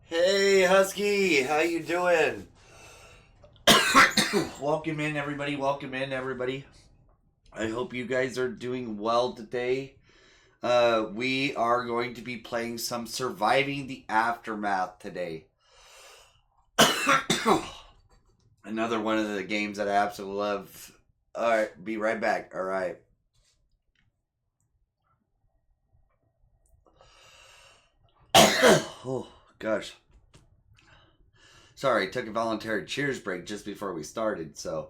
Hey Husky, how you doing? Welcome in everybody, welcome in everybody. I hope you guys are doing well today. We are going to be playing some Surviving the Aftermath today. Another one of the games that I absolutely love. Alright, be right back. Alright. Oh, gosh. Sorry, took a voluntary cheers break just before we started, so.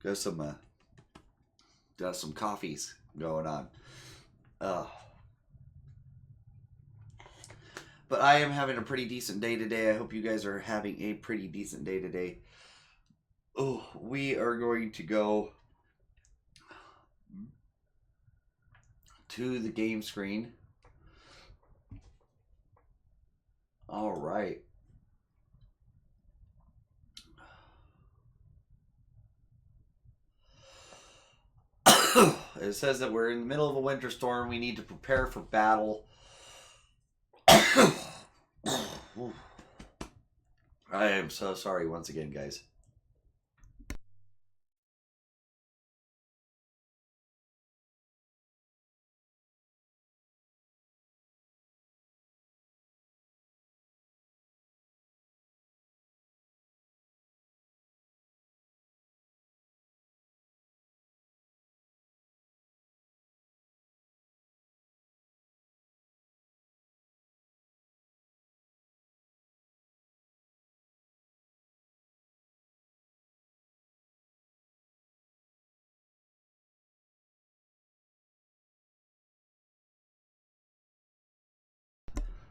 got some coffees going on. But I am having a pretty decent day today. I hope you guys are having a pretty decent day today. Oh, we are going to go to the game screen. All right. It says that we're in the middle of a winter storm. We need to prepare for battle. I am so sorry once again, guys.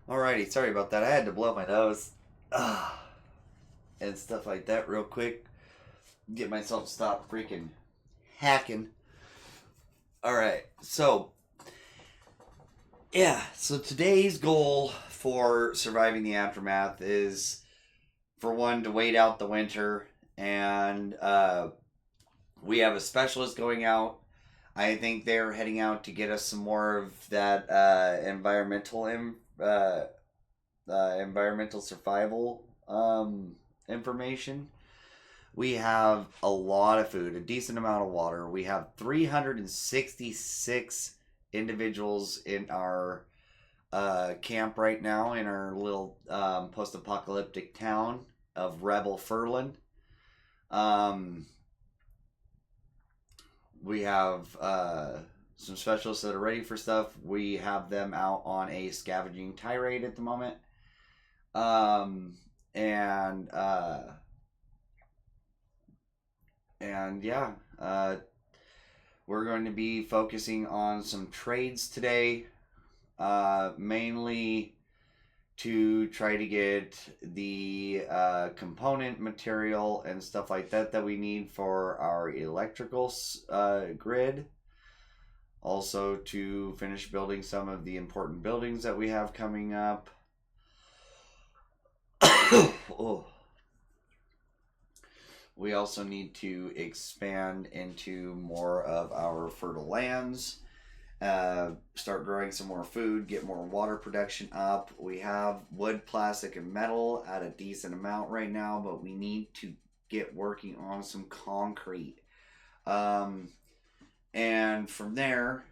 Alrighty, sorry about that. I had to blow my nose. And stuff like that real quick. Get myself stopped freaking hacking. Alright, so today's goal for Surviving the Aftermath is, for one, to wait out the winter, and we have a specialist going out. I think they're heading out to get us some more of that environmental survival information. We have a lot of food, a decent amount of water. We have 366 individuals in our camp right now in our little post-apocalyptic town of Rebel Furland. We have some specialists that are ready for stuff. We have them out on a scavenging tirade at the moment. We're going to be focusing on some trades today, mainly to try to get the component material and stuff like that we need for our electrical grid. Also to finish building some of the important buildings that we have coming up. Oh. We also need to expand into more of our fertile lands. Start growing some more food, get more water production up. We have wood, plastic, and metal at a decent amount right now, but we need to get working on some concrete. And from there,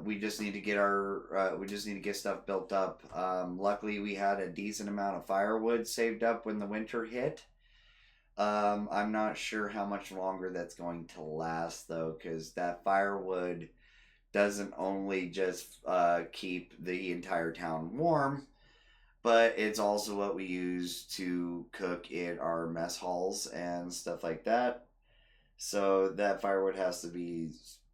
we just need to get stuff built up. Luckily, we had a decent amount of firewood saved up when the winter hit. I'm not sure how much longer that's going to last, though, because that firewood doesn't only just keep the entire town warm, but it's also what we use to cook in our mess halls and stuff like that. So that firewood has to be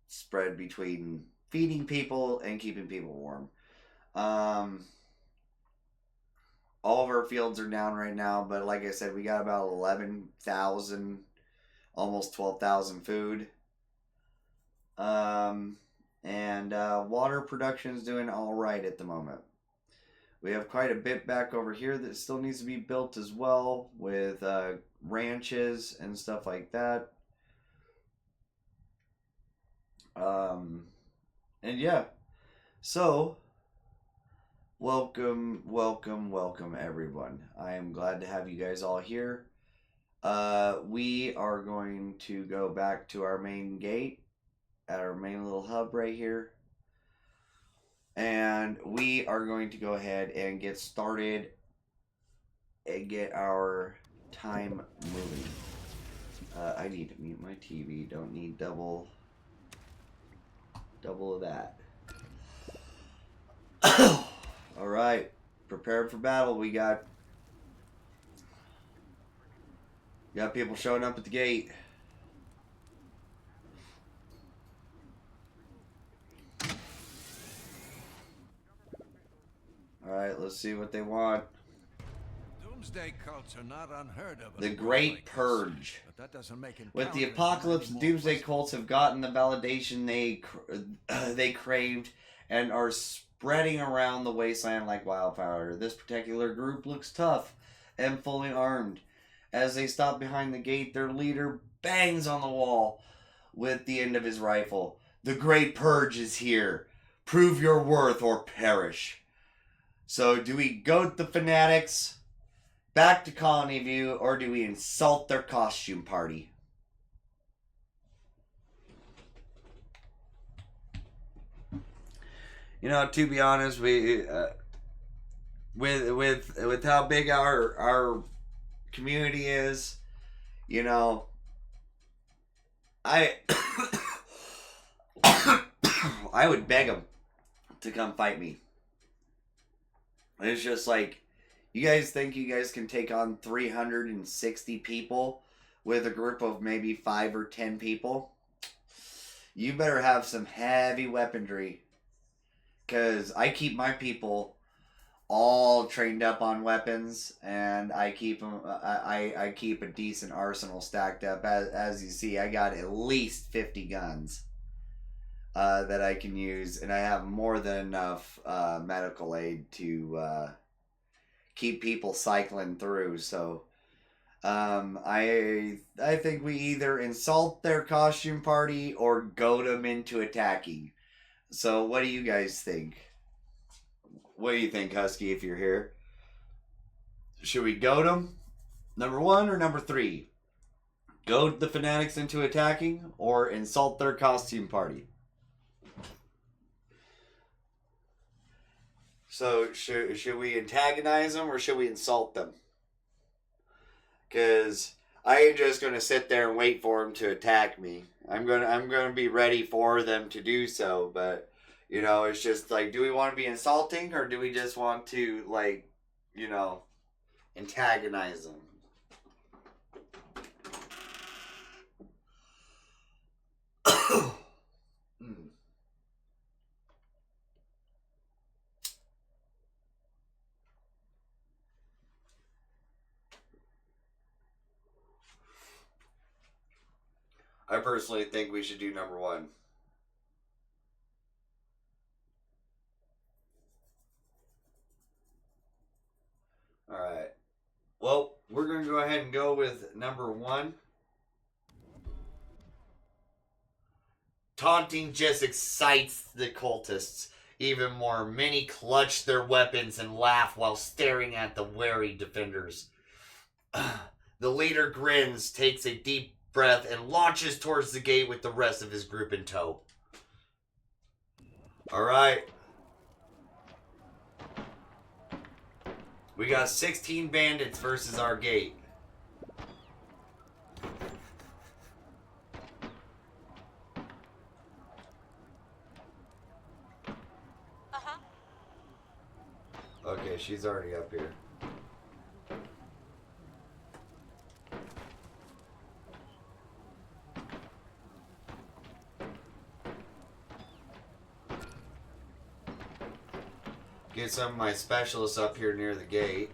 spread between feeding people and keeping people warm. All of our fields are down right now, but like I said, we got about 11,000, almost 12,000 food. And water production is doing all right at the moment. We have quite a bit back over here that still needs to be built as well, with ranches and stuff like that. And yeah, so Welcome, welcome, welcome, everyone. I am glad to have you guys all here. We are going to go back to our main gate at our main little hub right here. And we are going to go ahead and get started and get our time moving. I need to mute my TV. Don't need double of that. All right, prepared for battle. We got people showing up at the gate. All right, let's see what they want. Doomsday cults are not unheard of. The Great Purge. But that doesn't make it. With the apocalypse, Doomsday cults have gotten the validation they craved and are spreading around the wasteland like wildfire. This particular group looks tough and fully armed. As they stop behind the gate, their leader bangs on the wall with the end of his rifle. The Great Purge is here. Prove your worth or perish. So, do we goat the fanatics back to Colony View, or do we insult their costume party? You know, to be honest, we with how big our community is, you know, I I would beg them to come fight me. It's just like, you guys think you guys can take on 360 people with a group of maybe 5 or 10 people? You better have some heavy weaponry. Because I keep my people all trained up on weapons, and I keep them. I keep a decent arsenal stacked up. As you see, I got at least 50 guns that I can use, and I have more than enough medical aid to keep people cycling through. So I think we either insult their costume party or goad them into attacking. So what do you guys think? What do you think, Husky, if you're here? Should we goad them? Number 1 or number 3? Goad the fanatics into attacking or insult their costume party? So should we antagonize them or should we insult them? Because I ain't just gonna sit there and wait for them to attack me. I'm gonna be ready for them to do so, but you know, it's just like, do we want to be insulting or do we just want to, like, you know, antagonize them? I personally think we should do number 1. Alright. Well, we're going to go ahead and go with number 1. Taunting just excites the cultists even more. Many clutch their weapons and laugh while staring at the wary defenders. The leader grins, takes a deep breath, and launches towards the gate with the rest of his group in tow. Alright. We got 16 bandits versus our gate. Okay, she's already up here. Get some of my specialists up here near the gate.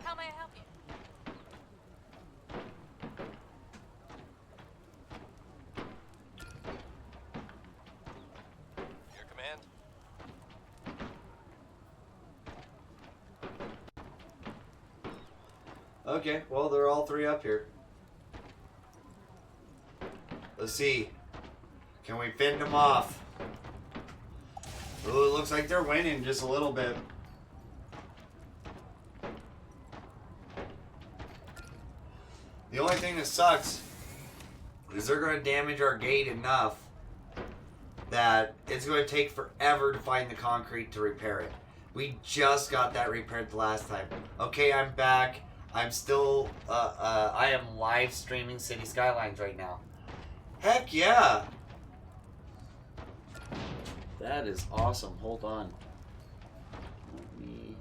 How may I help you? Your command? Okay, well, they're all 3 up here. Let's see. Can we fend them off? Ooh, looks like they're winning just a little bit. The only thing that sucks is they're going to damage our gate enough that it's going to take forever to find the concrete to repair it. We just got that repaired the last time. Okay, I'm back. I'm still, I am live streaming City Skylines right now. Heck yeah! That is awesome. Hold on. Let me...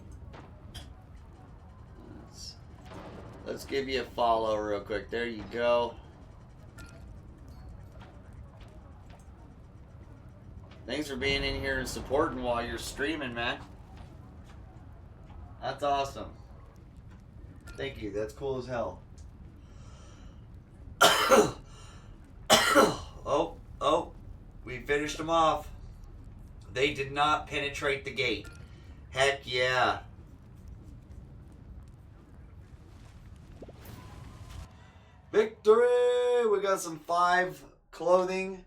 Let's give you a follow real quick. There you go. Thanks for being in here and supporting while you're streaming, man. That's awesome. Thank you. That's cool as hell. Oh, we finished them off. They did not penetrate the gate. Heck yeah. Victory! We got some 5 clothing,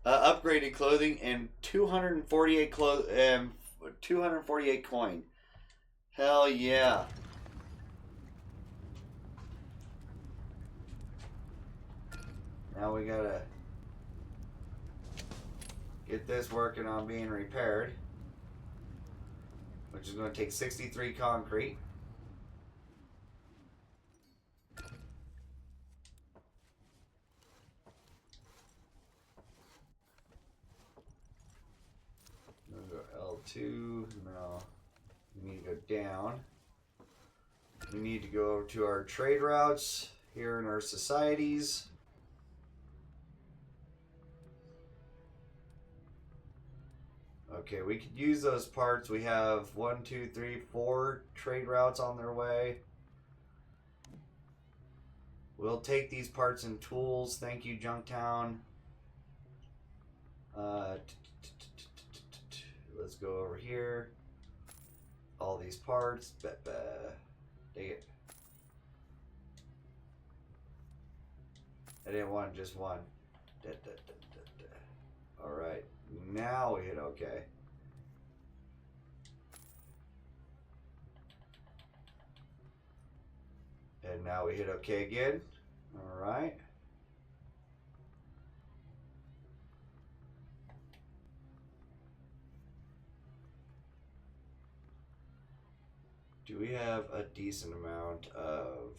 upgraded clothing, and 248 248 coin. Hell yeah! Now we gotta get this working on being repaired, which is going to take 63 concrete. L2. No, we need to go down. We need to go over to our trade routes here in our societies. Okay, we could use those parts. We have 1, 2, 3, 4 trade routes on their way. We'll take these parts and tools. Thank you, Junktown. Let's go over here. All these parts. Dang it. I didn't want just one. Alright. Now we hit OK. And now we hit OK again. Alright. Do we have a decent amount of...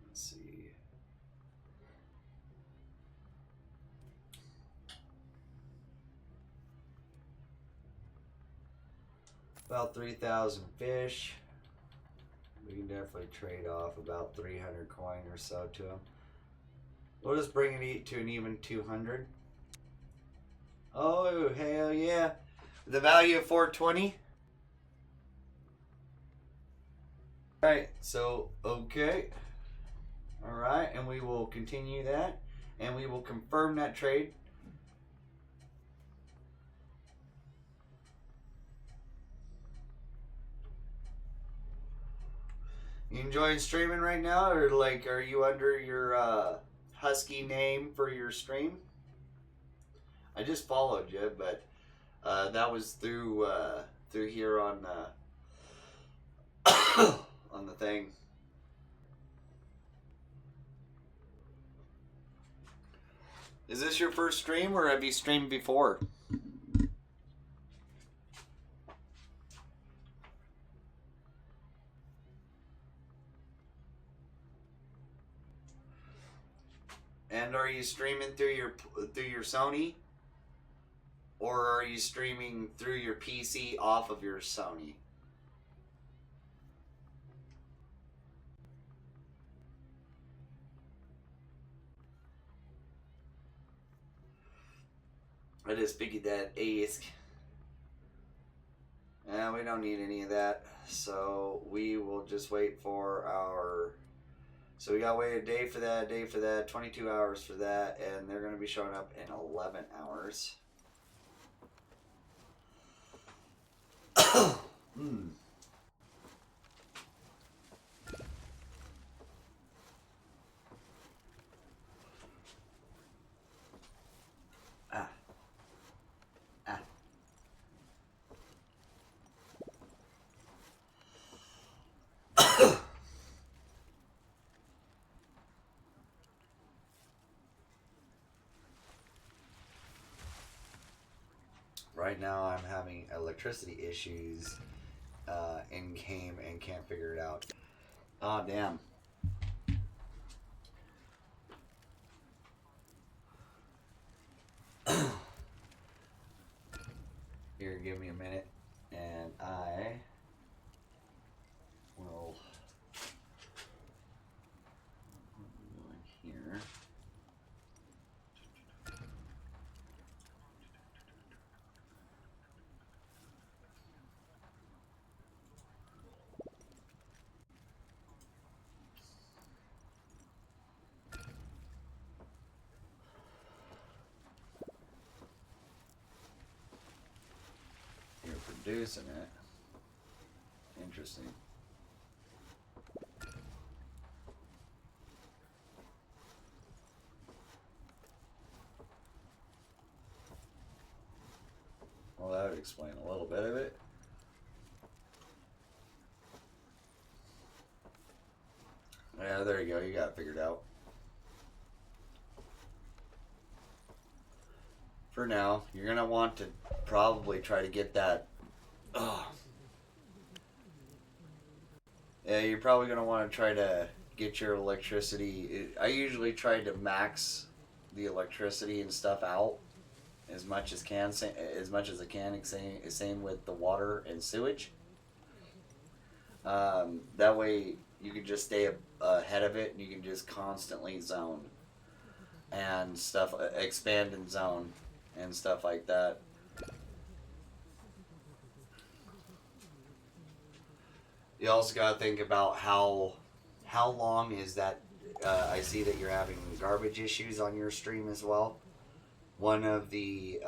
Let's see. About 3,000 fish. We can definitely trade off about 300 coin or so to them. We'll just bring it to an even 200. Oh, hell yeah. The value of 420. Alright, so, okay. Alright, and we will continue that. And we will confirm that trade. You enjoying streaming right now, or like, are you under your husky name for your stream? I just followed you, but that was through here on on the thing. Is this your first stream, or have you streamed before? And are you streaming through your Sony? Or are you streaming through your PC off of your Sony? I just figured that ask. We don't need any of that. So we will just wait for our... So we gotta wait a day for that, 22 hours for that, and they're gonna be showing up in 11 hours. right now I'm having electricity issues in game and can't figure it out. Oh, damn. Here, give me a minute, and I will. Here. You're producing it. Interesting. Well, that would explain a little bit of it. Yeah, there you go. You got it figured out. For now, you're going to want to probably try to get that. Yeah, you're probably going to want to try to get your electricity. I usually try to max the electricity and stuff out as much as I can. Same with the water and sewage. That way you can just stay ahead of it, and you can just constantly zone and stuff, expand and zone and stuff like that. You also got to think about how long is that. I see that you're having garbage issues on your stream as well. One of the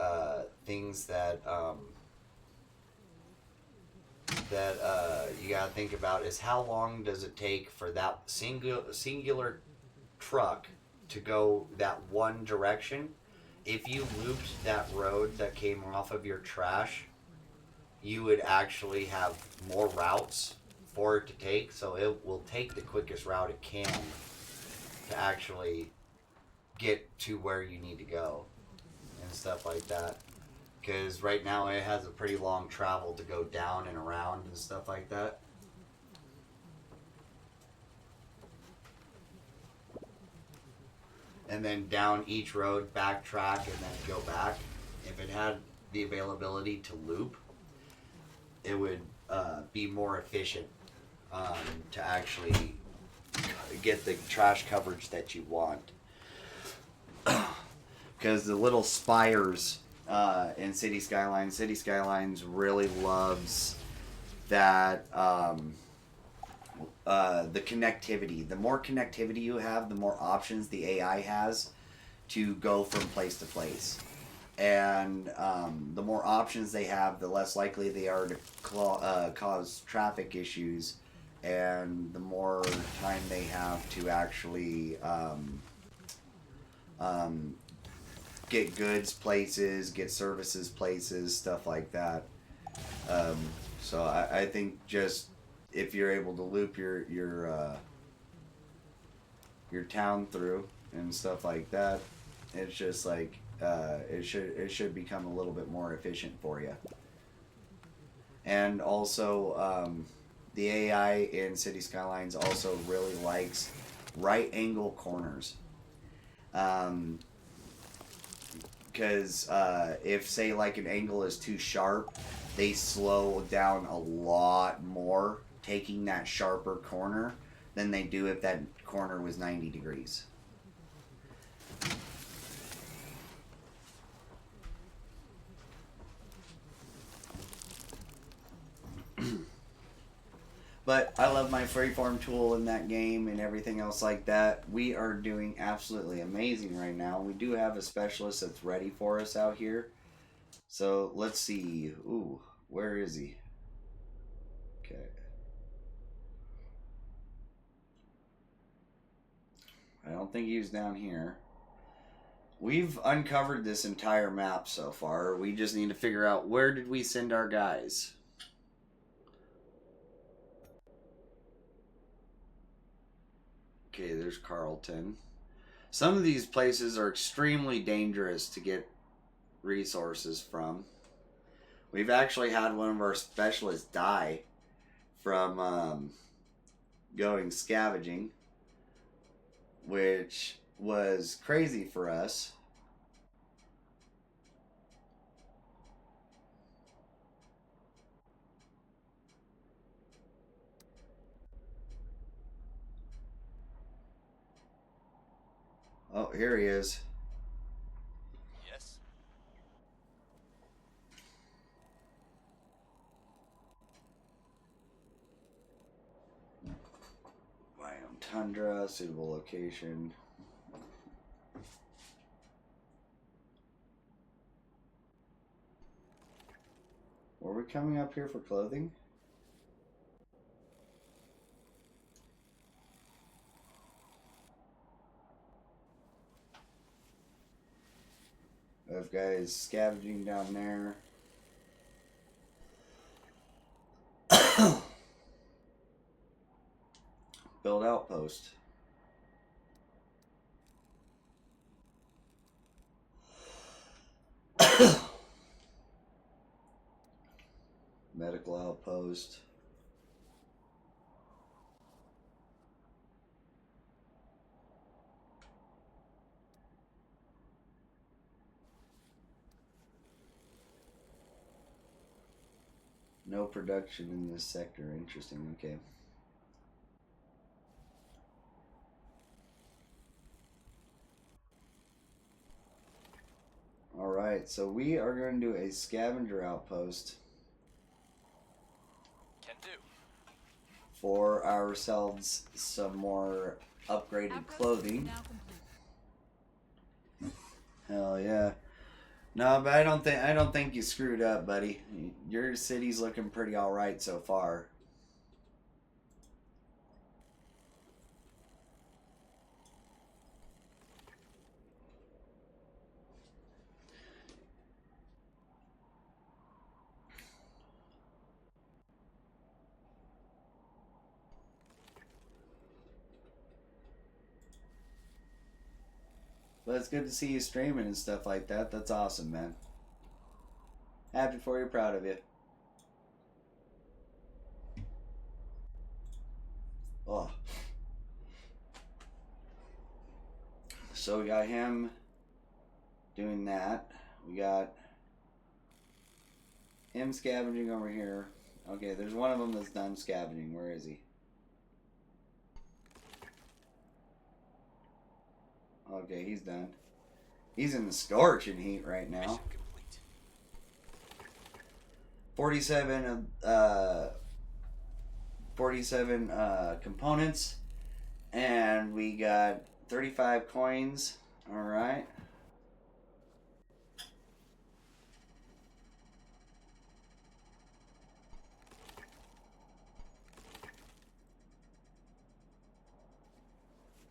things that you gotta think about is how long does it take for that singular truck to go that one direction. If you looped that road that came off of your trash, you would actually have more routes for it to take, so it will take the quickest route it can to actually get to where you need to go and stuff like that. Because right now it has a pretty long travel to go down and around and stuff like that. And then down each road, backtrack, and then go back. If it had the availability to loop, it would be more efficient to actually get the trash coverage that you want. Because the little spires in City Skylines really loves that the connectivity. The more connectivity you have, the more options the AI has to go from place to place. And the more options they have, the less likely they are to cause traffic issues, and the more time they have to actually get goods places, get services places, stuff like that. So I think just if you're able to loop your town through and stuff like that, it's just like it should become a little bit more efficient for you. And also the AI in City Skylines also really likes right angle corners. Because if, say, like an angle is too sharp, they slow down a lot more taking that sharper corner than they do if that corner was 90 degrees. But I love my freeform tool in that game and everything else like that. We are doing absolutely amazing right now. We do have a specialist that's ready for us out here. So let's see. Ooh, where is he? Okay. I don't think he was down here. We've uncovered this entire map so far. We just need to figure out where did we send our guys. Okay, there's Carlton. Some of these places are extremely dangerous to get resources from. We've actually had one of our specialists die from going scavenging, which was crazy for us. Oh, here he is. Yes. Biome tundra, suitable location. Were we coming up here for clothing? We have guys scavenging down there. Build outpost. Medical outpost. No production in this sector. Interesting. Okay. Alright, so we are going to do a scavenger outpost. Can do. For ourselves some more upgraded clothing. Hell yeah. No, but I don't think you screwed up, buddy. Your city's looking pretty alright so far. But it's good to see you streaming and stuff like that. That's awesome, man. Happy for you, proud of you. Oh. So we got him doing that. We got him scavenging over here. Okay, there's one of them that's done scavenging. Where is he? Okay, he's done. He's in the scorching heat right now. Mission complete. 47 components, and we got 35 coins. All right.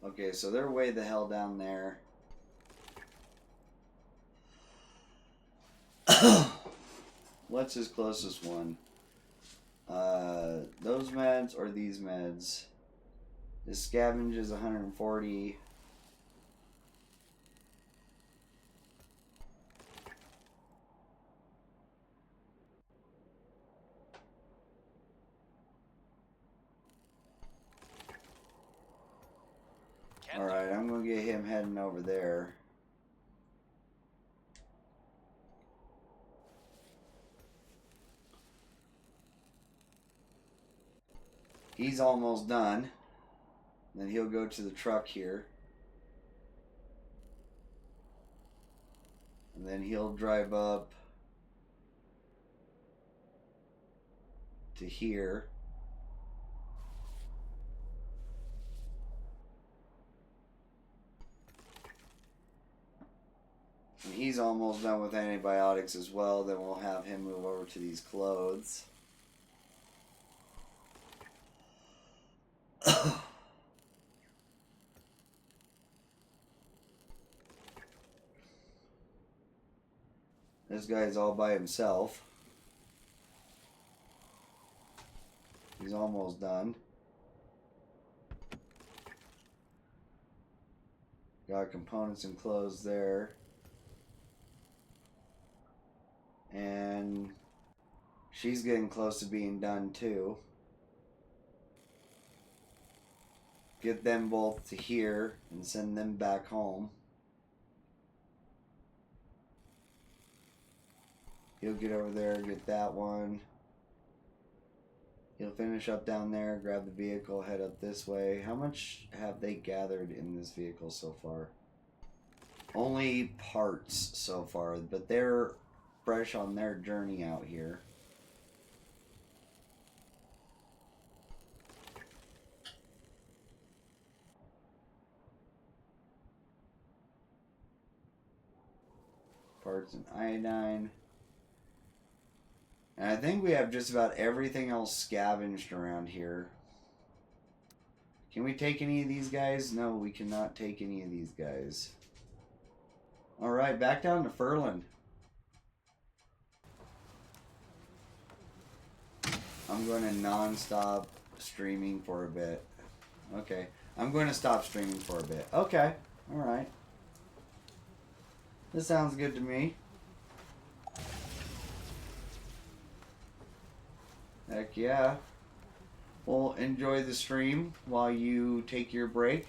Okay, so they're way the hell down there. What's his closest one? Those meds or these meds? His scavenge is 140. Alright, I'm going to get him heading over there. He's almost done. Then he'll go to the truck here. And then he'll drive up to here. And he's almost done with antibiotics as well. Then we'll have him move over to these clothes. This guy's all by himself. He's almost done. Got components and clothes there. And She's getting close to being done too. Get them both to here and send them back home. He'll get over there, get that one. He'll finish up down there, grab the vehicle, head up this way. How much have they gathered in this vehicle so far? Only parts so far, but they're fresh on their journey out here. Parts and iodine. And I think we have just about everything else scavenged around here. Can we take any of these guys? No, we cannot take any of these guys. Alright, back down to Furland. I'm going to non-stop streaming for a bit. Okay. I'm going to stop streaming for a bit. Okay. Alright. This sounds good to me. Heck yeah. Well, enjoy the stream while you take your break.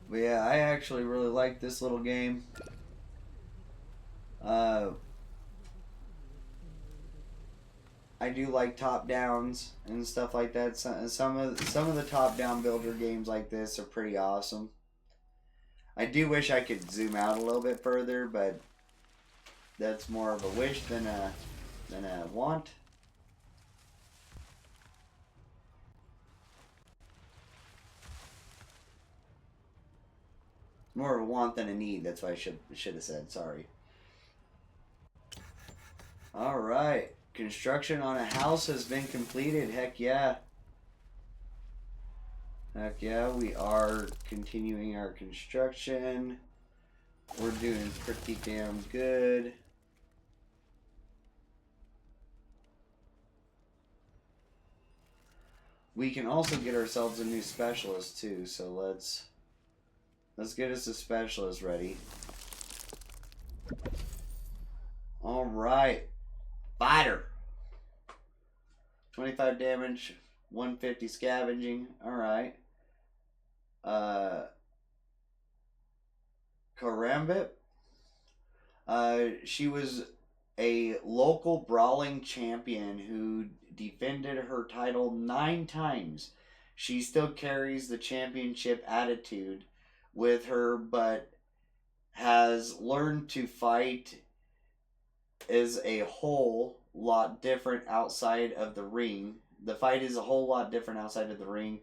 But yeah, I actually really like this little game. I do like top downs and stuff like that. Some of the top down builder games like this are pretty awesome. I do wish I could zoom out a little bit further, but that's more of a wish than a want. More of a want than a need. That's what I should have said. Sorry. All right. Construction on a house has been completed. Heck yeah. Heck yeah. We are continuing our construction. We're doing pretty damn good. We can also get ourselves a new specialist too. So let's get us a specialist ready. All right. Fighter. 25 damage, 150 scavenging. Alright. Karambit. She was a local brawling champion who defended her title 9 times. She still carries the championship attitude with her, but has learned to fight is a whole lot different outside of the ring. The fight is a whole lot different outside of the ring.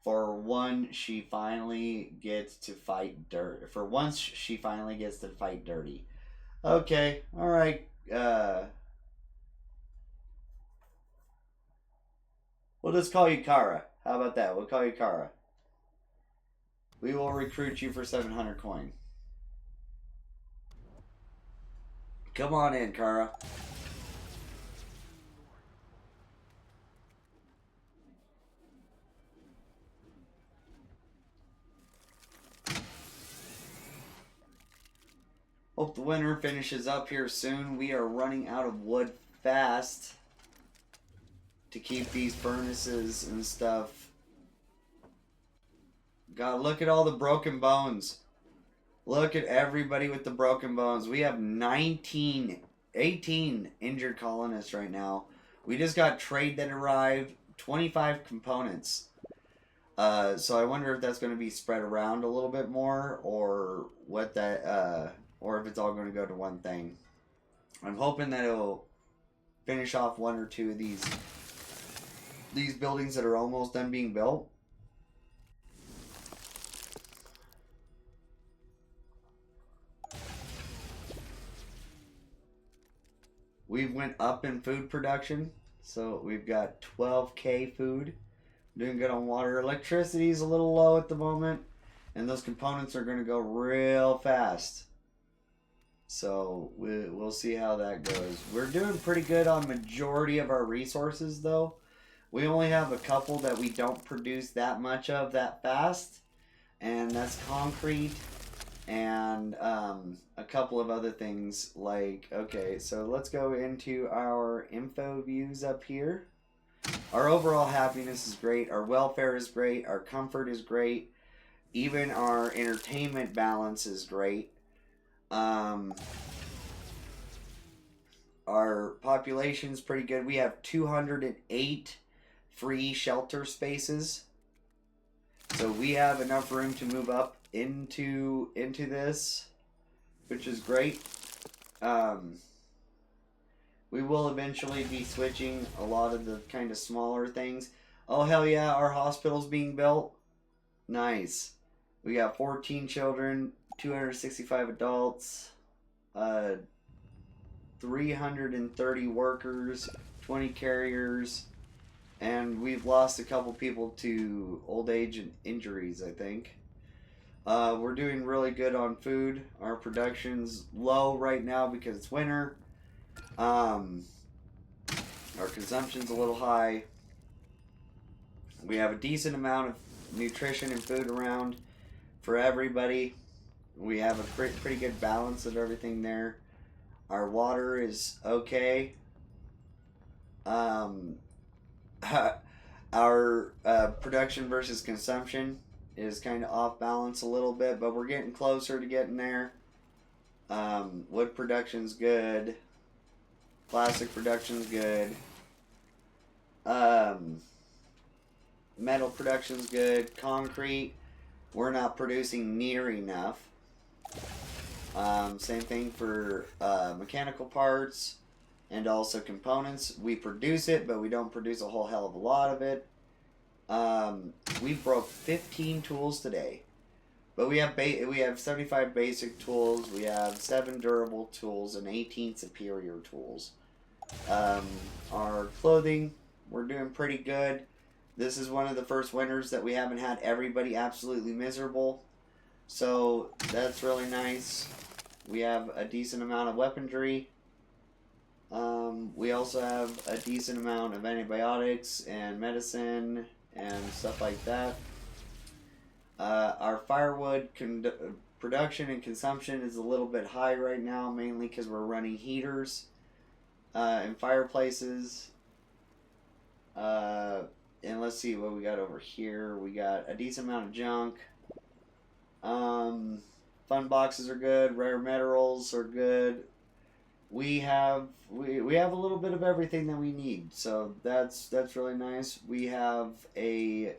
For one, she finally gets to fight dirt. For once, she finally gets to fight dirty. Okay, all right. We'll just call you Kara. How about that? We'll call you Kara. We will recruit you for 700 coin. Come on in, Kara. Hope the winter finishes up here soon. We are running out of wood fast to keep these furnaces and stuff. God, look at all the broken bones. Look at everybody with the broken bones. We have 18 injured colonists right now. We just got trade that arrived, 25 components. So I wonder if that's going to be spread around a little bit more, or what that, or if it's all going to go to one thing. I'm hoping that it'll finish off 1 or 2 of these buildings that are almost done being built. We've went up in food production, so we've got 12k food. Doing good on water. Electricity is a little low at the moment, and those components are going to go real fast. So we'll see how that goes. We're doing pretty good on majority of our resources, though. We only have a couple that we don't produce that much of that fast, and that's concrete and a couple of other things like, okay, so let's go into our info views up here. Our overall happiness is great, our welfare is great, our comfort is great, even our entertainment balance is great. Our population's pretty good. We have 208 free shelter spaces. So we have enough room to move up into this, which is great. We will eventually be switching a lot of the kind of smaller things. Oh, hell yeah, our hospital's being built. Nice. We got 14 children, 265 adults, 330 workers, 20 carriers, and we've lost a couple people to old age and injuries, I think. We're doing really good on food. Our production's low right now because it's winter. Our consumption's a little high. We have a decent amount of nutrition and food around for everybody. We have a pretty good balance of everything there. Our water is okay. Our production versus consumption is kind of off balance a little bit, but we're getting closer to getting there. Wood production's good. Plastic production's good. Metal production's good. Concrete, we're not producing near enough. Same thing for mechanical parts and also components. We produce it, but we don't produce a whole hell of a lot of it. We broke 15 tools today, but we have 75 basic tools. We have 7 durable tools and 18 superior tools. Our clothing, we're doing pretty good. This is one of the first winters that we haven't had everybody absolutely miserable, so that's really nice. We have a decent amount of weaponry. We also have a decent amount of antibiotics and medicine and stuff like that. Our firewood production and consumption is a little bit high right now, mainly because we're running heaters and fireplaces. And let's see what we got over here. We got a decent amount of junk. Fun boxes are good. Rare minerals are good. We have a little bit of everything that we need, so that's really nice. We have a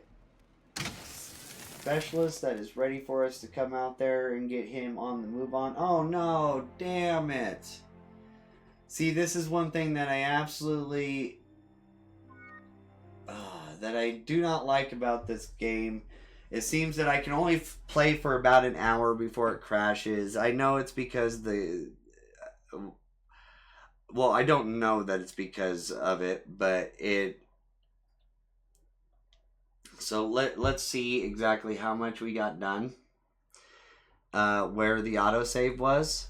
specialist that is ready for us to come out there and get him on the move on. Oh no, damn it. See, this is one thing that I absolutely that I do not like about this game. It seems that I can only play for about an hour before it crashes. I know it's because well, I don't know that it's because of it, but it... So let's see exactly how much we got done. Where the autosave was.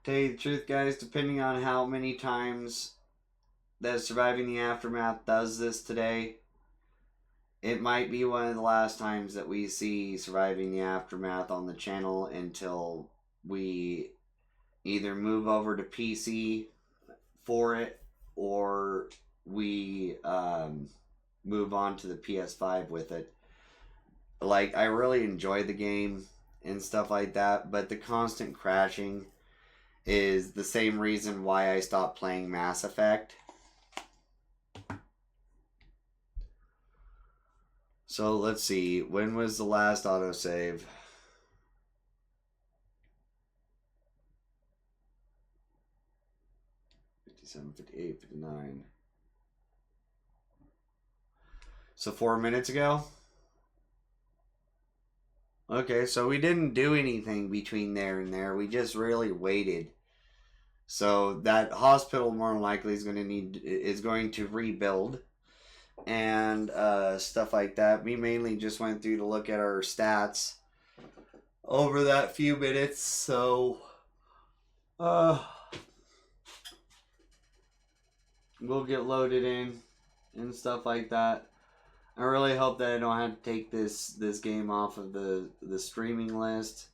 Tell you the truth, guys, depending on how many times that Surviving the Aftermath does this today, it might be one of the last times that we see Surviving the Aftermath on the channel until we either move over to PC for it or we move on to the PS5 with it. Like, I really enjoy the game and stuff like that, but the constant crashing is the same reason why I stopped playing Mass Effect. So let's see, when was the last autosave? '57, '58, '59. So 4 minutes ago? Okay, so we didn't do anything between there and there. We just really waited. So that hospital more than likely is going to rebuild. and stuff like that. We mainly just went through to look at our stats over that few minutes, so we'll get loaded in and stuff like that. I really hope that I don't have to take this game off of the streaming list,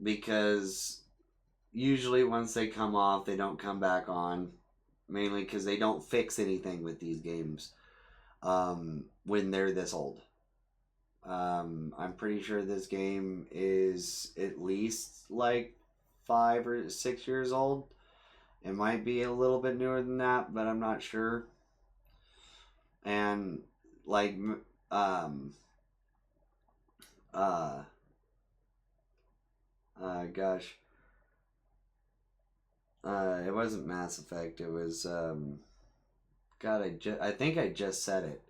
because usually once they come off, they don't come back on, mainly because they don't fix anything with these games when they're this old. I'm pretty sure this game is at least like 5 or 6 years old. It might be a little bit newer than that, but I'm not sure. And like gosh, it wasn't Mass Effect. It was God. I think I just said it.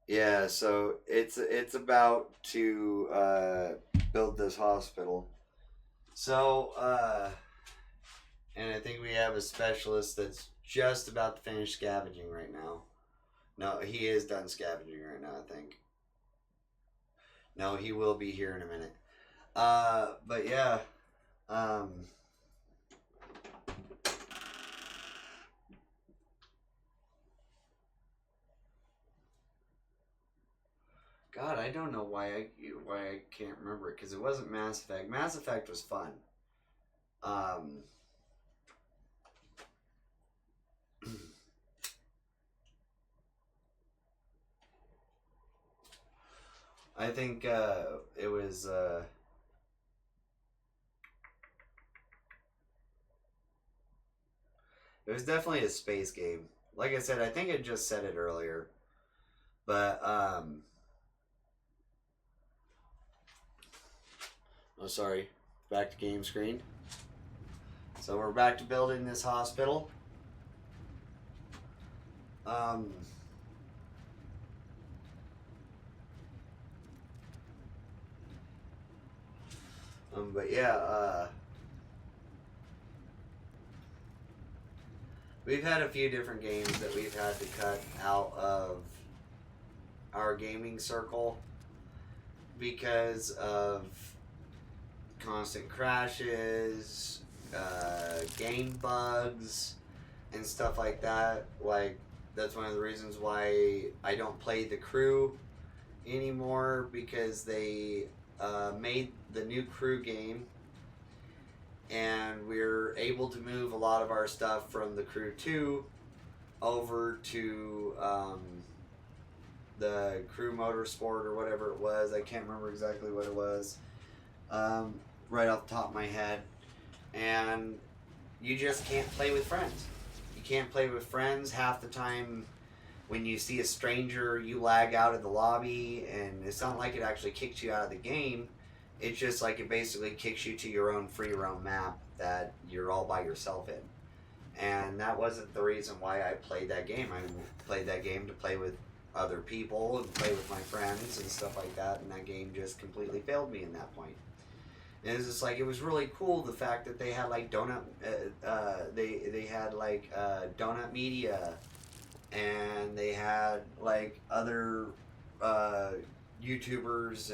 Yeah, so it's about to build this hospital. So and I think we have a specialist that's just about to finish scavenging right now. No, he is done scavenging right now, I think. No, he will be here in a minute. But yeah, God, I don't know why I can't remember it, because it wasn't Mass Effect. Mass Effect was fun. I think it was definitely a space game. Like I said, I think I just said it earlier, but oh, sorry. Back to game screen. So we're back to building this hospital. But yeah, we've had a few different games that we've had to cut out of our gaming circle because of constant crashes, game bugs, and stuff like that. Like, that's one of the reasons why I don't play The Crew anymore, because they made the new Crew game, and we're able to move a lot of our stuff from The Crew 2 over to the Crew Motorsport or whatever it was. I can't remember exactly what it was right off the top of my head. And you just can't play with friends. You can't play with friends. Half the time when you see a stranger, you lag out of the lobby, and it's not like it actually kicks you out of the game. It's just like it basically kicks you to your own free roam map that you're all by yourself in. And that wasn't the reason why I played that game. I played that game to play with other people and play with my friends and stuff like that, and that game just completely failed me in that point. And it's just like, it was really cool, the fact that they had like Donut Media, and they had like other YouTubers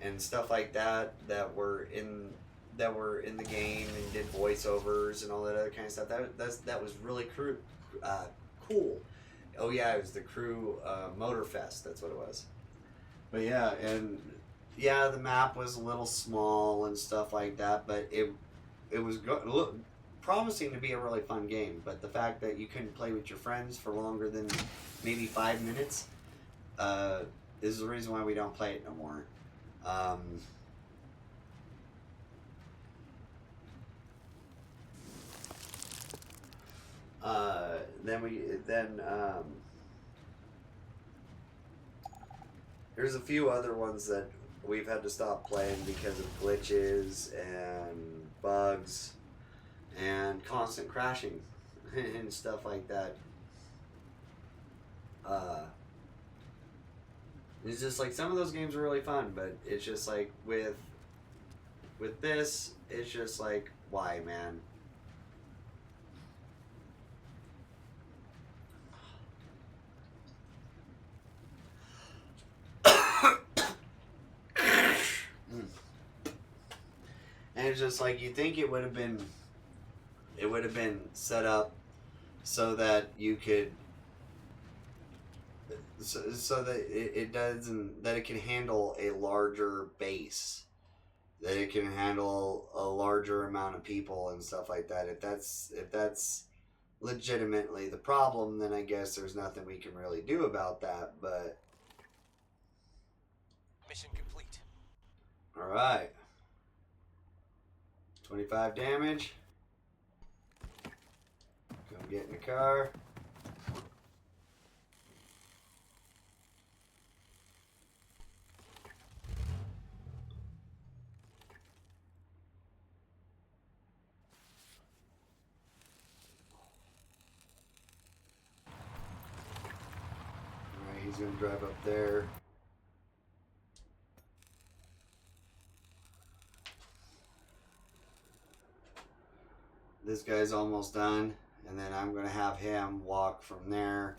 and stuff like that were in the game and did voiceovers and all that other kind of stuff. That was really cool. Oh yeah, it was the Crew Motorfest. That's what it was. But yeah, and yeah, the map was a little small and stuff like that, but it was promising to be a really fun game. But the fact that you couldn't play with your friends for longer than maybe 5 minutes is the reason why we don't play it no more. Then there's a few other ones that we've had to stop playing because of glitches and bugs and constant crashing and stuff like that. It's just like, some of those games are really fun, but it's just like with this, it's just like, why, man? And it's just like, you think it would have been set up so that you could, so that it doesn't, that it can handle a larger base, that it can handle a larger amount of people and stuff like that. If that's legitimately the problem, then I guess there's nothing we can really do about that. But Mission complete. all right, 25 damage. Come get in the car. Alright, he's gonna drive up there. This guy's almost done, and then I'm gonna have him walk from there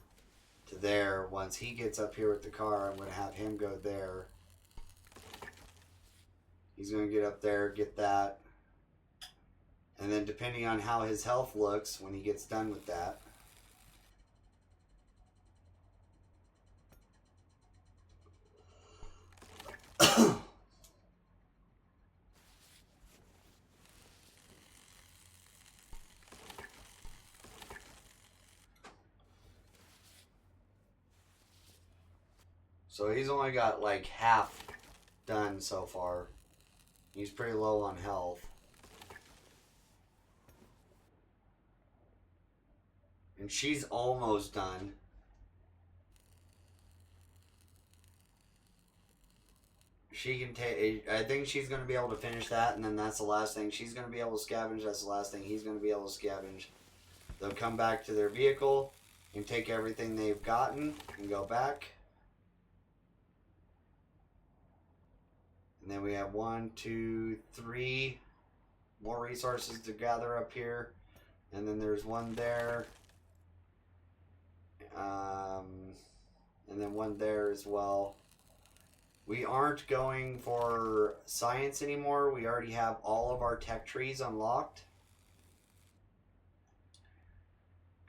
to there. Once he gets up here with the car, I'm gonna have him go there. He's gonna get up there, get that, and then depending on how his health looks when he gets done with that, so he's only got like half done so far. He's pretty low on health. And she's almost done. She can take, I think she's going to be able to finish that, and then that's the last thing. She's going to be able to scavenge, that's the last thing he's going to be able to scavenge. They'll come back to their vehicle and take everything they've gotten and go back. And then we have 1, 2, 3 more resources to gather up here. And then there's one there. And then one there as well. We aren't going for science anymore. We already have all of our tech trees unlocked.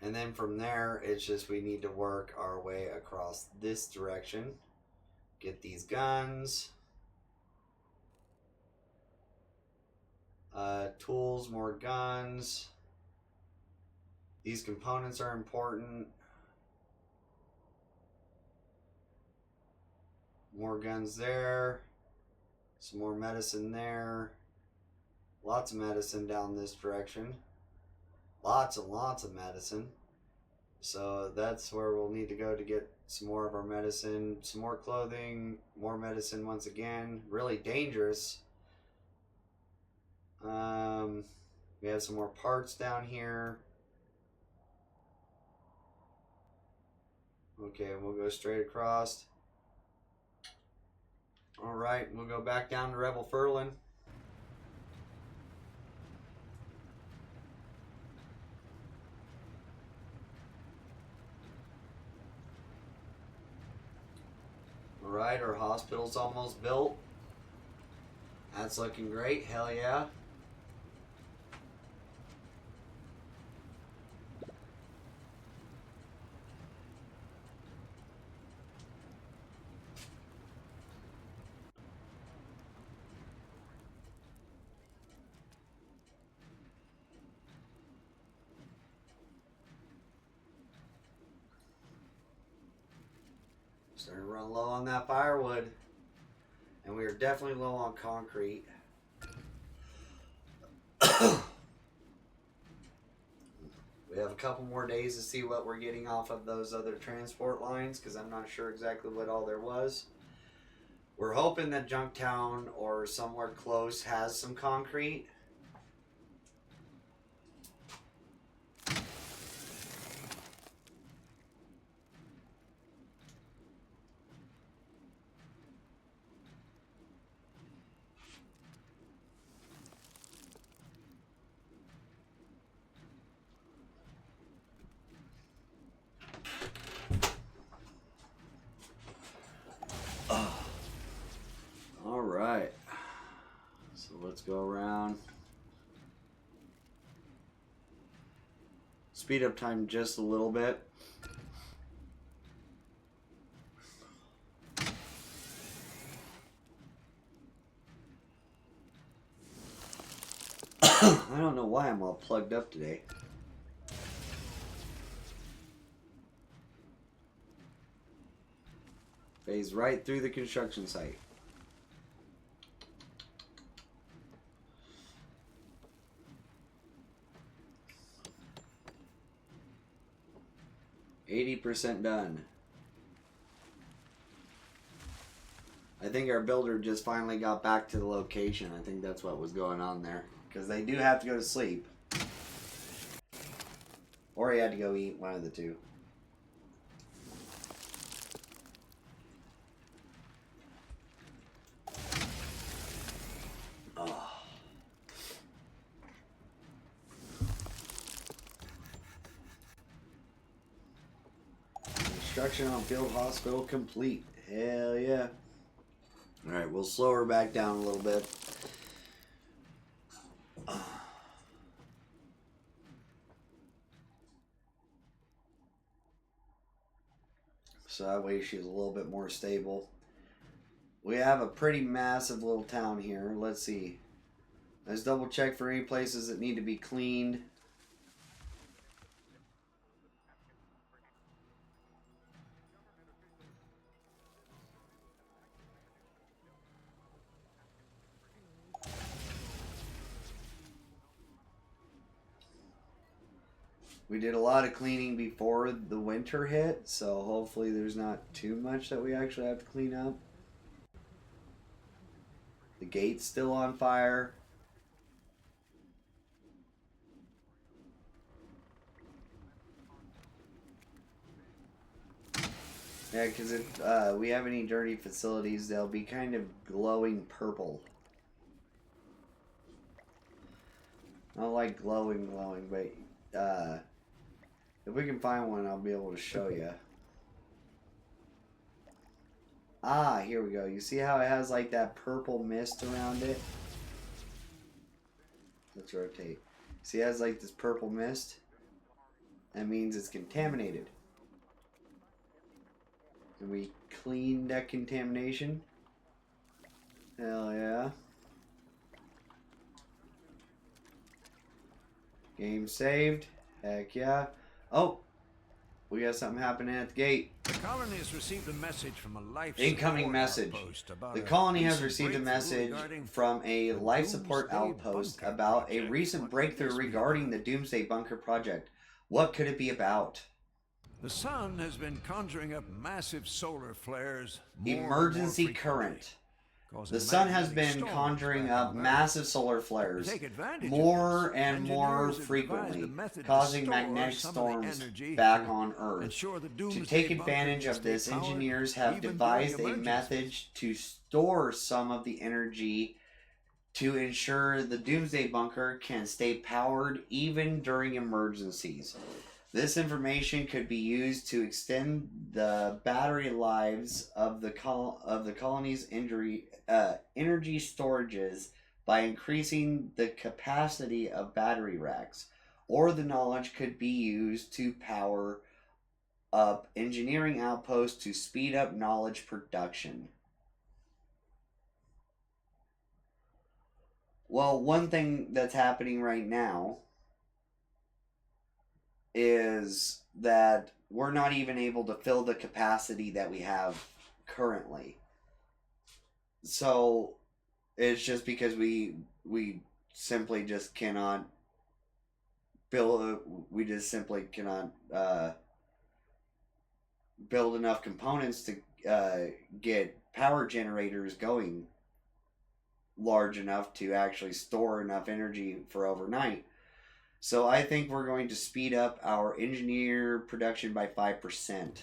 And then from there, it's just we need to work our way across this direction. Get these guns. Tools, more guns. These components are important. More guns there. Some more medicine there. Lots of medicine down this direction. Lots and lots of medicine. So that's where we'll need to go to get some more of our medicine. Some more clothing. More medicine once again. Really dangerous. We have some more parts down here. Okay, we'll go straight across. Alright, we'll go back down to Rebel Furland. Alright, our hospital's almost built. That's looking great, hell yeah. Starting to run low on that firewood. And we are definitely low on concrete. We have a couple more days to see what we're getting off of those other transport lines, because I'm not sure exactly what all there was. We're hoping that Junktown or somewhere close has some concrete. speed up time just a little bit. I don't know why I'm all plugged up today. Phase right through the construction site. %80 done. I think our builder just finally got back to the location. I think that's what was going on there. Because they do have to go to sleep. Or he had to go eat, one of the two. Oh. Construction on field hospital complete. Hell yeah. Alright, we'll slow her back down a little bit. So that way she's a little bit more stable. We have a pretty massive little town here. Let's see. Let's double check for any places that need to be cleaned. We did a lot of cleaning before the winter hit, so hopefully there's not too much that we actually have to clean up. The gate's still on fire. Yeah, because if we have any dirty facilities, they'll be kind of glowing purple. Not like glowing, but if we can find one, I'll be able to show you. Ah, here we go. You see how it has like that purple mist around it? Let's rotate. See, it has like this purple mist. That means it's contaminated. And we clean that contamination. Hell yeah. Game saved. Heck yeah. Oh, we got something happening at the gate. The colony has received a message from a life Incoming support message. outpost about The a colony has recent received a breakthrough message regarding from a the life support Doomsday outpost Bunker about a project. recent What could breakthrough this be regarding about? the Doomsday Bunker project. What could it be about? The sun has been conjuring up massive solar flares. More and more Emergency frequently, current. causing The sun has magnetic been storms conjuring back up on Earth. massive solar To flares take advantage of more this, and more engineers have frequently, devised a method to causing store magnetic some of the storms energy back to on Earth. ensure the To Doomsday take Bunker advantage can of stay this, powered engineers have even during devised a emergencies. method to store some of the energy to ensure the Doomsday Bunker can stay powered even during emergencies. This information could be used to extend the battery lives of the colony's energy storages by increasing the capacity of battery racks, or the knowledge could be used to power up engineering outposts to speed up knowledge production. Well, one thing that's happening right now is that we're not even able to fill the capacity that we have currently. So it's just because we simply just cannot build. We just simply cannot build enough components to get power generators going large enough to actually store enough energy for overnight. So I think we're going to speed up our engineer production by 5%.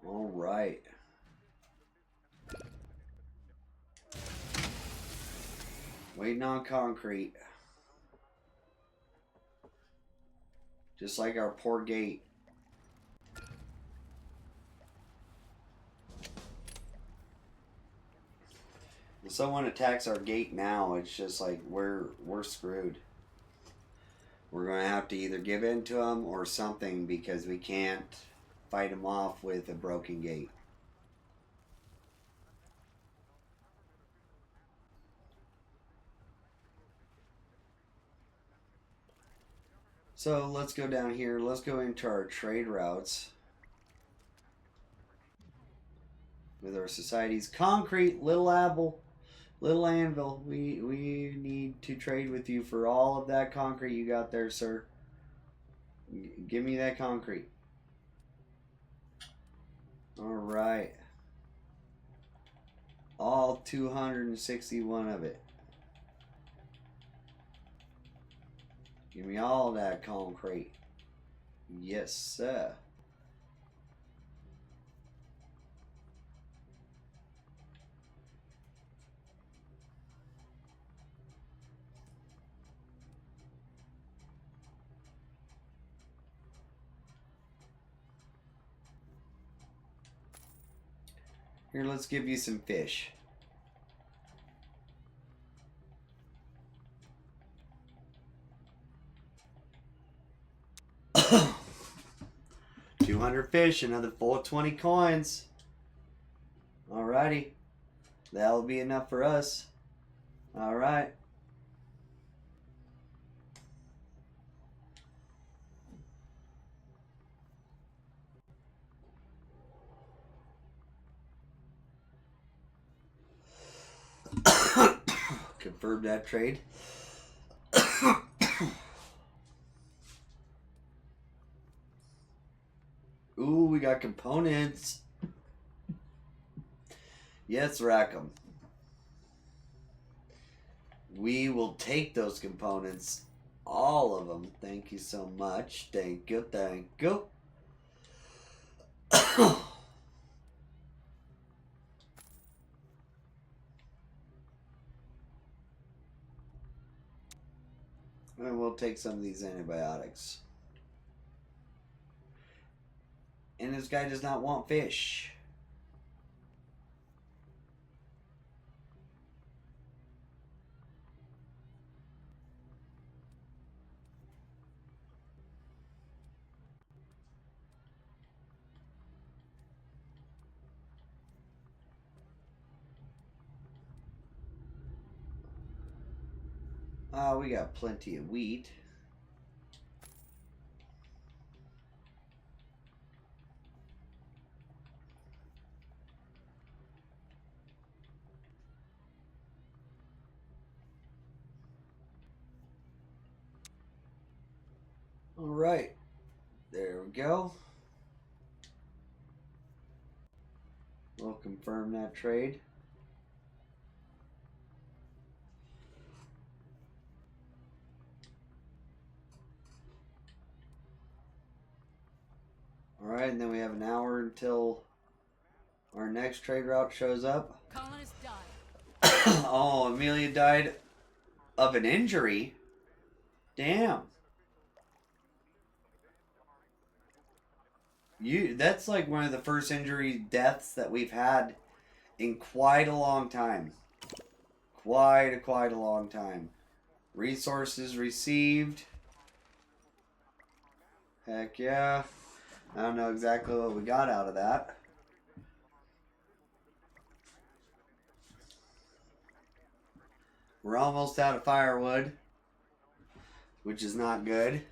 All right. Waiting on concrete. Just like our poor gate. someone attacks our gate now, it's just like we're screwed. We're going to have to either give in to them or something because we can't fight them off with a broken gate. So let's go down here. Let's go into our trade routes with our societies. Concrete, Little Anvil. We need to trade with you for all of that concrete you got there, sir. Give me that concrete. All right. All 261 of it. Give me all that concrete. Yes, sir. Here, let's give you some fish. $200 fish, another full 20 coins. Alrighty. That'll be enough for us. Alright. Confirm that trade. Ooh, we got components. Yes, Rackham. We will take those components. All of them. Thank you so much. Thank you. Thank you. And we'll take some of these antibiotics. And this guy does not want fish. We got plenty of wheat. All right, there we go. We'll confirm that trade. Alright, and then we have an hour until our next trade route shows up. Colonist died. Oh, Amelia died of an injury? Damn. That's like one of the first injury deaths that we've had in quite a long time. Quite a long time. Resources received. Heck yeah. I don't know exactly what we got out of that. We're almost out of firewood, which is not good.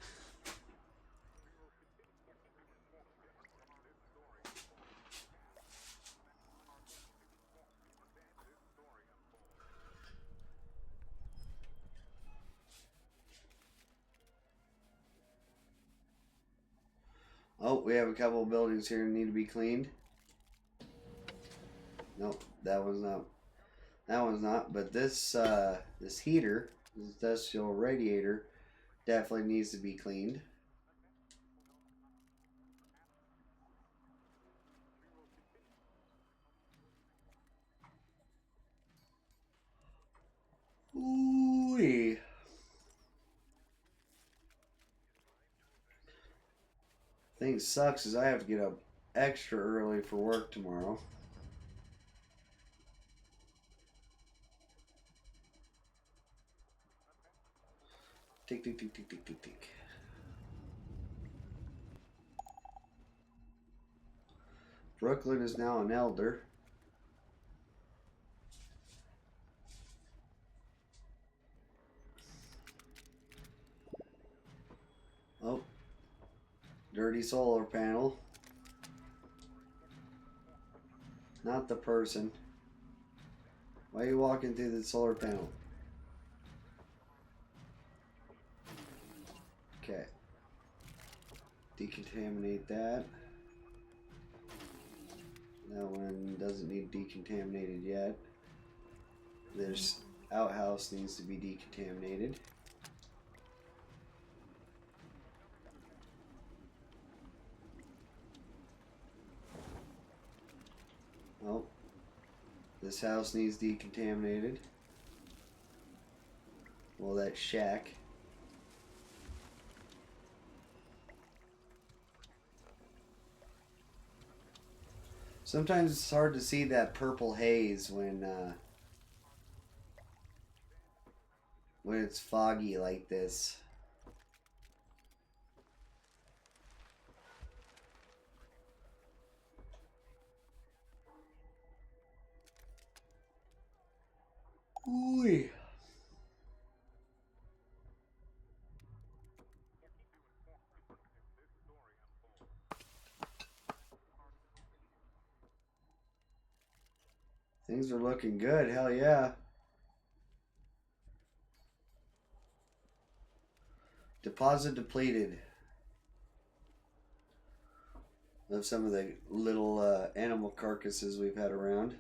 Oh, we have a couple of buildings here that need to be cleaned. Nope, that one's not. That one's not. But this this heater, this industrial radiator, definitely needs to be cleaned. Ooh-wee. Thing sucks is I have to get up extra early for work tomorrow. Tick, tick, tick, tick, tick, tick, tick. Brooklyn is now an elder. Oh. Dirty solar panel. Not the person. Why are you walking through the solar panel? Okay. Decontaminate that. That one doesn't need decontaminated yet. This outhouse needs to be decontaminated. Oh. This house needs decontaminated. Well, that shack. Sometimes it's hard to see that purple haze when it's foggy like this. Ooh. Things are looking good, hell yeah. Deposit depleted. Of some of the little animal carcasses we've had around.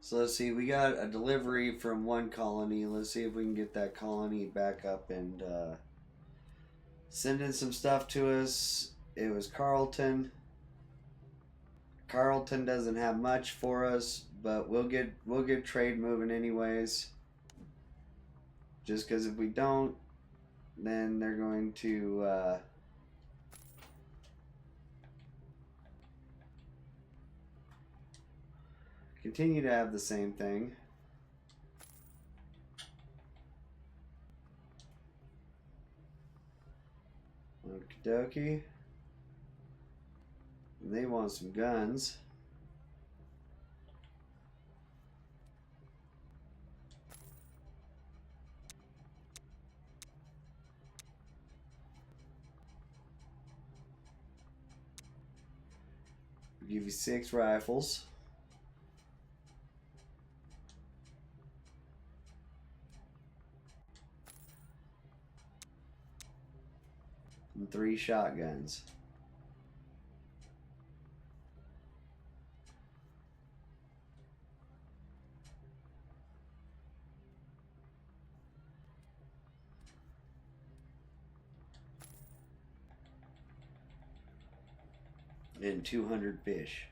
So let's see, we got a delivery from one colony. Let's see if we can get that colony back up and send in some stuff to us. It was Carlton. Carlton doesn't have much for us, but we'll get trade moving anyways. Just because if we don't, then they're going to continue to have the same thing. Okie dokie. And they want some guns. We'll give you 6 rifles. And 3 shotguns. And 200 fish.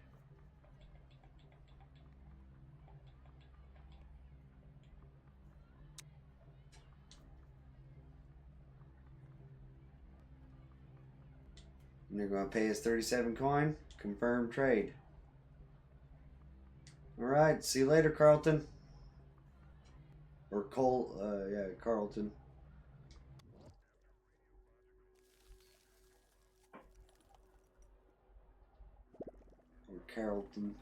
And they're going to pay us 37 coin. Confirmed trade. Alright, see you later, Carlton. Or Cole, yeah, Carlton. Or Carlton.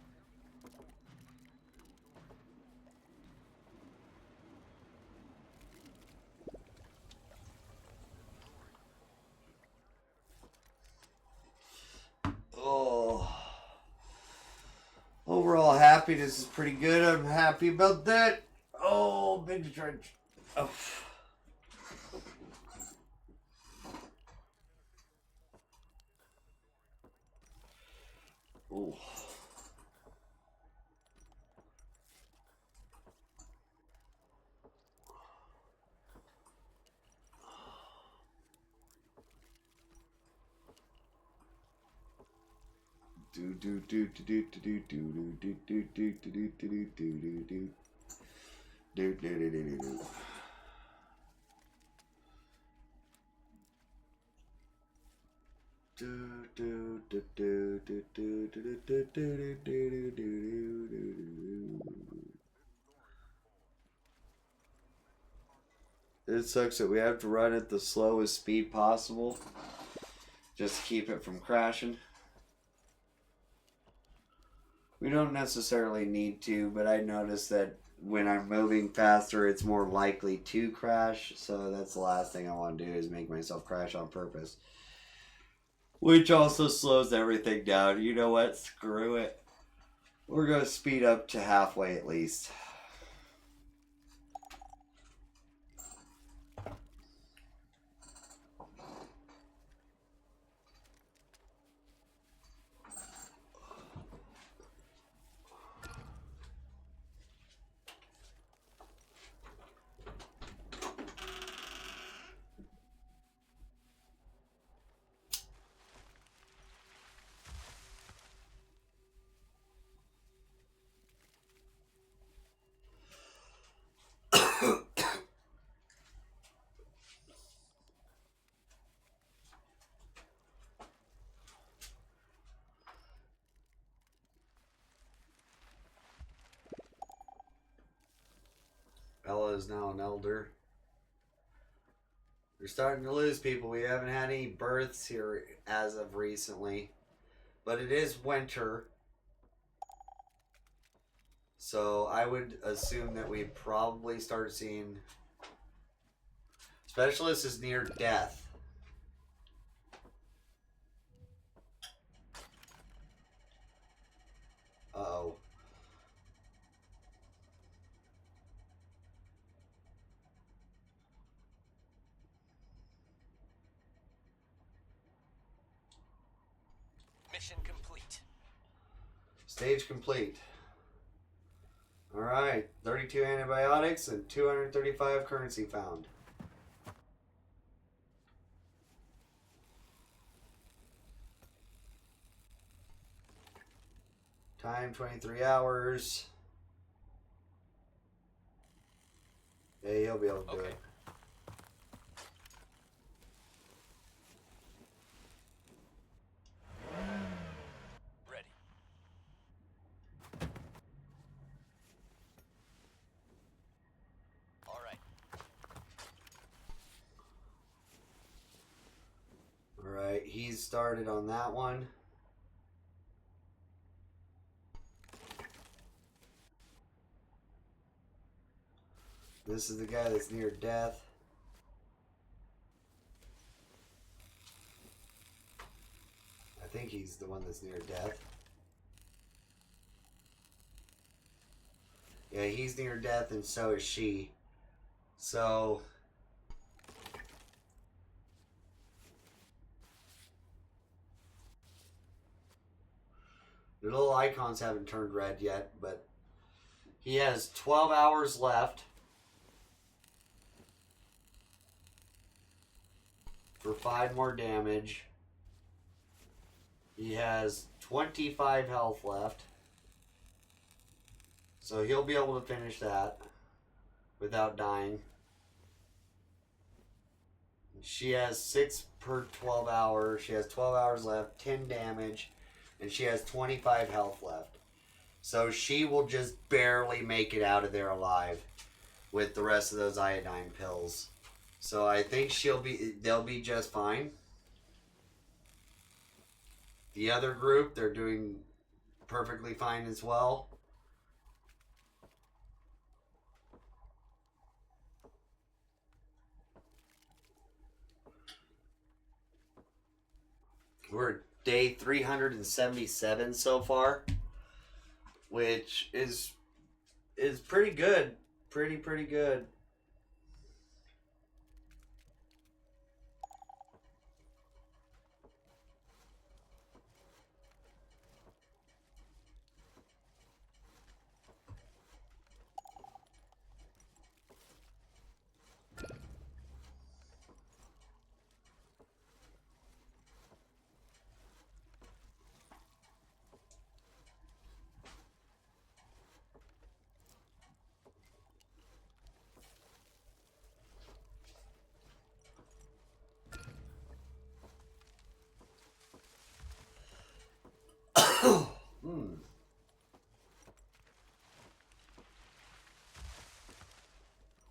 Oh. Overall happy. This is pretty good. I'm happy about that. Oh, big Detroit. Oh. Oh. Do do do do do do do do do do do do do do do do do do do do. Do do do do do do do do do do do do do. It sucks that we have to run at the slowest speed possible just to keep it from crashing. We don't necessarily need to, but I noticed that when I'm moving faster, it's more likely to crash. So that's the last thing I want to do is make myself crash on purpose. Which also slows everything down. You know what? Screw it. We're going to speed up to halfway at least. Ella is now an elder. We're starting to lose people. We haven't had any births here as of recently. But it is winter. So I would assume that we probably start seeing... Specialist is near death. Uh-oh. Mission complete. Stage complete. Alright, 32 antibiotics and 235 currency found. Time 23 hours. Yeah, he'll be able to do it. Ready. All right. Alright, he's started on that one. This is the guy that's near death. I think he's the one that's near death. Yeah, he's near death and so is she. So... the little icons haven't turned red yet, but he has 12 hours left for 5 more damage. He has 25 health left. So he'll be able to finish that without dying. She has 6 per 12 hours. She has 12 hours left, 10 damage, and she has 25 health left. So she will just barely make it out of there alive with the rest of those iodine pills. So I think they'll be just fine. The other group, they're doing perfectly fine as well. We're at day 377 so far, which is pretty good. Pretty good.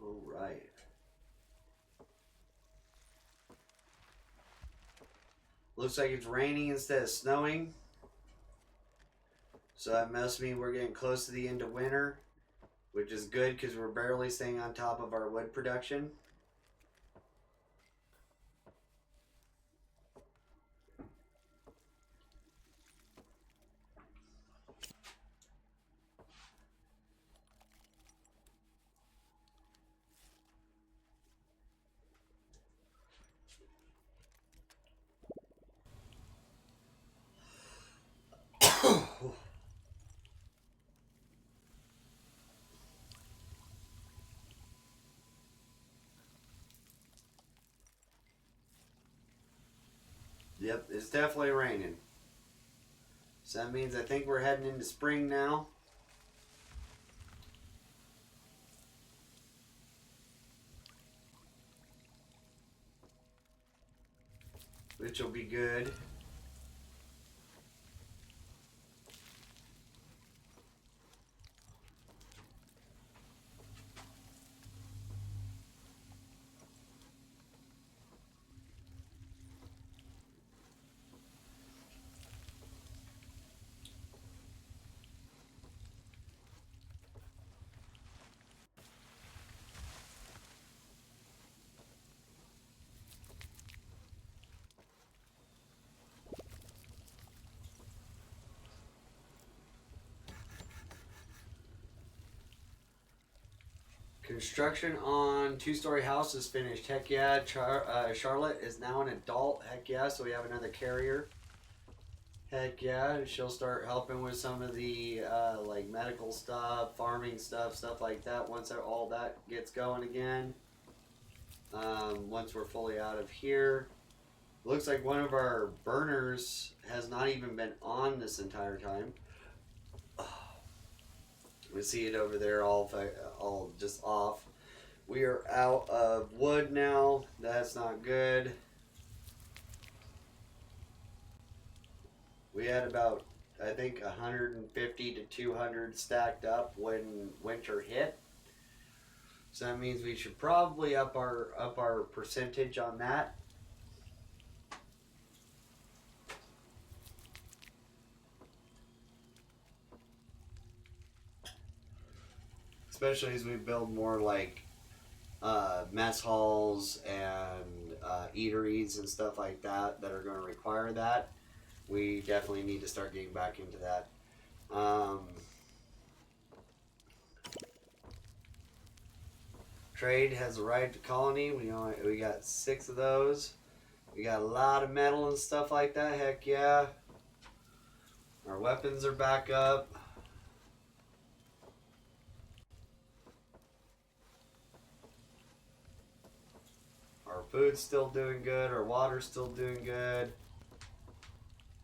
All right. Looks like it's raining instead of snowing. So that must mean we're getting close to the end of winter, which is good because we're barely staying on top of our wood production. Yep, it's definitely raining. So that means I think we're heading into spring now. Which will be good. Construction on two-story house is finished. Heck yeah. Charlotte is now an adult. Heck yeah. So we have another carrier. Heck yeah. She'll start helping with some of the like medical stuff, farming stuff like that once all that gets going again. Once we're fully out of here. Looks like one of our burners has not even been on this entire time. We see it over there all just off. We are out of wood now. That's not good. We had about, I think, 150 to 200 stacked up when winter hit. So that means we should probably up our percentage on that. Especially as we build more like mess halls and eateries and stuff like that that are going to require that. We definitely need to start getting back into that. Trade has arrived to Colony. We got 6 of those. We got a lot of metal and stuff like that. Heck yeah. Our weapons are back up. Our food's still doing good. Our water's still doing good.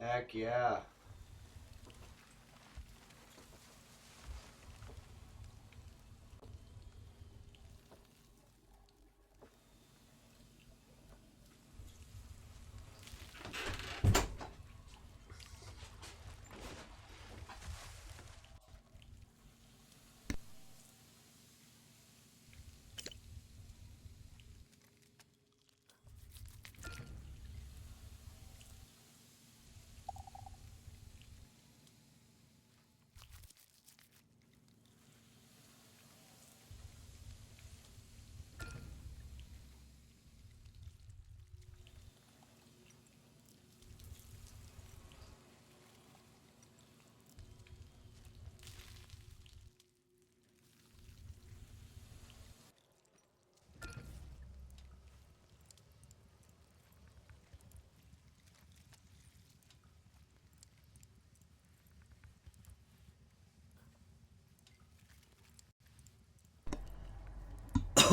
Heck yeah.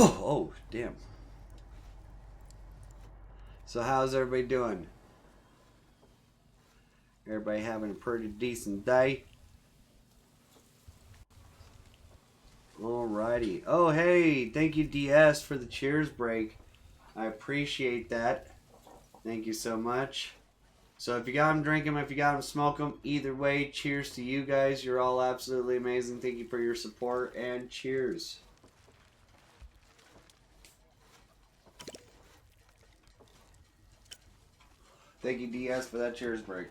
Oh, damn. So how's everybody doing? Everybody having a pretty decent day? Alrighty. Oh, hey, thank you, DS, for the cheers break. I appreciate that. Thank you so much. So if you got them, drink them. If you got them, smoke them. Either way, cheers to you guys. You're all absolutely amazing. Thank you for your support, and cheers. Thank you, DS, for that cheers break.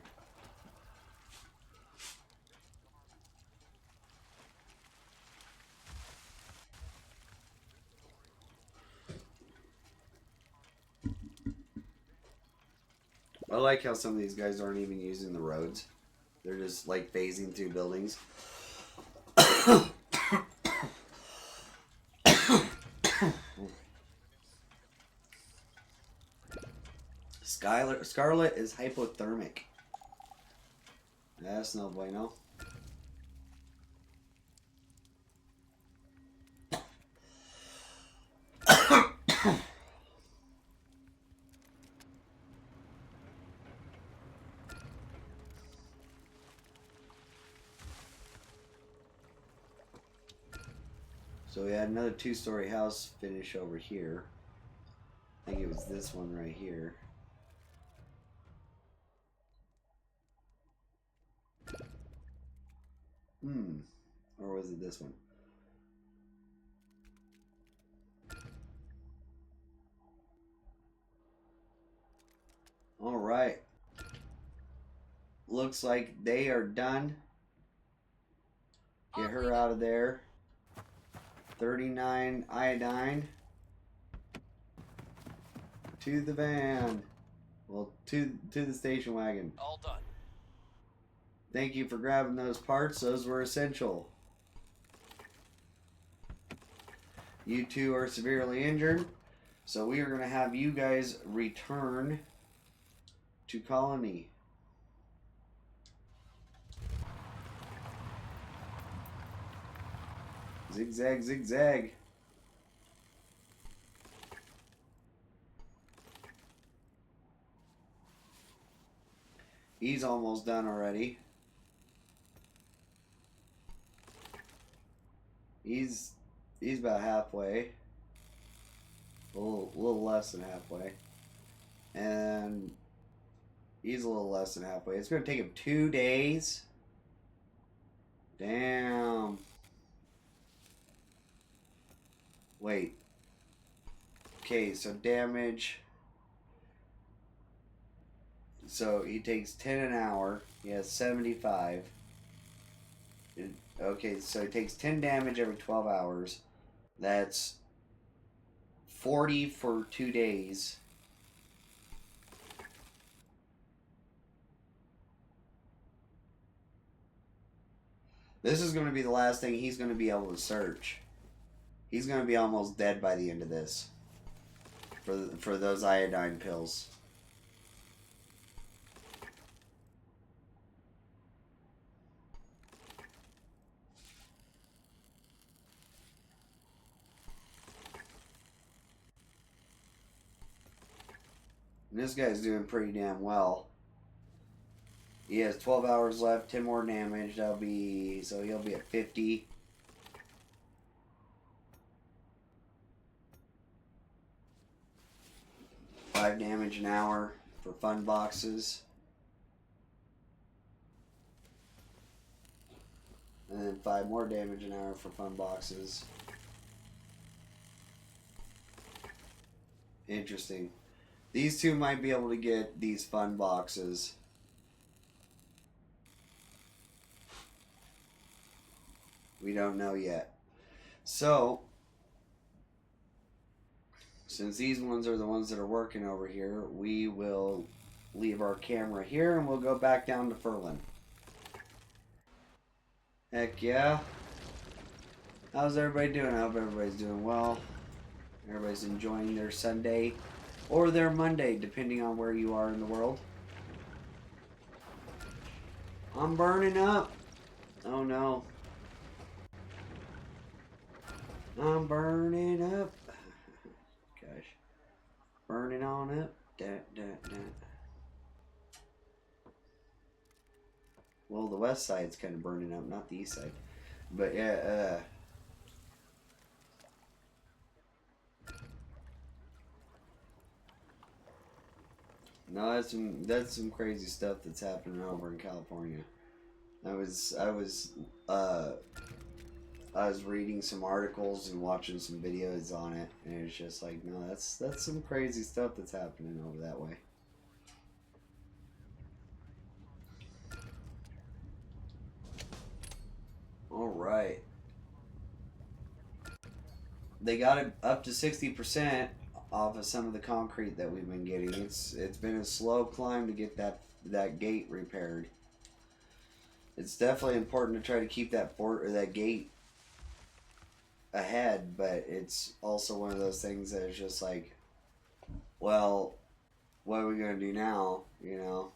I like how some of these guys aren't even using the roads. They're just like phasing through buildings. Scarlet is hypothermic. That's no bueno. So we had another 2-story house finish over here. I think it was this one right here. Or was it this one? Alright. Looks like they are done. Get her out of there. 39 iodine. To the van. Well, to the station wagon. All done. Thank you for grabbing those parts. Those were essential. You two are severely injured. So we are going to have you guys return to colony. Zigzag, zigzag. He's almost done already. He's about halfway. A little less than halfway. And he's a little less than halfway. It's going to take him 2 days. Damn. Wait. Okay, so damage. So he takes 10 an hour. He has 75. Okay, so he takes 10 damage every 12 hours. That's 40 for 2 days. This is going to be the last thing he's going to be able to search. He's going to be almost dead by the end of this. For those iodine pills. And this guy's doing pretty damn well. He has 12 hours left, 10 more damage. That'll be, so he'll be at 50. $5 damage an hour for fun boxes. And then 5 more damage an hour for fun boxes. Interesting. These two might be able to get these fun boxes. We don't know yet. So, since these ones are the ones that are working over here, we will leave our camera here and we'll go back down to Furland. Heck yeah. How's everybody doing? I hope everybody's doing well. Everybody's enjoying their Sunday or their Monday, depending on where you are in the world. I'm burning up. Oh no. I'm burning up. Gosh. Burning on up. Well, the west side's kind of burning up, not the east side. But yeah, no, that's some crazy stuff that's happening over in California. I was reading some articles and watching some videos on it, and it's just like, no, that's some crazy stuff that's happening over that way. Alright. They got it up to 60% off of some of the concrete that we've been getting. It's been a slow climb to get that gate repaired. It's definitely important to try to keep that gate ahead, but it's also one of those things that is just like, well, what are we gonna do now? You know.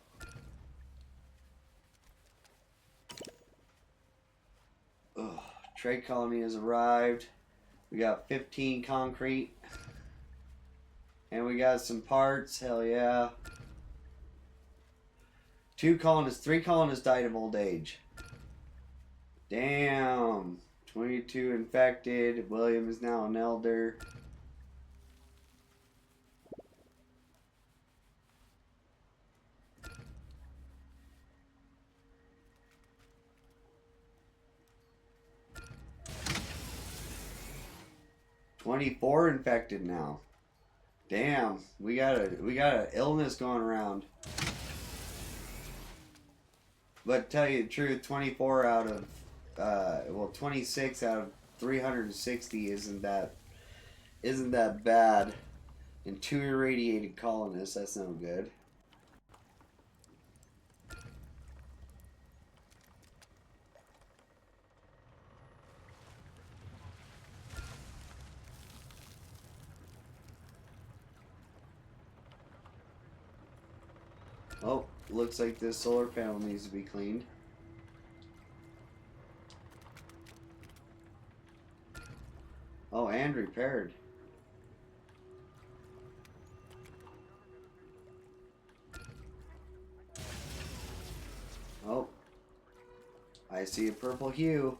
Ugh. Trade colony has arrived. We got 15 concrete. And we got some parts. Hell yeah. 3 colonists died of old age. Damn. 22 infected. William is now an elder. "24 infected now. Damn, we got a illness going around. But to tell you the truth, 24 out of 26 out of 360 isn't that bad. And 2 irradiated colonists, that's no good. Oh, looks like this solar panel needs to be cleaned. Oh, and repaired. Oh, I see a purple hue.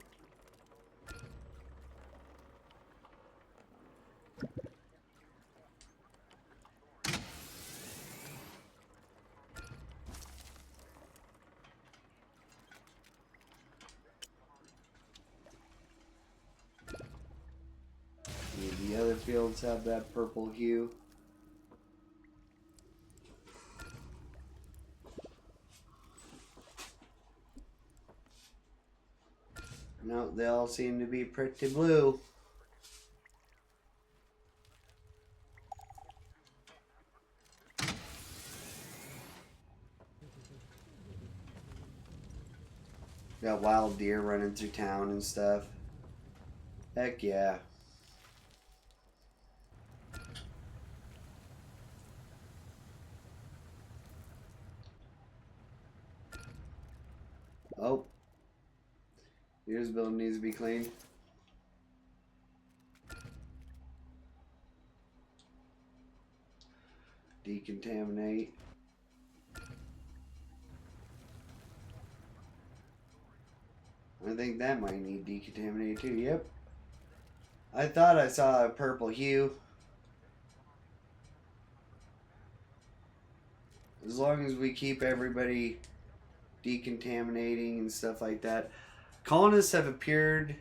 The other fields have that purple hue. No, they all seem to be pretty blue. Got wild deer running through town and stuff. Heck yeah. Oh. Here's the building needs to be cleaned. Decontaminate. I think that might need decontaminated too. Yep. I thought I saw a purple hue. As long as we keep everybody decontaminating and stuff like that. Colonists have appeared.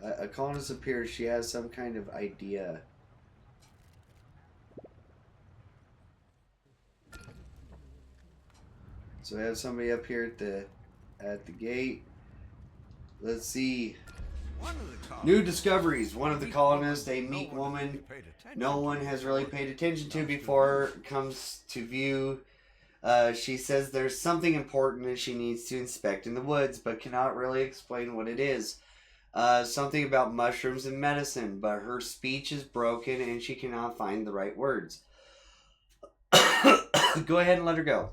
A colonist appears. She has some kind of idea. So we have somebody up here at the gate. Let's see. New discoveries. One of the colonists, a meek woman no one has really paid attention to before, comes to view. She says there's something important that she needs to inspect in the woods, but cannot really explain what it is. Something about mushrooms and medicine, but her speech is broken and she cannot find the right words. Go ahead and let her go.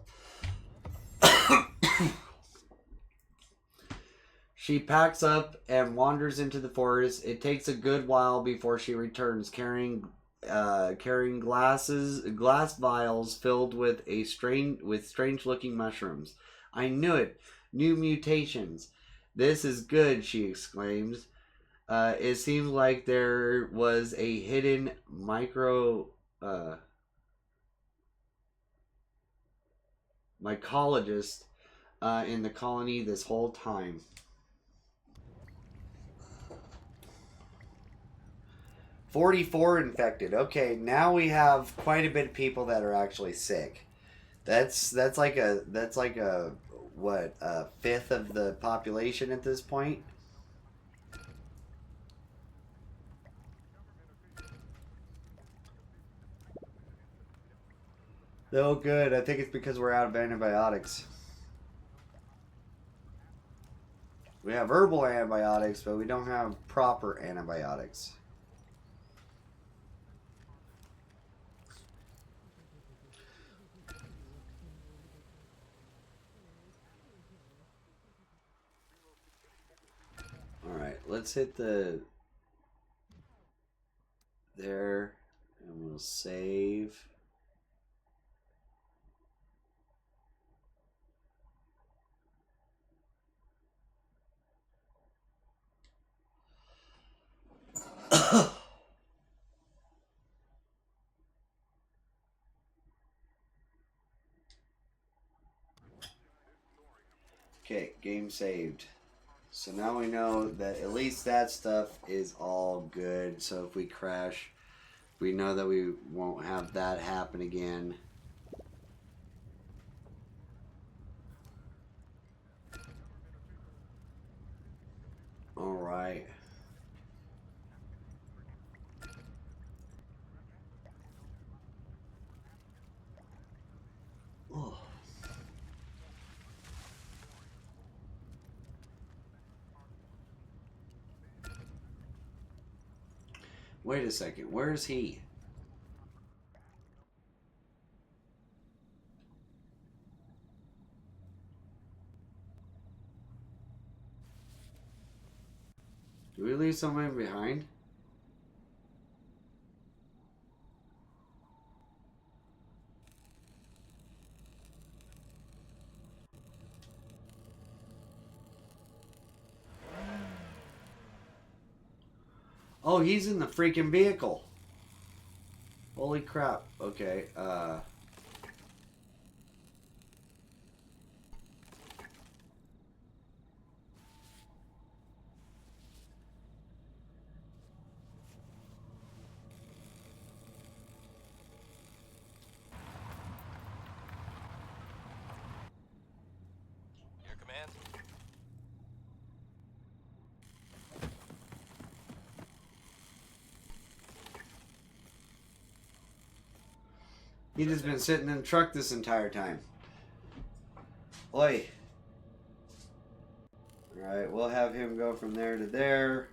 She packs up and wanders into the forest. It takes a good while before she returns, carrying glass vials filled with strange looking mushrooms. I knew it. New mutations. This is good, she exclaims. It seems like there was a hidden mycologist in the colony this whole time. 44 infected. Okay, now we have quite a bit of people that are actually sick. That's like a what, a fifth of the population at this point? No good. I think it's because we're out of antibiotics. We have herbal antibiotics, but we don't have proper antibiotics. Alright, let's hit the... there. And we'll save. Okay, game saved. So now we know that at least that stuff is all good. So if we crash, we know that we won't have that happen again. Alright. Oh. Wait a second, where's he? Did we leave somebody behind? Oh, he's in the freaking vehicle. Holy crap. Okay, Your command? he just been sitting in the truck this entire time. Oi. Alright, we'll have him go from there to there.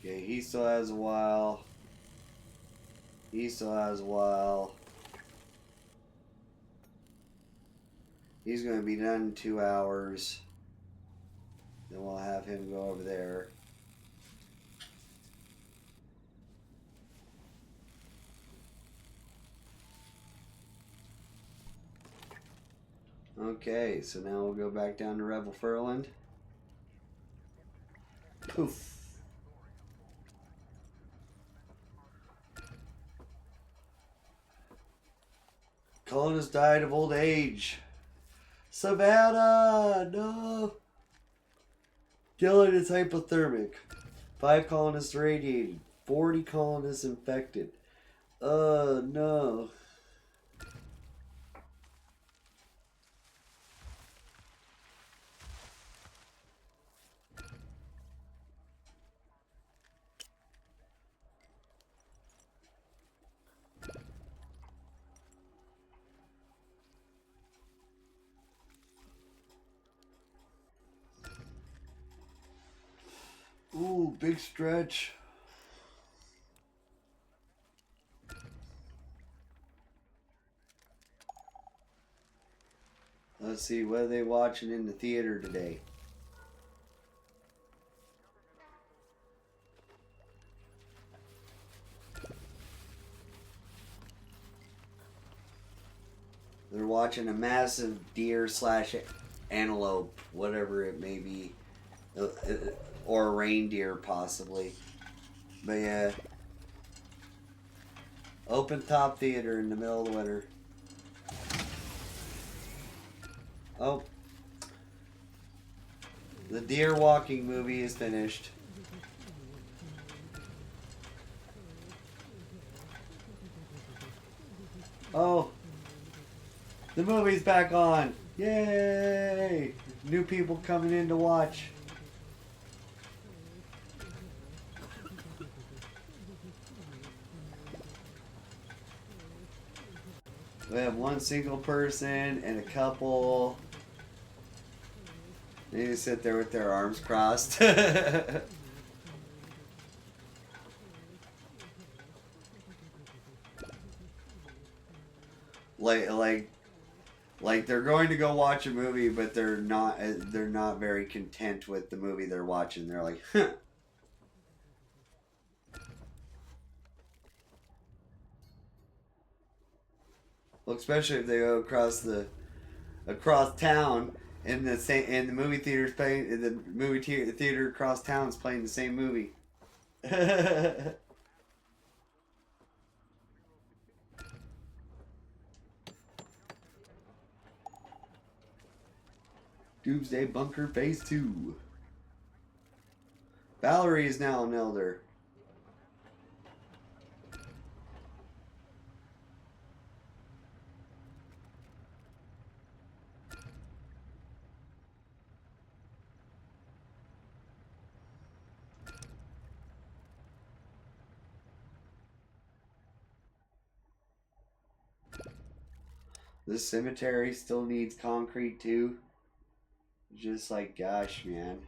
Okay, he still has a while. He still has a while. He's going to be done in 2 hours. Then we'll have him go over there. Okay, so now we'll go back down to Rebel Furland. Poof. Colonist died of old age. Savannah! No! Dylan is hypothermic. 5 colonists radiated. 40 colonists infected. No. Ooh, big stretch. Let's see, what are they watching in the theater today? They're watching a massive deer slash antelope, whatever it may be. Or a reindeer, possibly. But yeah. Open top theater in the middle of the winter. Oh. The deer walking movie is finished. Oh. The movie's back on. Yay! New people coming in to watch. We have one single person and a couple. They just sit there with their arms crossed. like they're going to go watch a movie, but they're not very content with the movie they're watching. They're like, huh. Well, especially if they go across town and the movie theater's playing, the theater across town is playing the same movie. Doomsday Bunker Phase 2. Valerie is now an elder. This cemetery still needs concrete too. Just like, gosh, man.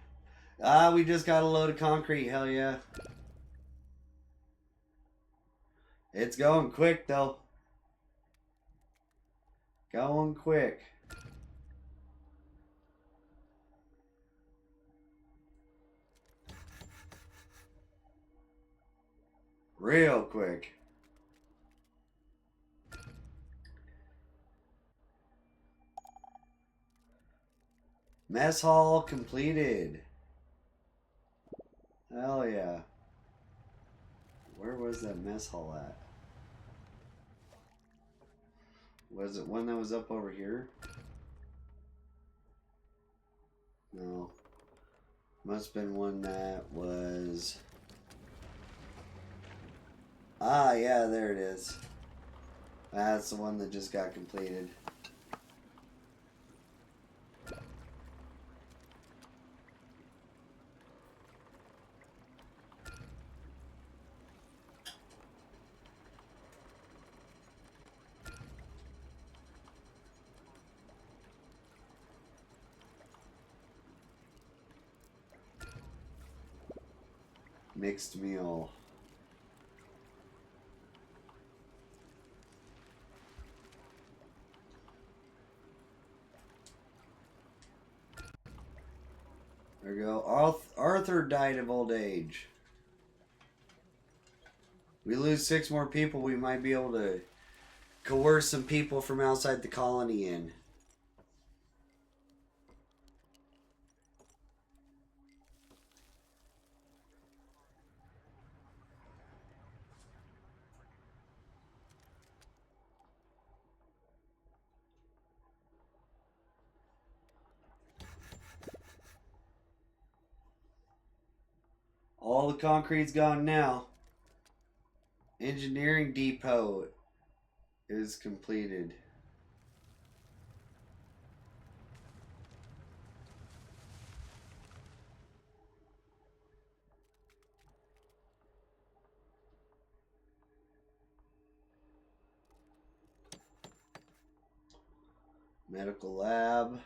Ah, we just got a load of concrete. Hell yeah. It's going quick though. Going quick. Real quick. Mess hall completed. Hell yeah. Where was that mess hall at? Was it one that was up over here? No. Must have been one that was... Ah, yeah, there it is. That's the one that just got completed. Mixed meal. There we go. Arthur died of old age. We lose 6 more people, we might be able to coerce some people from outside the colony in. All the concrete's gone now. Engineering depot is completed. Medical lab.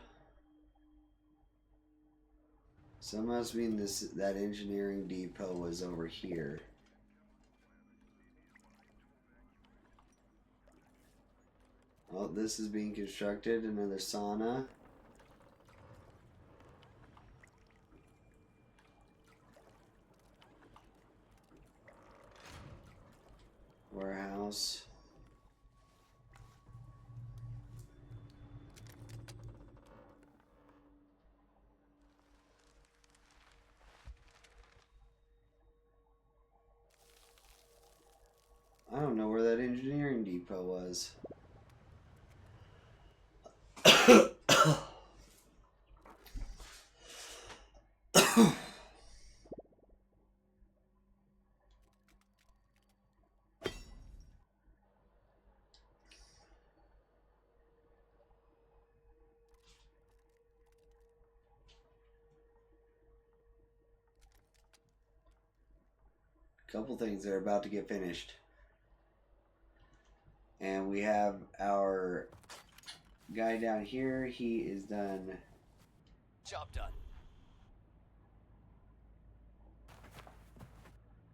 So it must mean that engineering depot was over here. Oh, this is being constructed. Another sauna. Warehouse. I don't know where that engineering depot was. couple things that are about to get finished. And we have our guy down here. He is done. Job done.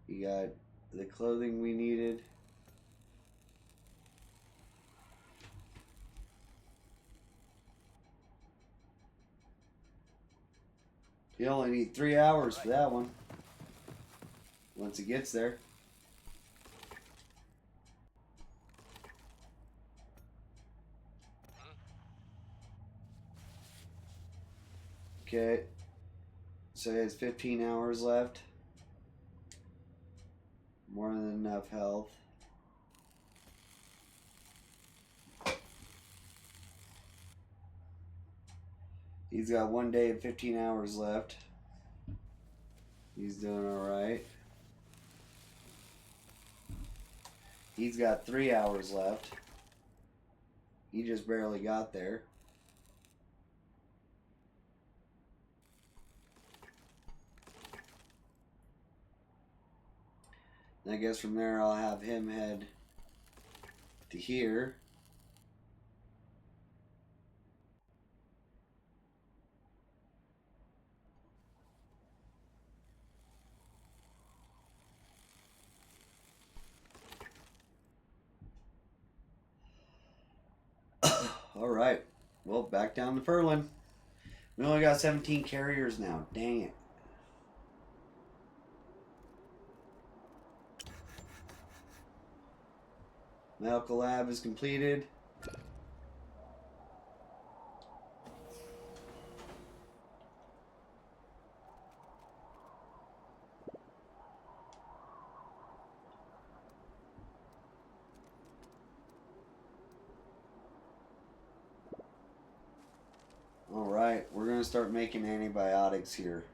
He got the clothing we needed. You only need 3 hours for that one. Once it gets there. Okay. So he has 15 hours left. More than enough health. He's got 1 day and 15 hours left. He's doing alright. He's got 3 hours left. He just barely got there. And I guess from there I'll have him head to here. Alright. Well, back down to Furland. We only got 17 carriers now. Dang it. Medical lab is completed. Alright, we're going to start making antibiotics here.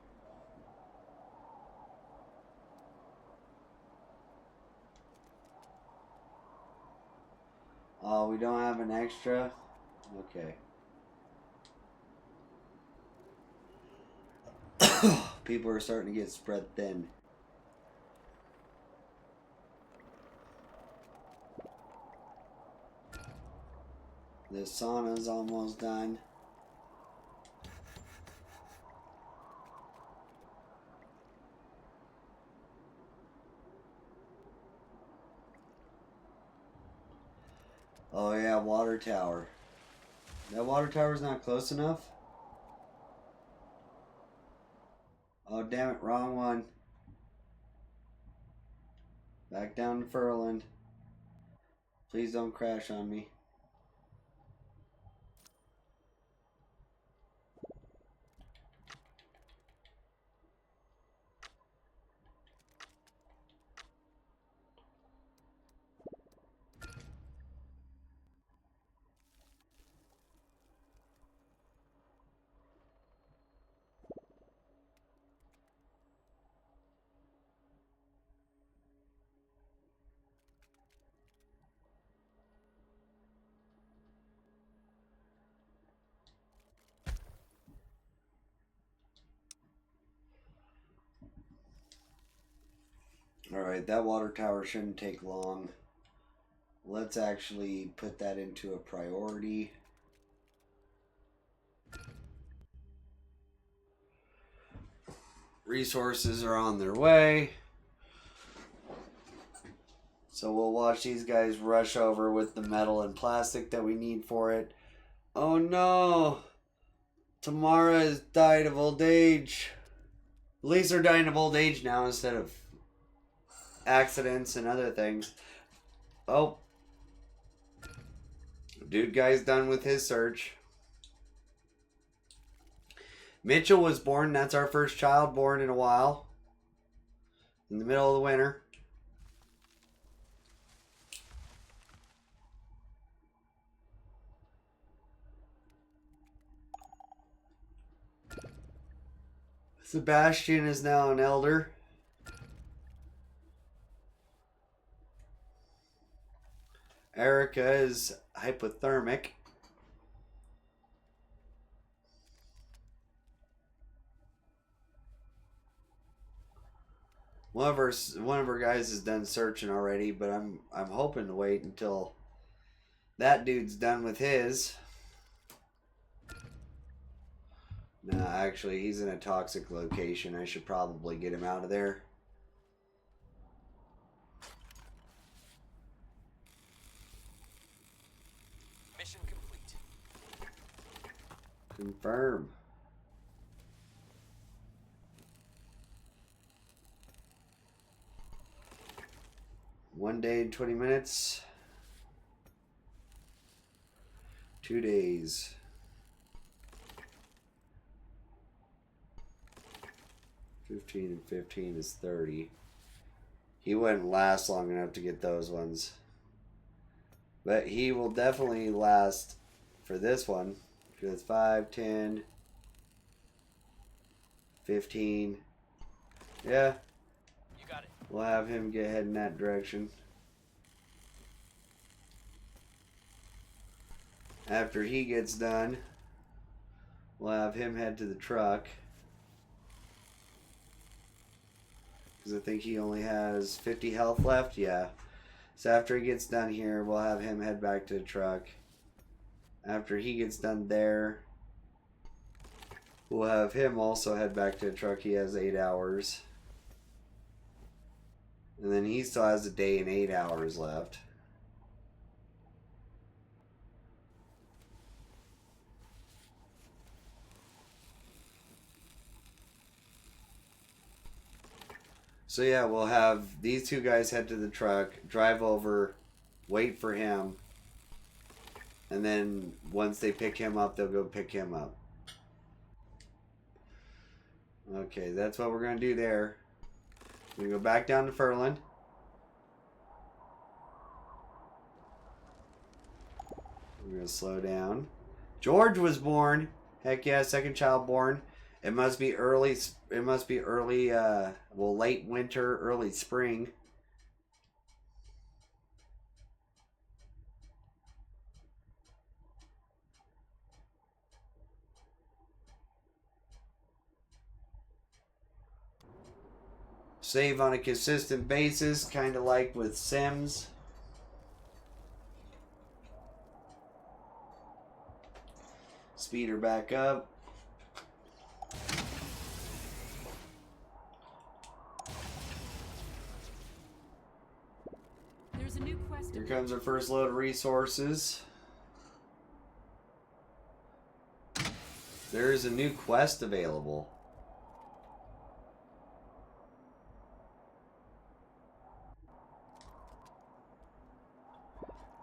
Oh, we don't have an extra? Okay. People are starting to get spread thin. The sauna's almost done. Oh yeah, water tower. That water tower's not close enough? Oh damn it, wrong one. Back down to Furland. Please don't crash on me. Alright, that water tower shouldn't take long. Let's actually put that into a priority. Resources are on their way. So we'll watch these guys rush over with the metal and plastic that we need for it. Oh no! Tamara has died of old age. At least they're dying of old age now instead of accidents and other things. Oh. Dude guy's done with his search. Mitchell was born. That's our first child born in a while. In the middle of the winter. Sebastian is now an elder. Erica is hypothermic. one of our guys is done searching already, but I'm hoping to wait until that dude's done with his. No, actually, he's in a toxic location. I should probably get him out of there. Mission complete. Confirm. One day and 20 minutes. 2 days. 15 and 15 is 30. He wouldn't last long enough to get those ones. But he will definitely last for this one. Because 5, 10, 15. Yeah. You got it. We'll have him get head in that direction. After he gets done, we'll have him head to the truck. Because I think he only has 50 health left. Yeah. So after he gets done here, we'll have him head back to the truck. After he gets done there, we'll have him also head back to the truck. He has 8 hours. And then he still has a day and 8 hours left. So yeah, we'll have these two guys head to the truck, drive over, wait for him, and then once they pick him up, they'll go pick him up. Okay, that's what we're going to do there. We're going to go back down to Furland. We're going to slow down. George was born. Heck yeah, second child born. It must be early, well, late winter, early spring. Save on a consistent basis, kind of like with Sims. Speed her back up. There's a new quest. Here comes our first load of resources. There is a new quest available.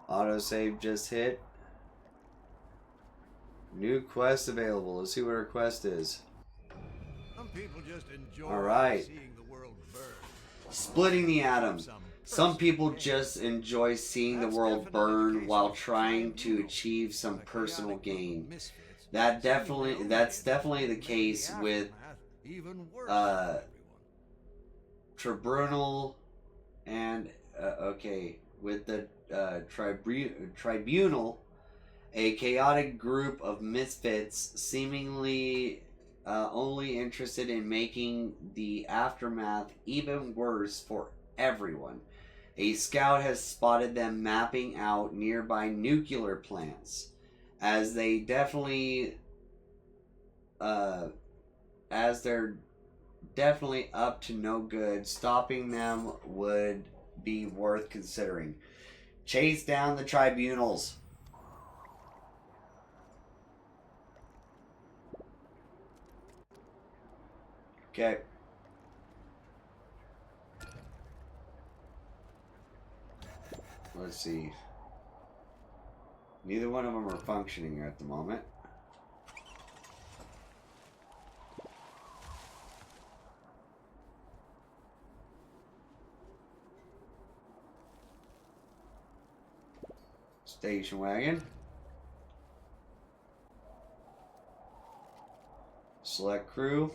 Autosave just hit. New quest available. Let's see what our quest is. Some people just enjoy All right. seeing the world burn. Splitting the atom. Some people just enjoy seeing the world burn while trying to achieve some personal gain. That's definitely the case with Tribunal and with the Tribunal, a chaotic group of misfits seemingly only interested in making the aftermath even worse for everyone. A scout has spotted them mapping out nearby nuclear plants, as they're definitely up to no good. Stopping them would be worth considering. Chase down the tribunals. Okay. Let's see. Neither one of them are functioning at the moment. Station wagon. Select crew.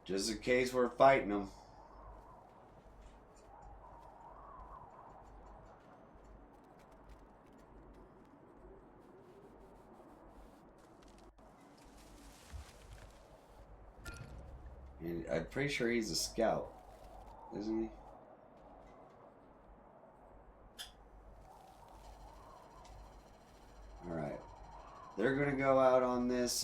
Just in case we're fighting them. And I'm pretty sure he's a scout, isn't he? Alright. They're going to go out on this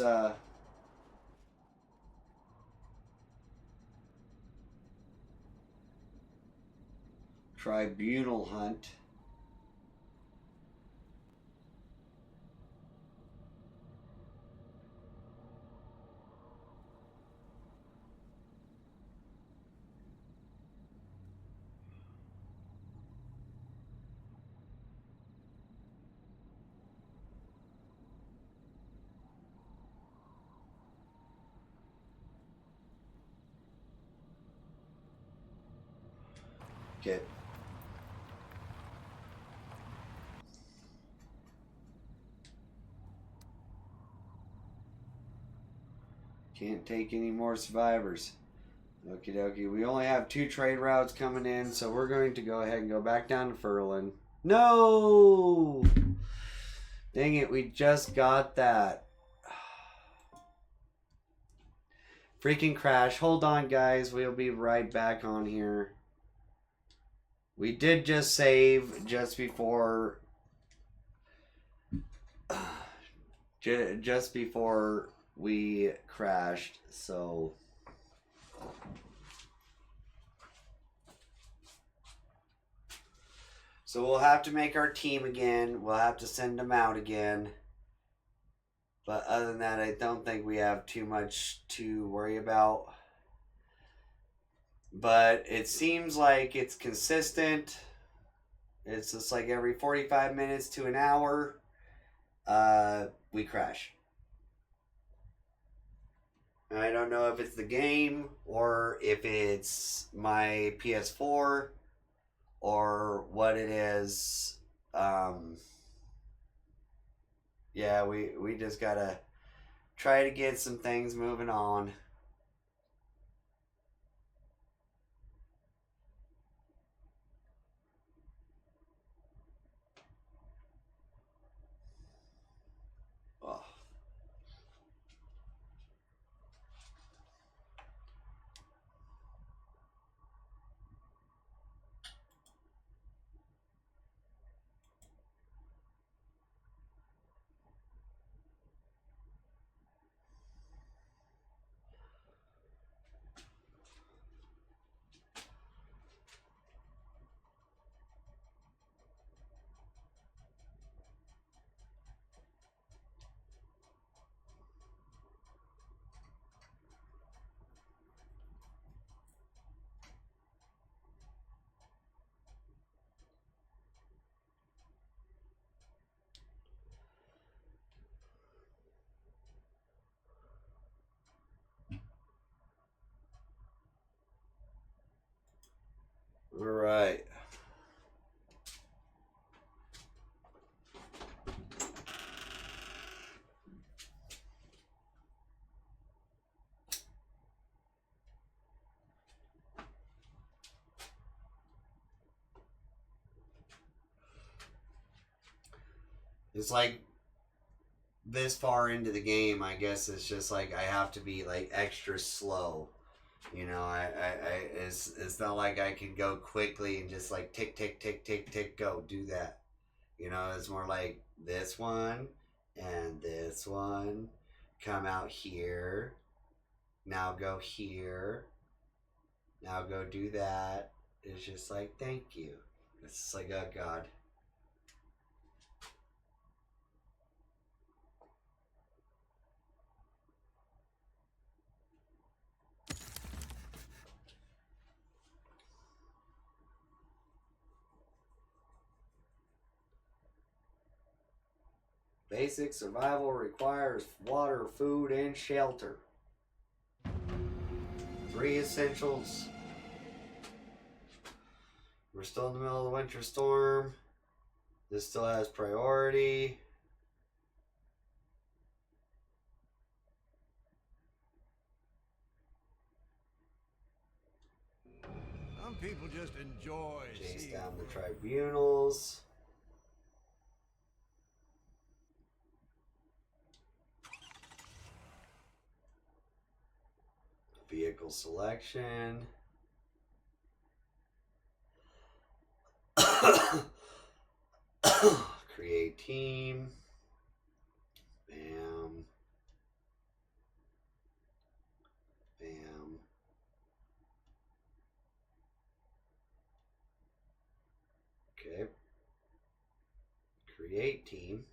tribunal hunt. Okay. Can't take any more survivors. Okie dokie. We only have 2 trade routes coming in, so we're going to go ahead and go back down to Furland. No! Dang it, we just got that. Freaking crash. Hold on, guys. We'll be right back on here. We did just save just before... just before we crashed, so... So we'll have to make our team again. We'll have to send them out again. But other than that, I don't think we have too much to worry about. But it seems like it's consistent. It's just like every 45 minutes to an hour, we crash. I don't know if it's the game or if it's my PS4 or what it is. Yeah, we just gotta try to get some things moving on. Oh. All right. It's like this far into the game, I guess it's just like I have to be like extra slow. You know, it's not like I can go quickly and just like tick, tick, tick, tick, tick, go, do that. You know, it's more like this one and this one. Come out here. Now go here. Now go do that. It's just like, thank you. It's just like, oh God. Basic survival requires water, food, and shelter. 3 essentials. We're still in the middle of the winter storm. This still has priority. Some people just enjoy Chase seeing down the world. tribunals. Vehicle selection. Create team. Bam. Bam. Okay. Create team.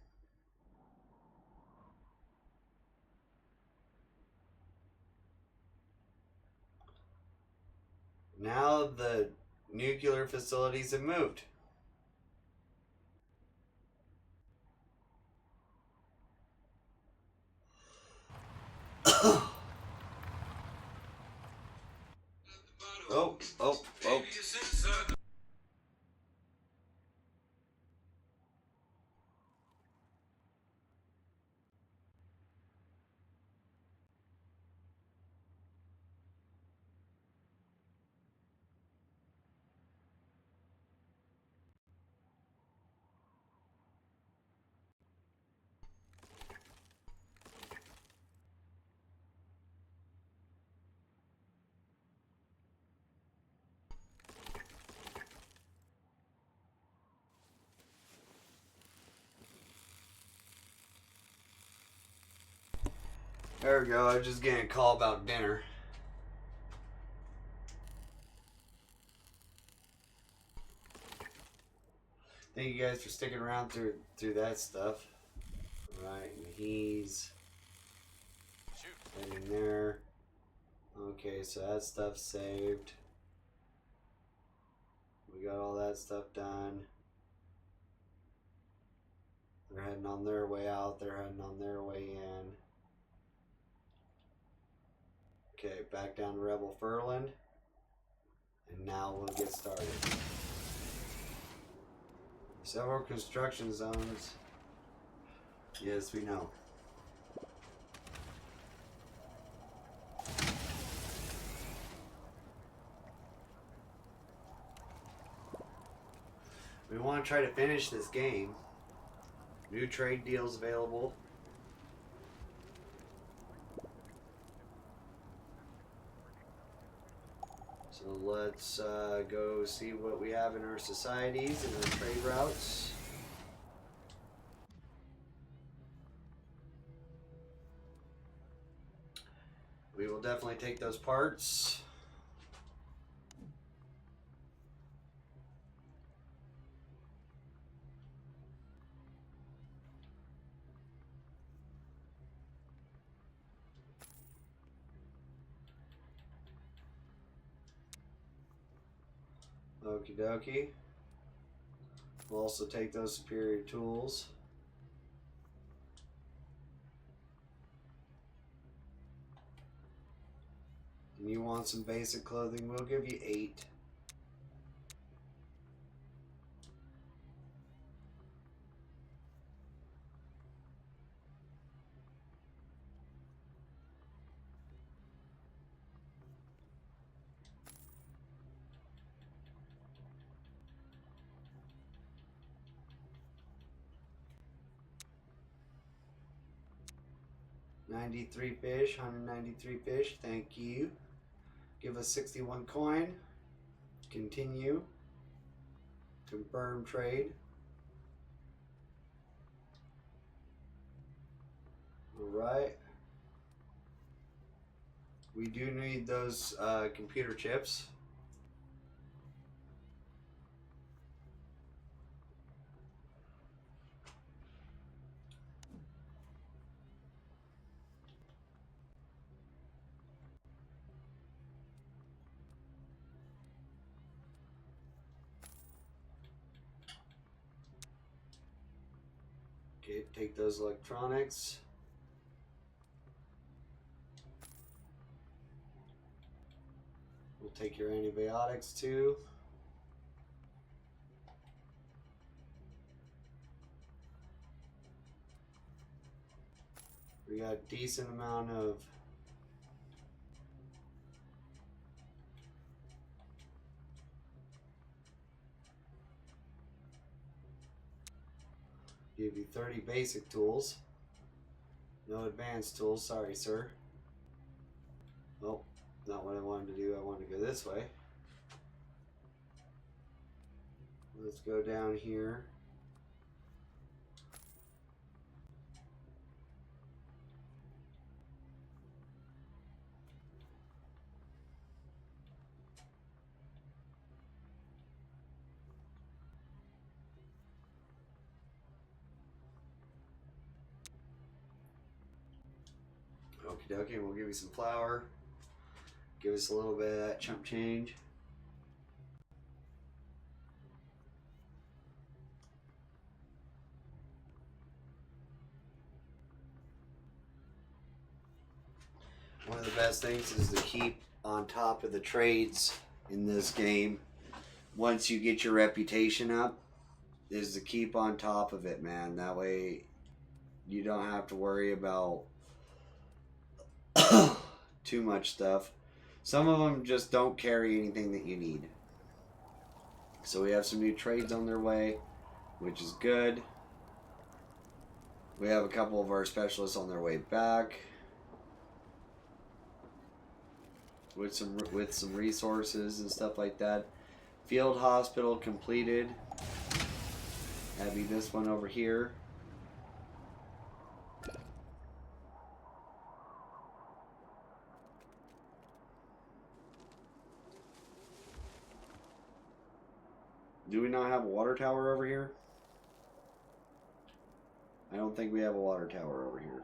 Now the nuclear facilities have moved. Oh. There we go. I was just getting a call about dinner. Thank you guys for sticking around through that stuff. Alright, and he's heading there. Okay, so that stuff's saved. We got all that stuff done. They're heading on their way out. They're heading on their way in. Okay, back down to Rebel Furland. And now we'll get started. Several construction zones. Yes, we know. We want to try to finish this game. New trade deals available. So let's go see what we have in our societies and our trade routes. We will definitely take those parts. Okie dokie. We'll also take those superior tools. And you want some basic clothing, we'll give you 8. $93 fish, 193 fish, thank you. Give us 61 coin. Continue. Confirm trade. Alright. We do need those computer chips. Okay, take those electronics. We'll take your antibiotics too. We got a decent amount of Give you 30 basic tools. No advanced tools, sorry, sir. Oh, not what I wanted to do. I wanted to go this way. Let's go down here. Okie dokie, we'll give you some flour. Give us a little bit of that chump change. One of the best things is to keep on top of the trades in this game. Once you get your reputation up, is to keep on top of it, man. That way you don't have to worry about too much stuff. Some of them just don't carry anything that you need. So we have some new trades on their way, which is good. We have a couple of our specialists on their way back with some resources and stuff like that. Field hospital completed. That'd be this one over here. Do we not have a water tower over here? I don't think we have a water tower over here.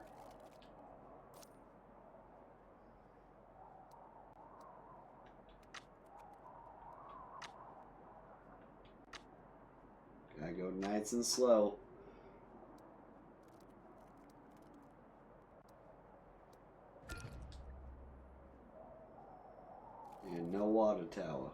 Gotta go nice and slow. And no water tower.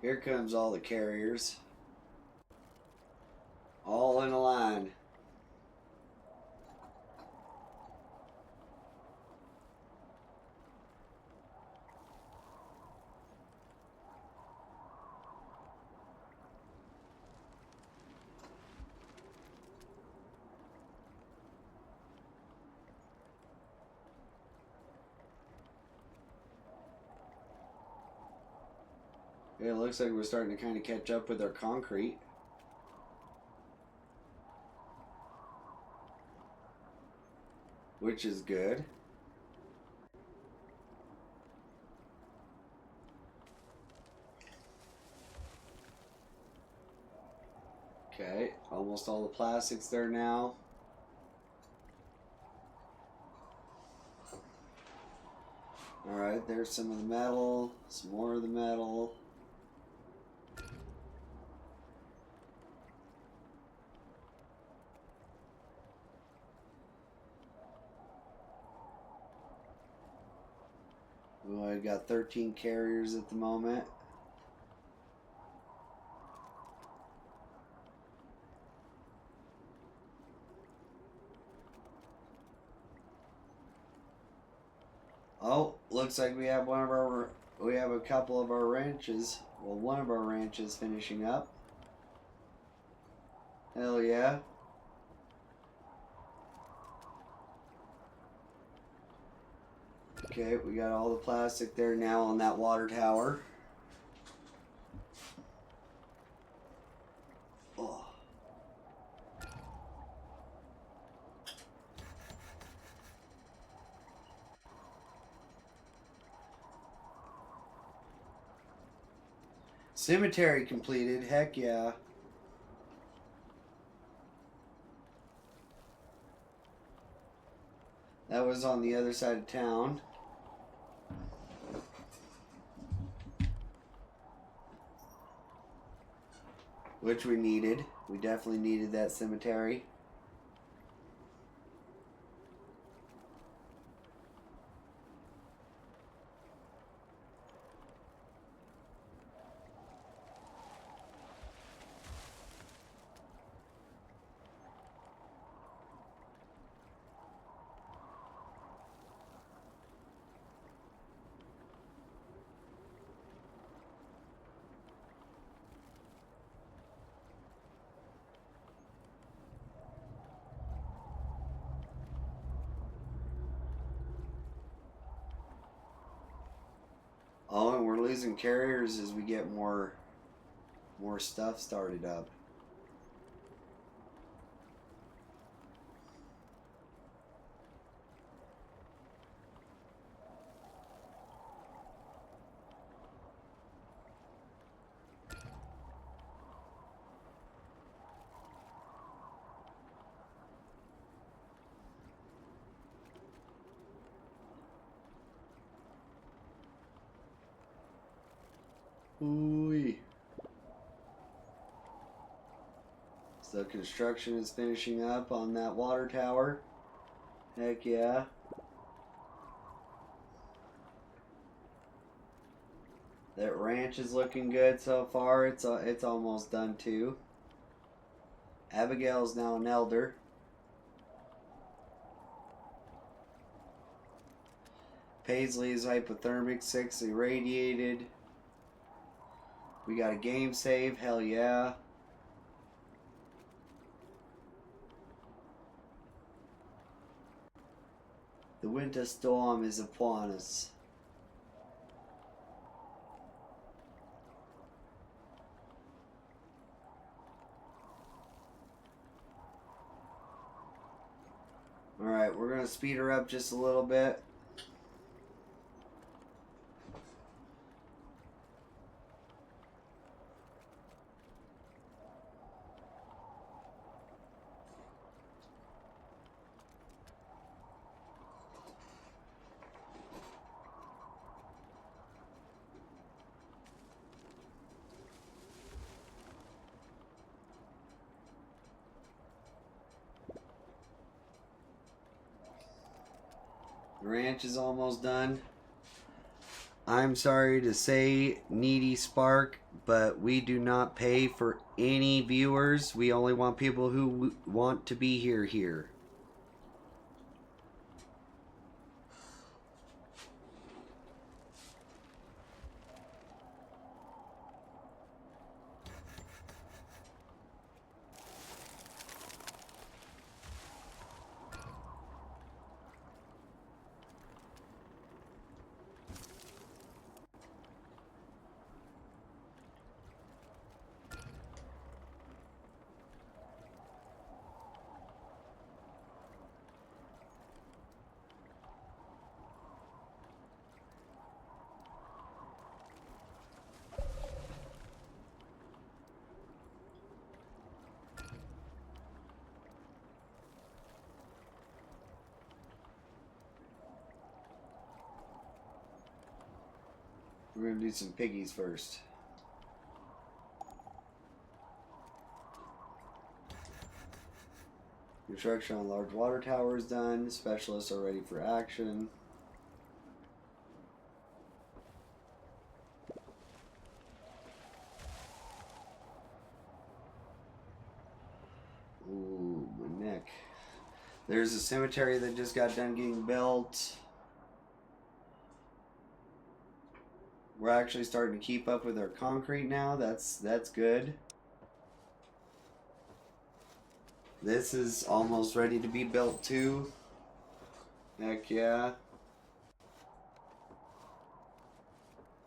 Here comes all the carriers. All in a line. Yeah, it looks like we're starting to kind of catch up with our concrete. Which is good. Okay, almost all the plastics there now. Alright, there's some of the metal, some more of the metal. Well, I've got 13 carriers at the moment. Oh, looks like we have a couple of our ranches. Well, one of our ranches finishing up. Hell yeah. Okay, we got all the plastic there now on that water tower. Oh. Cemetery completed, heck yeah. That was on the other side of town. Which we needed. We definitely needed that cemetery. Oh, and we're losing carriers as we get more stuff started up. Ooh. So construction is finishing up on that water tower. Heck yeah. That ranch is looking good so far. It's almost done too. Abigail's now an elder. Paisley is hypothermic, 6 irradiated. We got a game save, hell yeah. The winter storm is upon us. Alright, we're going to speed her up just a little bit. The ranch is almost done. I'm sorry to say, Needy Spark, but we do not pay for any viewers. We only want people who want to be here. We're going to do some piggies first. Construction on large water tower is done. Specialists are ready for action. Ooh, my neck. There's a cemetery that just got done getting built. We're actually starting to keep up with our concrete now. That's good. This is almost ready to be built too. Heck yeah.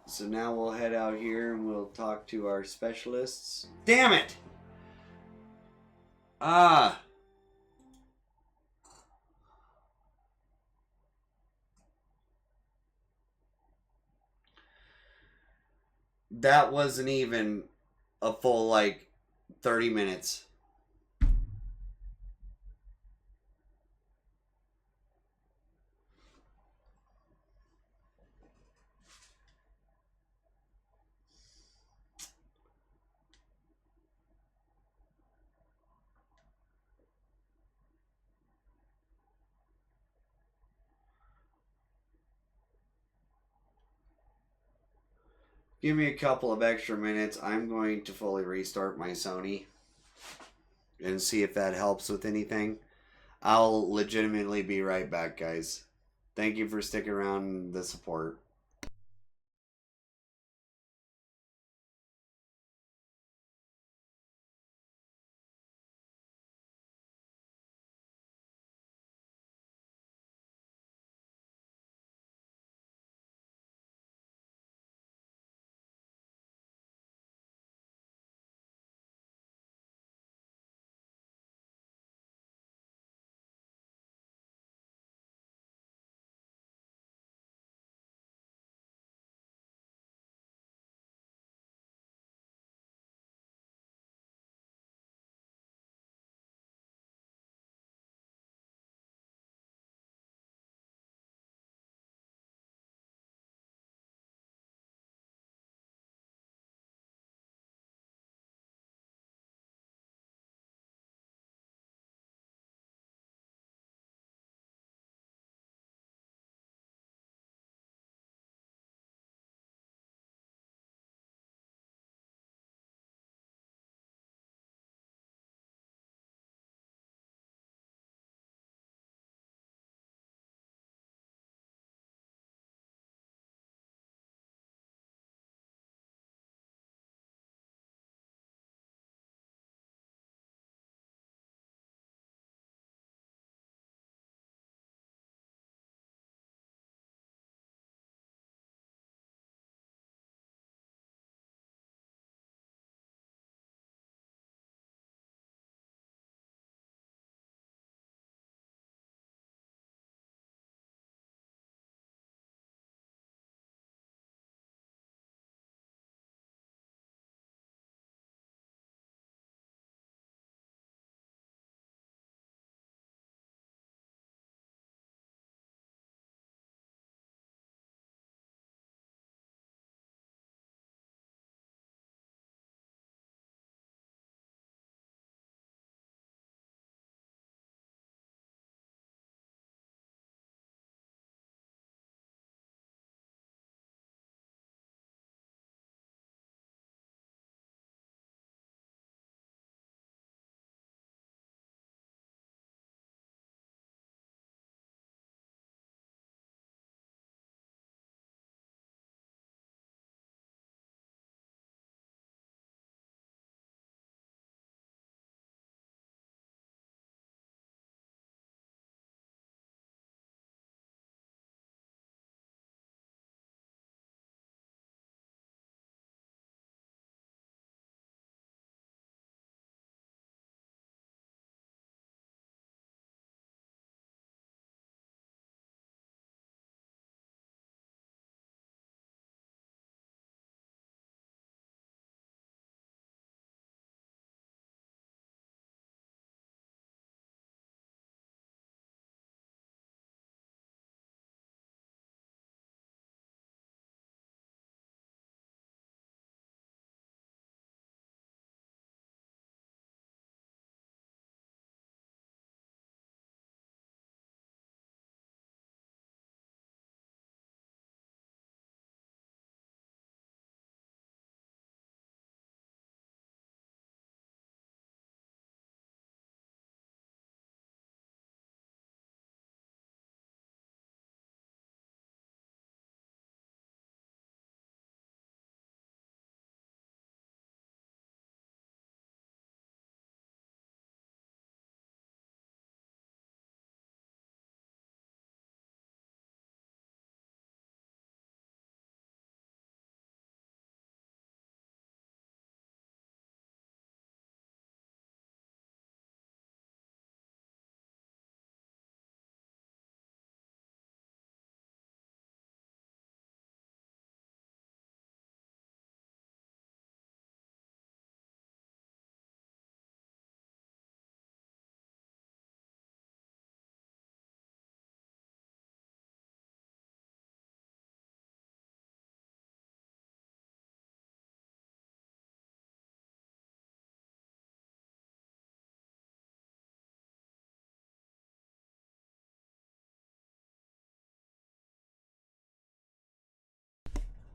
So now we'll head out here and we'll talk to our specialists. Damn it! Ah! That wasn't even a full, like, 30 minutes. Give me a couple of extra minutes. I'm going to fully restart my Sony and see if that helps with anything. I'll legitimately be right back, guys. Thank you for sticking around and the support.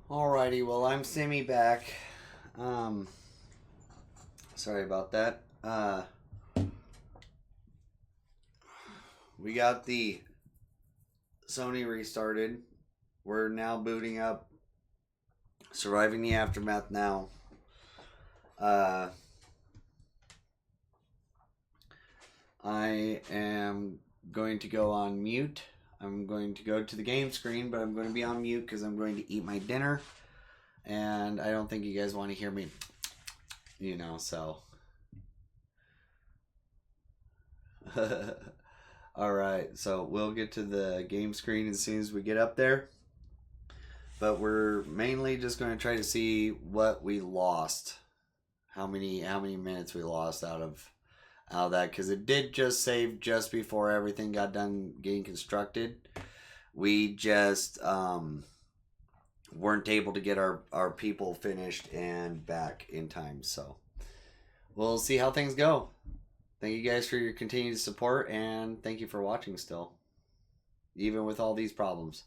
Alrighty, well, I'm Simmy back. Sorry about that. We got the Sony restarted. We're now booting up Surviving the Aftermath now. I am going to go on mute. I'm going to go to the game screen, but I'm going to be on mute because I'm going to eat my dinner. And I don't think you guys want to hear me, so. Alright, so we'll get to the game screen as soon as we get up there. But we're mainly just going to try to see what we lost. How many minutes we lost out of that, because it did just save just before everything got done getting constructed. We just weren't able to get our people finished and back in time, so we'll see how things go. Thank you guys for your continued support, and thank you for watching still, even with all these problems.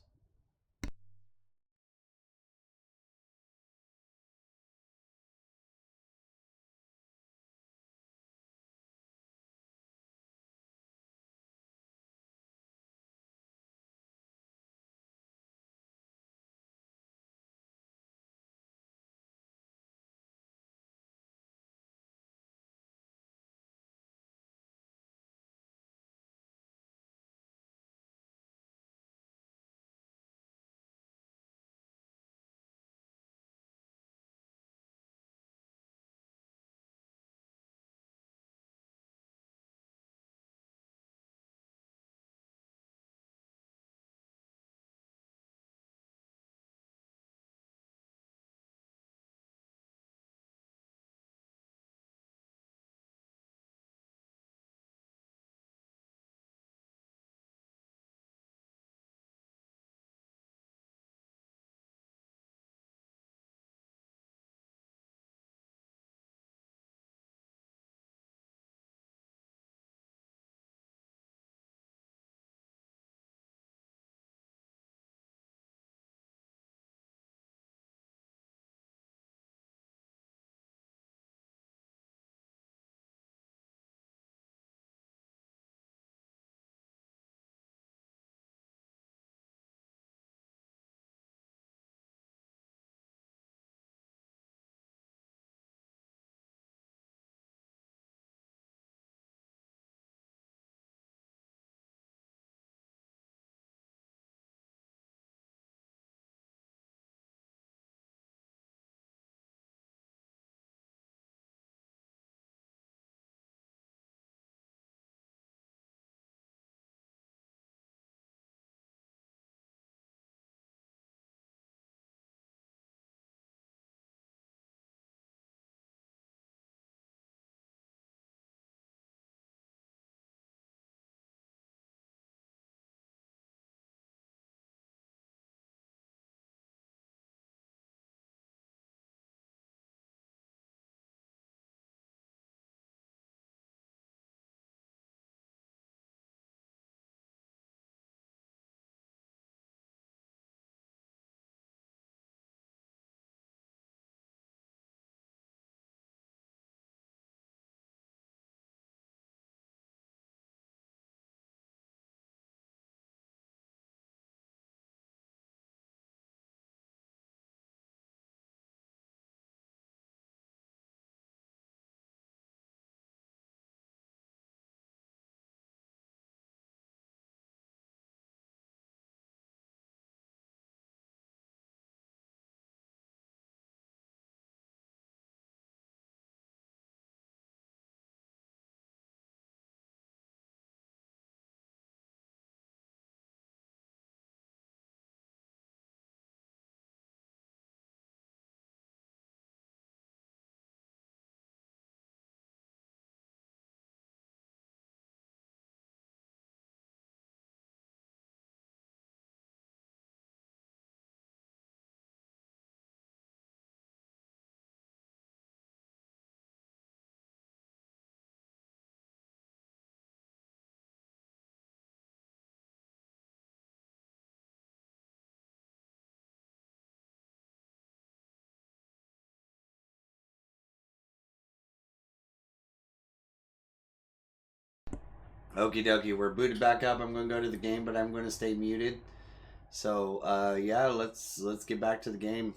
Okie dokie, we're booted back up. I'm going to go to the game, but I'm going to stay muted. So, yeah, let's get back to the game.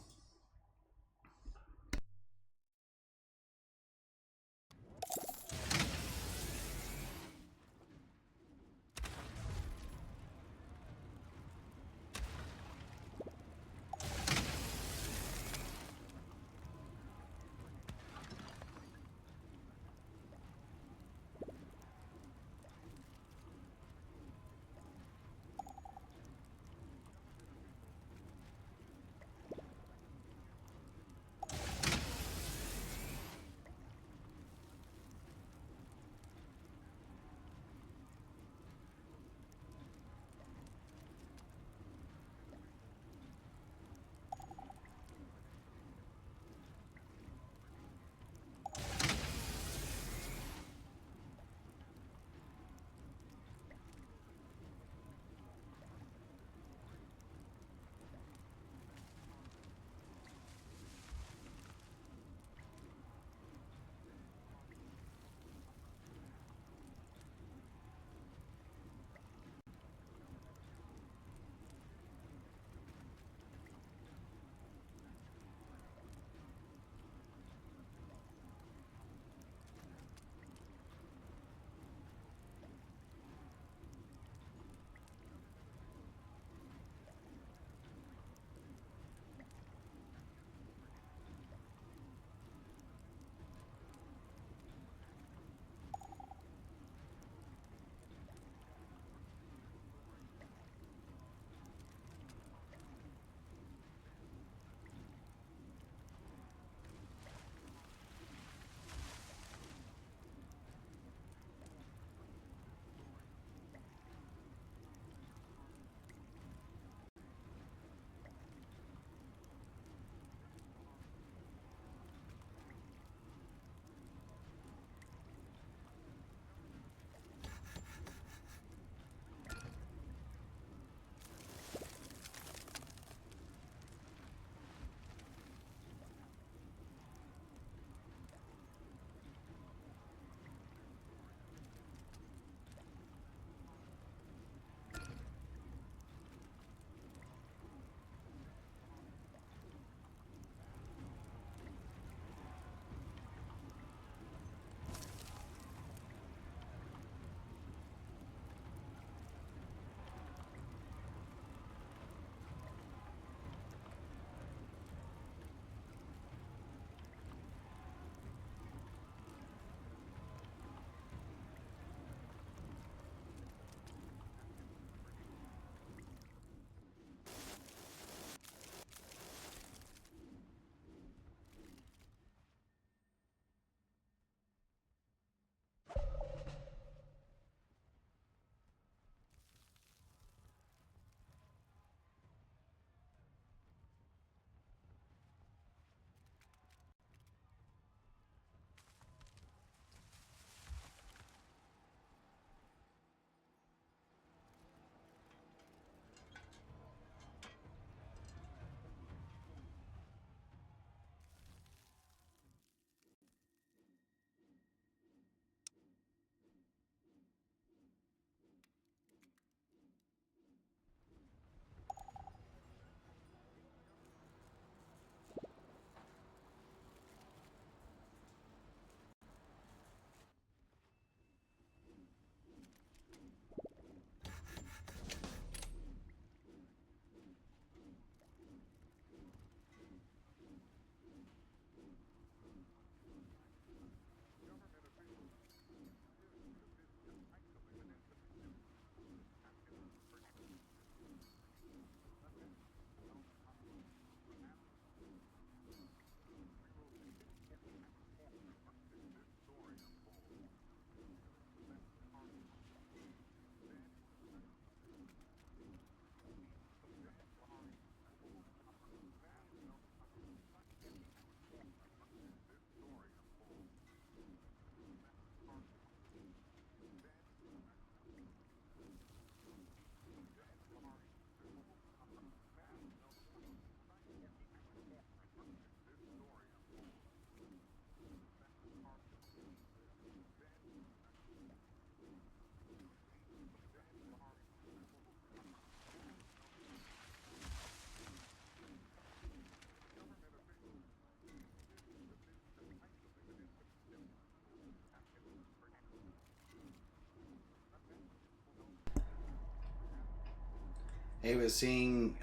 It was seeing,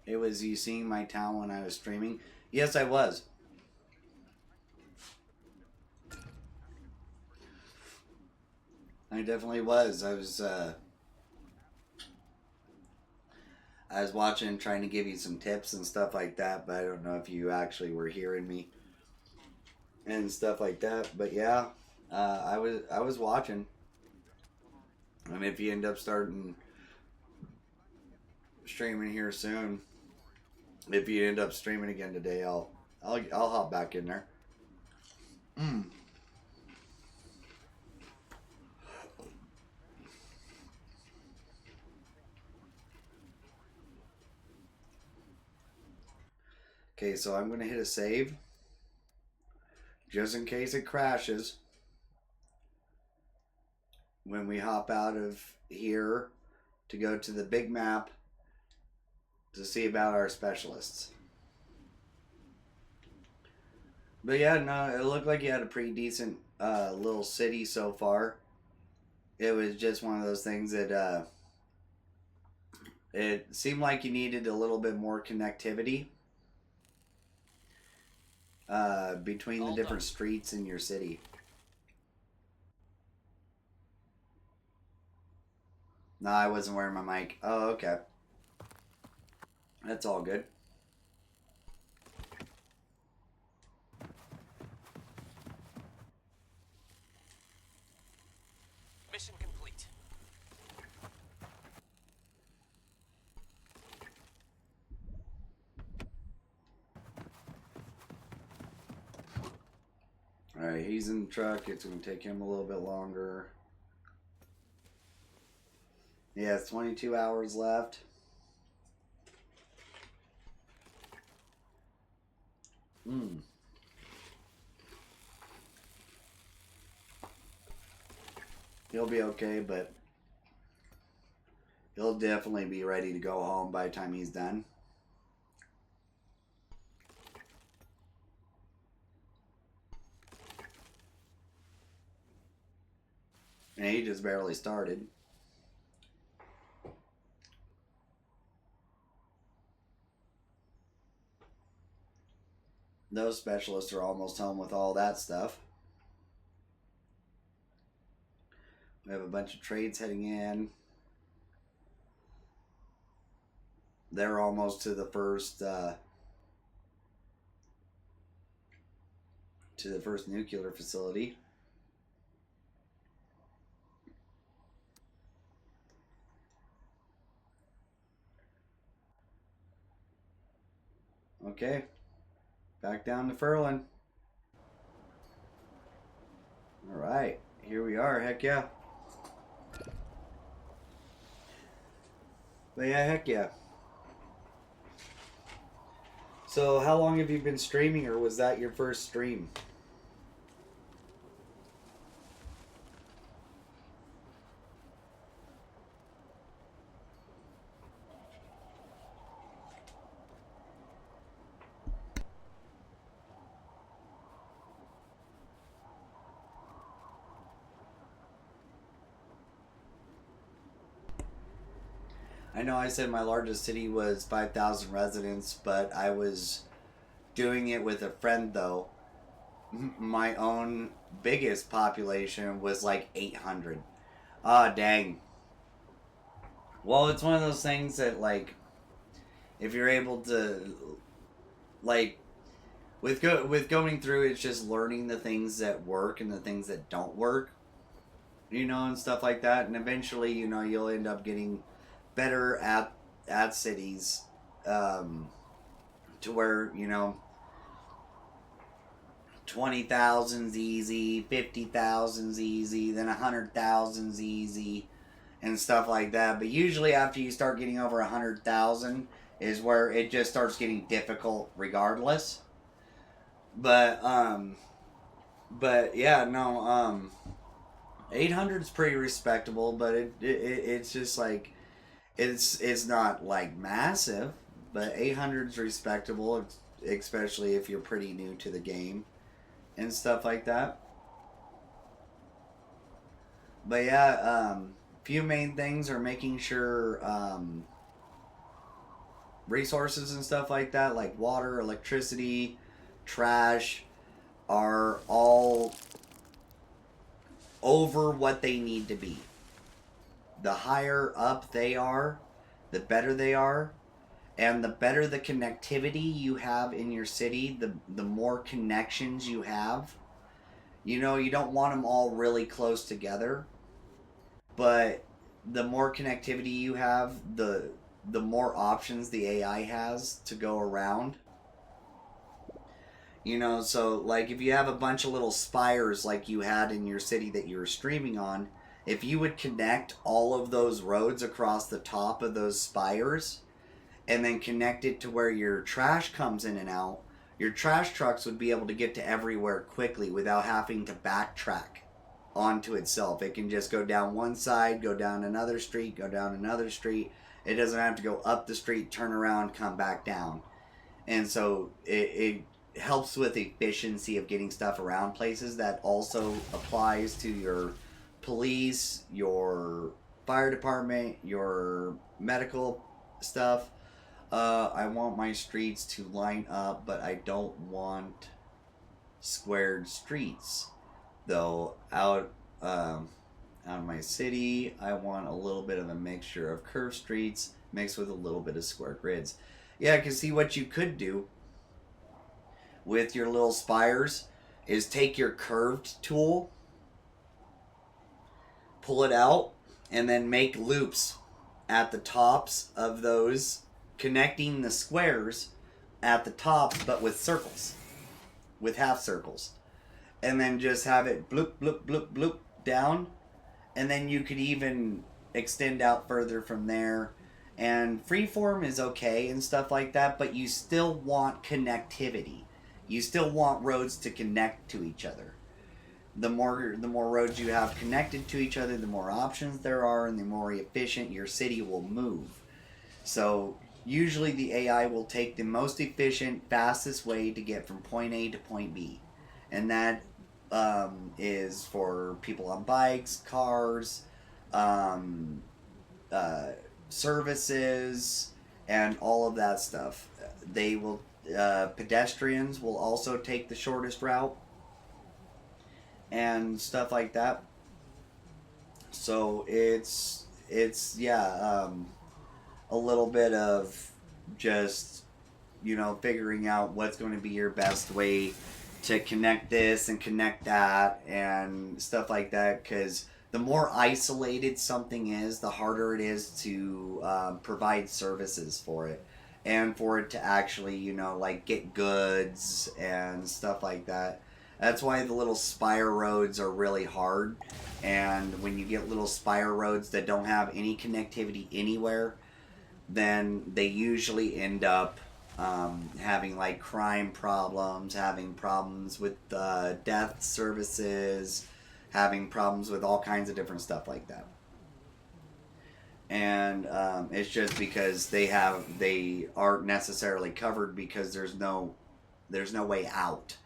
it was you seeing my town when I was streaming? Yes, I was. I definitely was. I was watching, trying to give you some tips and stuff like that, but I don't know if you actually were hearing me and stuff like that. But yeah, I was watching. And if you end up starting streaming here soon, if you end up streaming again today, I'll hop back in there. Okay, so I'm gonna hit a save just in case it crashes when we hop out of here to go to the big map to see about our specialists. But yeah, no, it looked like you had a pretty decent little city so far. It was just one of those things that it seemed like you needed a little bit more connectivity between the different streets in your city. No, I wasn't wearing my mic. Oh, okay. That's all good. Mission complete. Alright, he's in the truck. It's going to take him a little bit longer. Yeah, it's 22 hours left. He'll be okay, but he'll definitely be ready to go home by the time he's done. And he just barely started. Those specialists are almost home with all that stuff. We have a bunch of trades heading in. They're almost to the first nuclear facility. Okay, back down to Furland. All right, here we are. Heck yeah. But yeah, heck yeah. So how long have you been streaming, or was that your first stream? I know I said my largest city was 5,000 residents, but I was doing it with a friend though. My own biggest population was like 800. Ah, dang. Well, it's one of those things that, like, if you're able to, like, with going through, it's just learning the things that work and the things that don't work, you know, and stuff like that. And eventually, you know, you'll end up getting better at cities, to where, you know, 20,000's easy, 50,000's easy, then 100,000's easy, and stuff like that. But usually after you start getting over 100,000 is where it just starts getting difficult regardless. But yeah, no, 800's pretty respectable, but it's just like, it's not like massive, but 800's respectable, especially if you're pretty new to the game and stuff like that. But yeah, few main things are making sure resources and stuff like that, like water, electricity, trash, are all over what they need to be. The higher up they are, the better they are. And the better the connectivity you have in your city, the more connections you have. You know, you don't want them all really close together, but the more connectivity you have, the more options the AI has to go around. You know, so like if you have a bunch of little spires like you had in your city that you were streaming on, if you would connect all of those roads across the top of those spires and then connect it to where your trash comes in and out, your trash trucks would be able to get to everywhere quickly without having to backtrack onto itself. It can just go down one side, go down another street, go down another street. It doesn't have to go up the street, turn around, come back down. And so it helps with efficiency of getting stuff around places. That also applies to your police, your fire department, your medical stuff. I want my streets to line up, but I don't want squared streets. Though out of my city, I want a little bit of a mixture of curved streets mixed with a little bit of square grids. Yeah, because see what you could do with your little spires is take your curved tool, pull it out, and then make loops at the tops of those, connecting the squares at the top, but with circles, with half circles. And then just have it bloop, bloop, bloop, bloop down. And then you could even extend out further from there. And freeform is okay and stuff like that, but you still want connectivity. You still want roads to connect to each other. The more roads you have connected to each other, the more options there are, and the more efficient your city will move. So usually the AI will take the most efficient, fastest way to get from point A to point B. And that is for people on bikes, cars, services, and all of that stuff. They will pedestrians will also take the shortest route and stuff like that. So it's a little bit of just, you know, figuring out what's going to be your best way to connect this and connect that and stuff like that, because the more isolated something is, the harder it is to provide services for it and for it to actually, you know, like get goods and stuff like that. That's why the little spire roads are really hard. And when you get little spire roads that don't have any connectivity anywhere, then they usually end up having like crime problems, having problems with death services, having problems with all kinds of different stuff like that. And it's just because they aren't necessarily covered because there's no way out.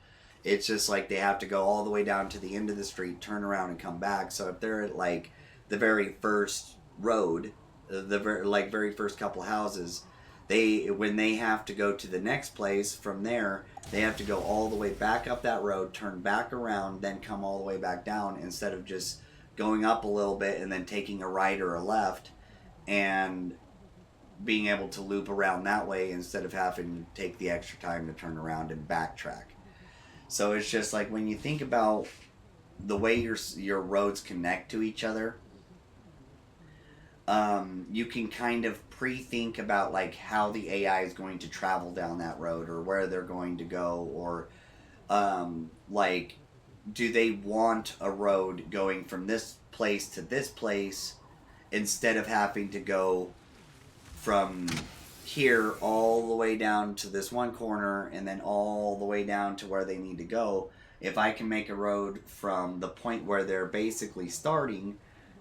It's just like they have to go all the way down to the end of the street, turn around, and come back. So if they're at like the very first road, the very first couple houses, when they have to go to the next place from there, they have to go all the way back up that road, turn back around, then come all the way back down, instead of just going up a little bit and then taking a right or a left and being able to loop around that way instead of having to take the extra time to turn around and backtrack. So it's just like when you think about the way your roads connect to each other, you can kind of pre-think about like how the AI is going to travel down that road or where they're going to go, or like, do they want a road going from this place to this place instead of having to go from here all the way down to this one corner and then all the way down to where they need to go. If I can make a road from the point where they're basically starting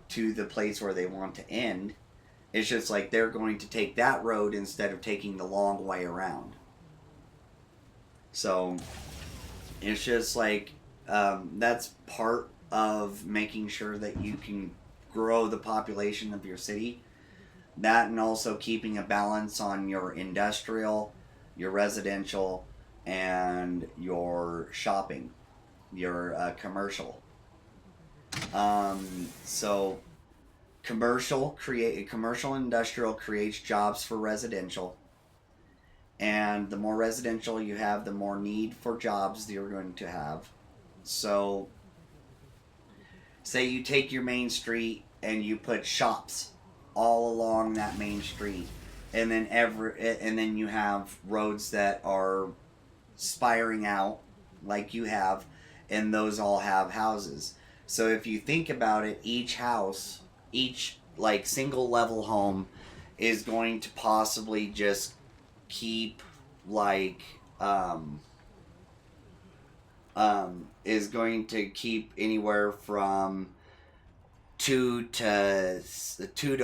to the place where they want to end, it's just like they're going to take that road instead of taking the long way around. So it's just like that's part of making sure that you can grow the population of your city. That, and also keeping a balance on your industrial, your residential, and your shopping, your commercial. So commercial industrial creates jobs for residential, and the more residential you have, the more need for jobs you're going to have. So say you take your main street and you put shops all along that main street, and then you have roads that are spiring out like you have, and those all have houses. So if you think about it, each house, each like single level home is going to possibly just keep like is going to keep anywhere from two to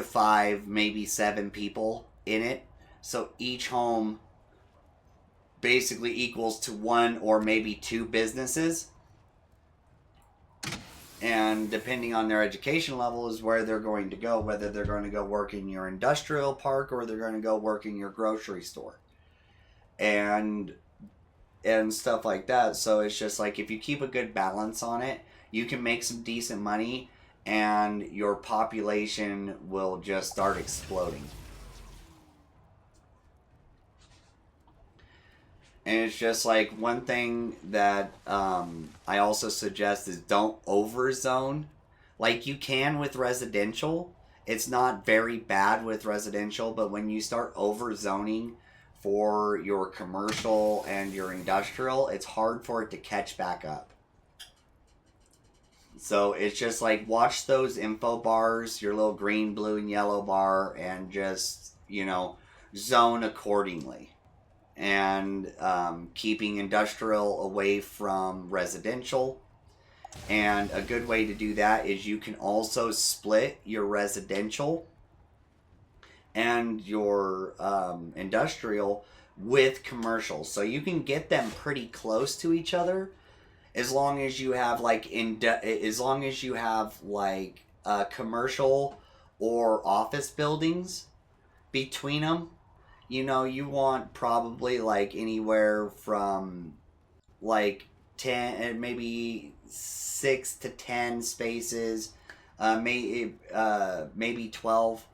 five, maybe 7 people in it. So each home basically equals to 1 or maybe 2 businesses. And depending on their education level is where they're going to go, whether they're going to go work in your industrial park or they're going to go work in your grocery store. And stuff like that. So it's just like, if you keep a good balance on it, you can make some decent money and your population will just start exploding. And it's just like, one thing that I also suggest is don't overzone. Like you can with residential. It's not very bad with residential, but when you start overzoning for your commercial and your industrial, it's hard for it to catch back up. So it's just like, watch those info bars, your little green, blue, and yellow bar, and just, zone accordingly. And keeping industrial away from residential. And a good way to do that is you can also split your residential and your industrial with commercial. So you can get them pretty close to each other, as long as you have commercial or office buildings between them. You want probably like anywhere from like 10, maybe 6 to 10 spaces, maybe 12,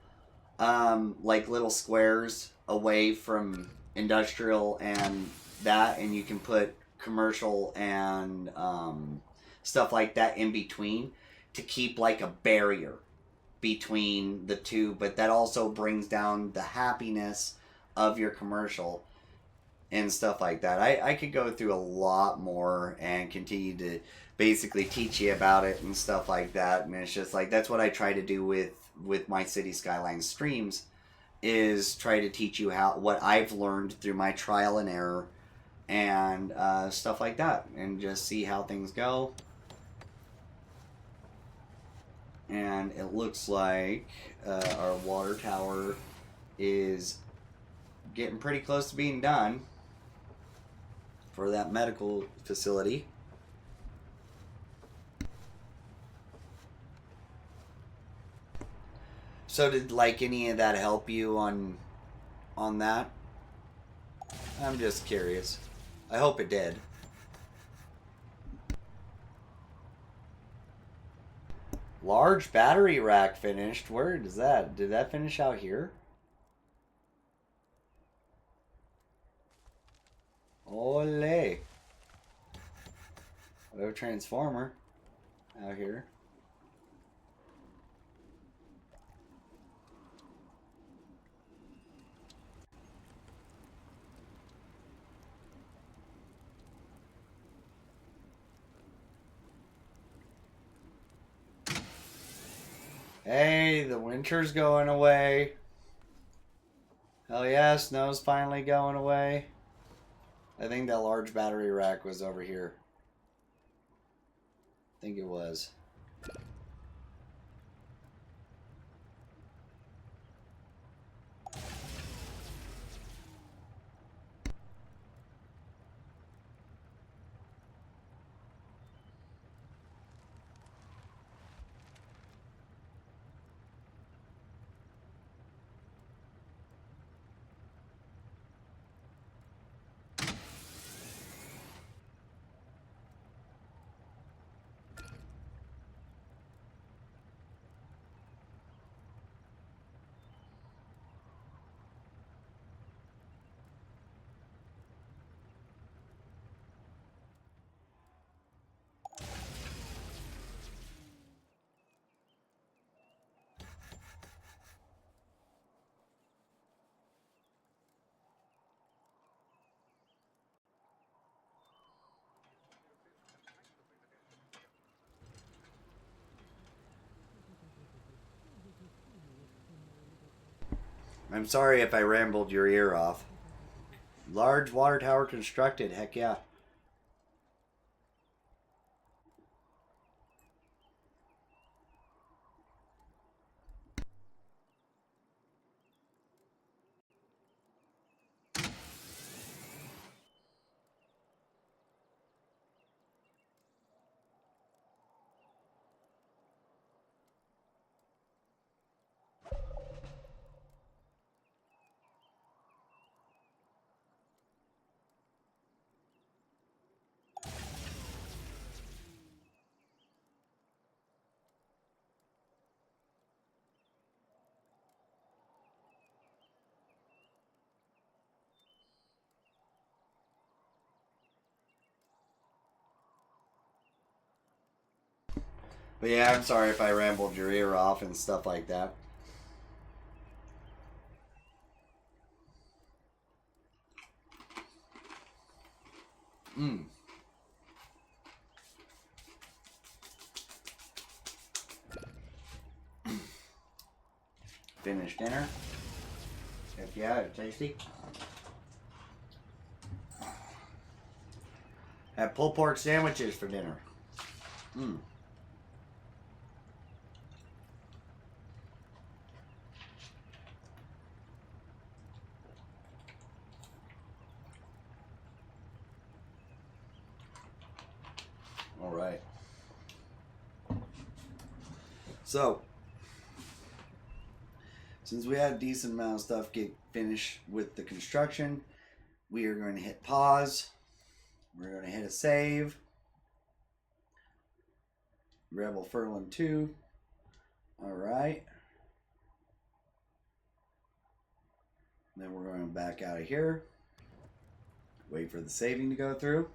like little squares away from industrial and that, and you can put commercial and stuff like that in between to keep like a barrier between the two. But that also brings down the happiness of your commercial and stuff like that. I could go through a lot more and continue to basically teach you about it and stuff like that. And it's just like, that's what I try to do with my City Skylines streams, is try to teach you what I've learned through my trial and error and stuff like that, and just see how things go. And it looks like our water tower is getting pretty close to being done for that medical facility. So did like any of that help you on that? I'm just curious. I hope it did. Large battery rack finished. Where is that? Did that finish out here? Ole. We have a transformer out here. Hey, the winter's going away. Hell yeah, snow's finally going away. I think that large battery rack was over here. I think it was. I'm sorry if I rambled your ear off. Large water tower constructed. Heck yeah. But yeah, I'm sorry if I rambled your ear off and stuff like that. Finished dinner. Heck yeah, it's tasty. Had pulled pork sandwiches for dinner. All right. So, since we had a decent amount of stuff get finished with the construction, we are going to hit pause. We're going to hit a save. Rebel Furland 2. All right. Then we're going back out of here. Wait for the saving to go through.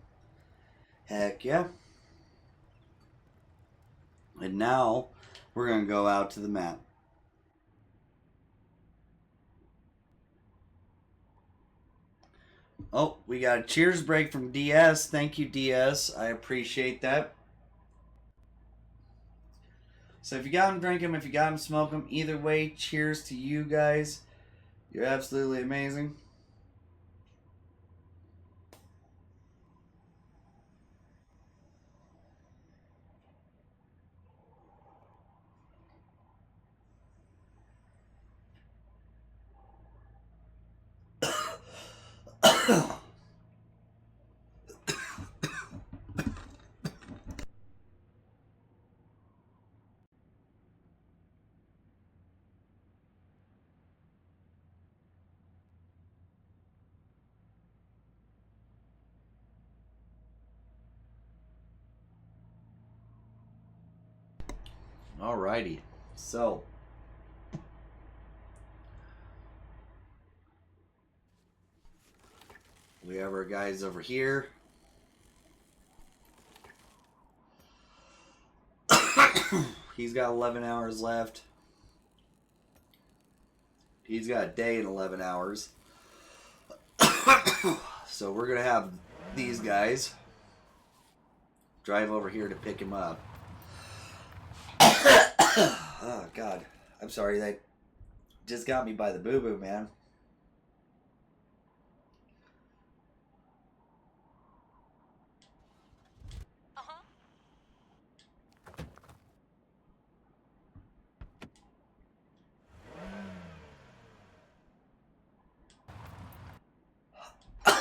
Heck yeah. And now we're going to go out to the map. Oh, we got a cheers break from DS. Thank you, DS. I appreciate that. So if you got them, drink them. If you got them, smoke them. Either way, cheers to you guys. You're absolutely amazing. Alrighty, so we have our guys over here. He's got 11 hours left. He's got a day and 11 hours. So we're gonna have these guys drive over here to pick him up. Oh God, I'm sorry, that just got me by the boo-boo, man.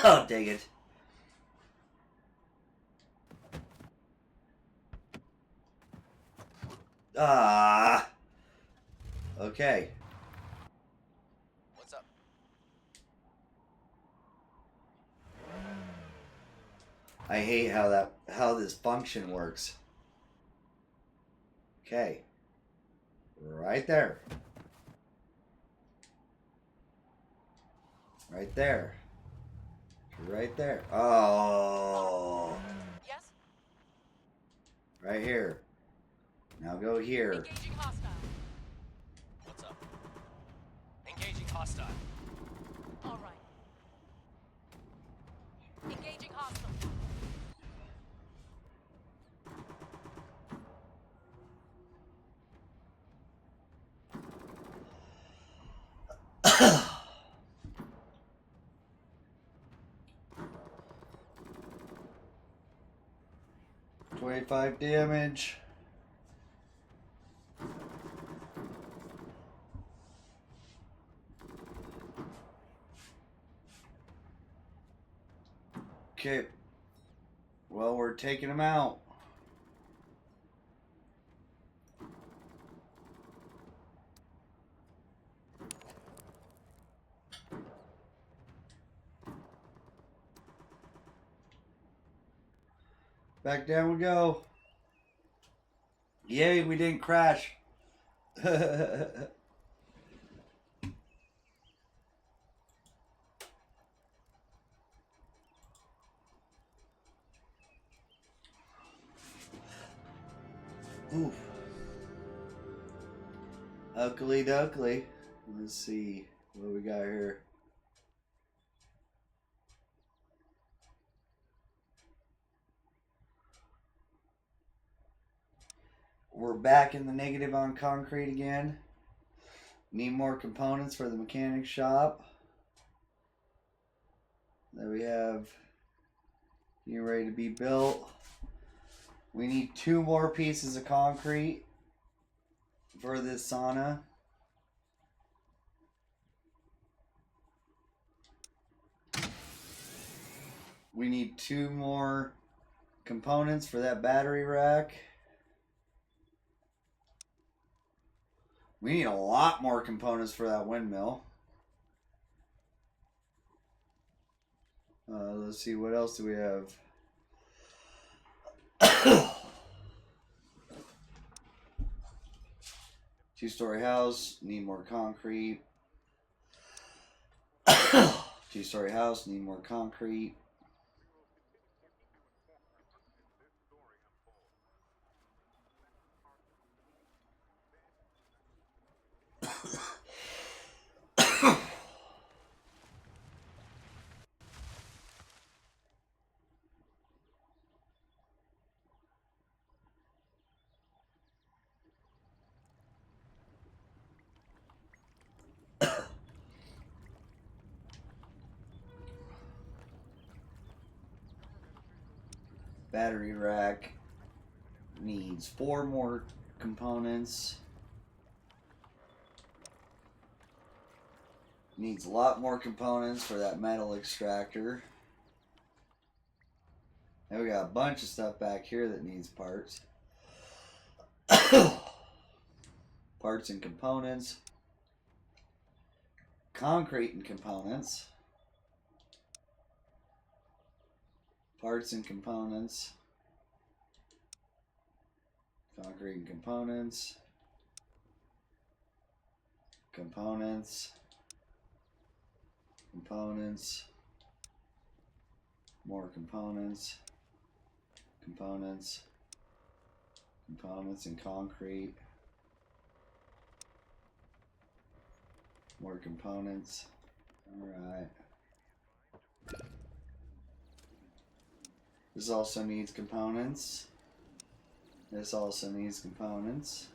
Oh, dang it. Ah. Okay. What's up? I hate how this function works. Okay. Right there. Right there. Right there. Oh. Yes? Right here. Now go here. Engaging hostile. What's up? Engaging hostile. All right. Engaging hostile. 25 damage. Okay. Well, we're taking him out. Back down we go. Yay, we didn't crash. Oof. Ugly duckly. Let's see what we got here. We're back in the negative on concrete again. Need more components for the mechanic shop. There we have getting ready to be built. We need 2 more pieces of concrete for this sauna. We need 2 more components for that battery rack. We need a lot more components for that windmill. Let's see, what else do we have? 2-story house, need more concrete. 2-story house, need more concrete. Battery rack needs 4 more components. Needs a lot more components for that metal extractor. And we got a bunch of stuff back here that needs parts. Parts and components. Concrete and components. Parts and components. Concrete and components. Components. Components. More components. Components. Components and concrete. More components. Alright. This also needs components. This also needs components.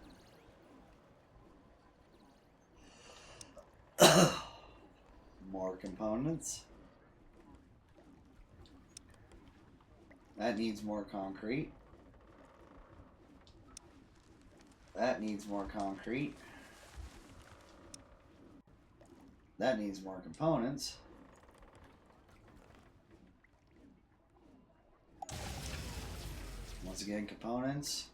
More components. That needs more concrete. That needs more concrete. That needs more components. Once again, components.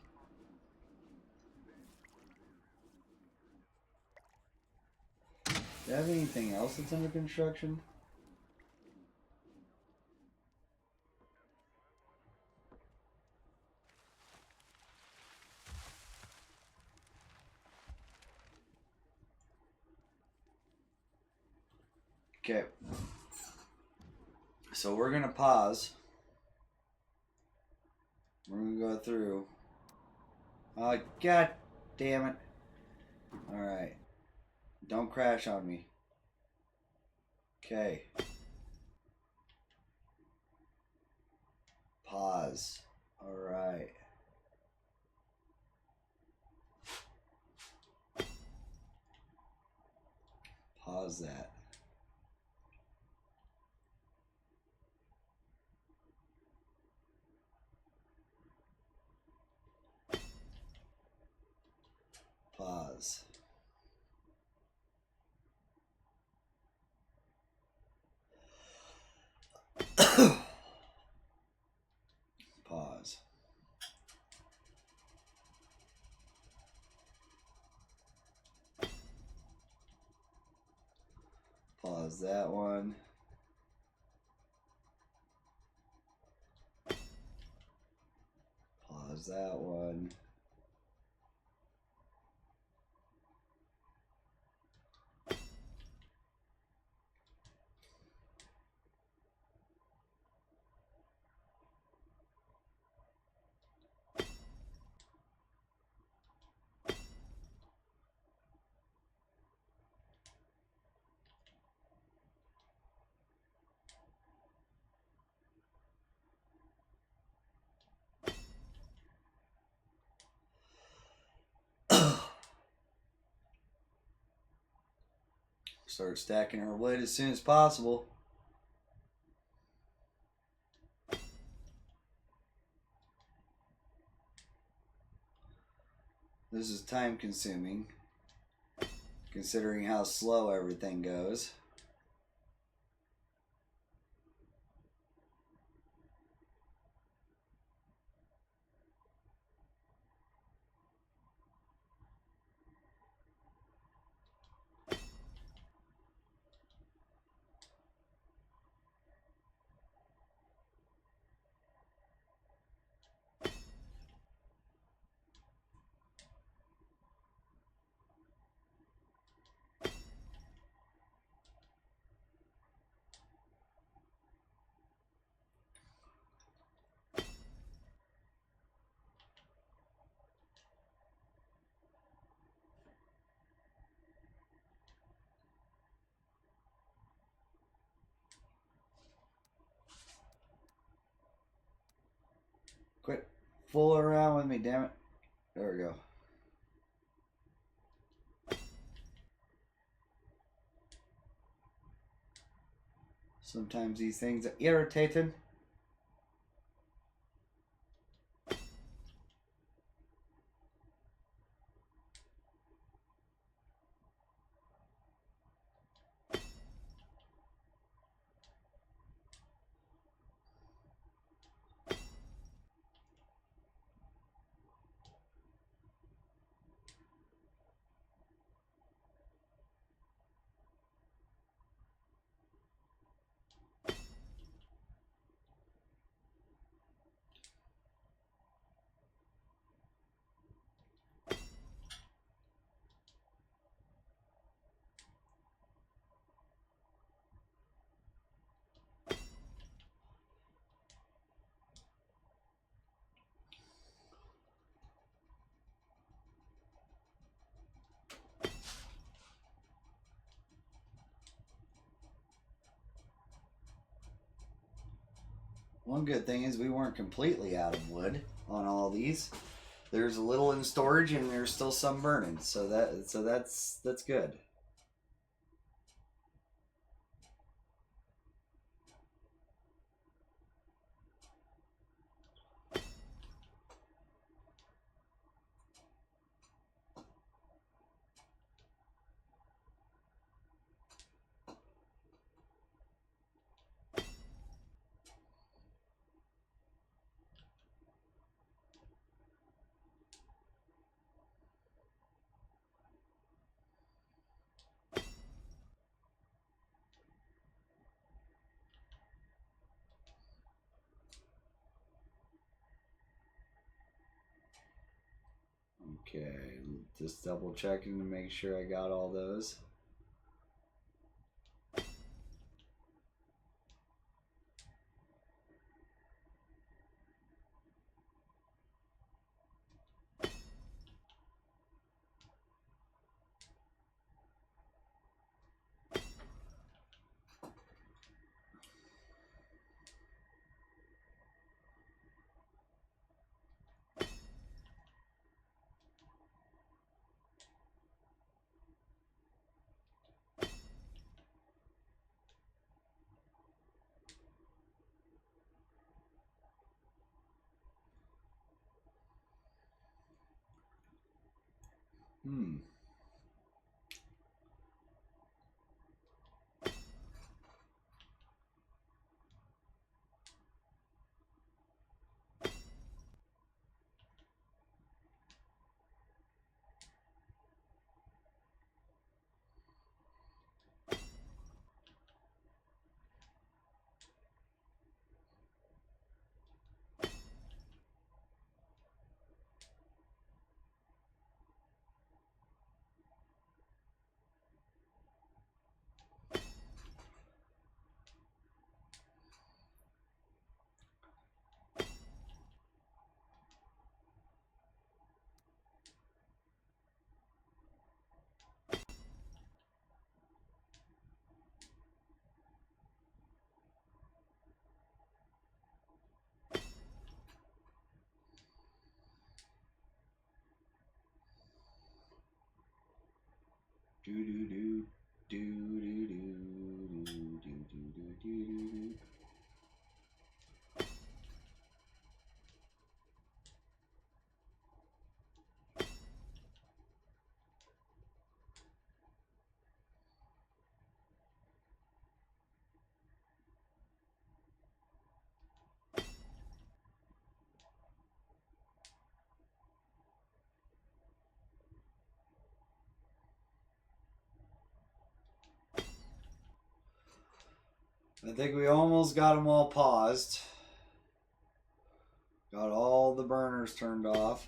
Do you have anything else that's under construction? Okay. So we're going to pause. We're going to go through. Oh, God damn it. Alright. Don't crash on me. Okay. Pause. Alright. Pause that. Pause. Pause. Pause that one. Pause that one. Start stacking our wood as soon as possible. This is time consuming, considering how slow everything goes. Quit fooling around with me, damn it. There we go. Sometimes these things are irritating. One good thing is we weren't completely out of wood on all these. There's a little in storage and there's still some burning, so that's good. Okay, just double checking to make sure I got all those. Do do do do do do do do do do do. I think we almost got them all paused. Got all the burners turned off.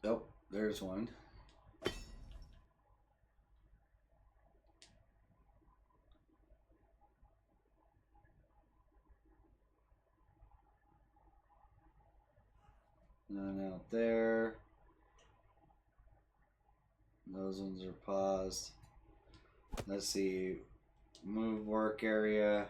Nope, there's one. None out there. Those ones are paused. Let's see. Move work area.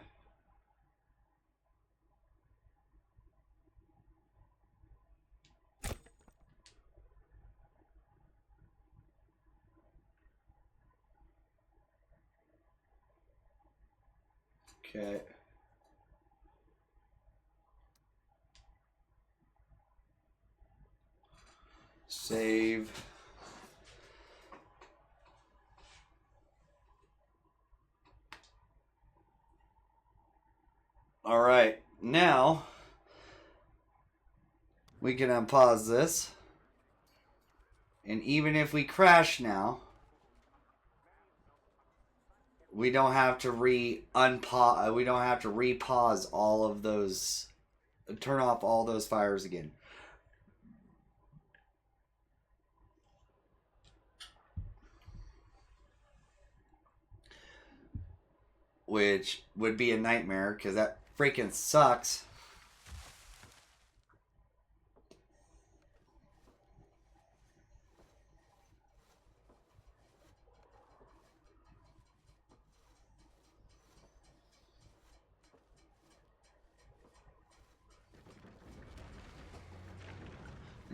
Okay. Save. All right, now we can unpause this. And even if we crash now, we don't have to unpause. We don't have to repause all of those, turn off all those fires again. Which would be a nightmare because that freaking sucks.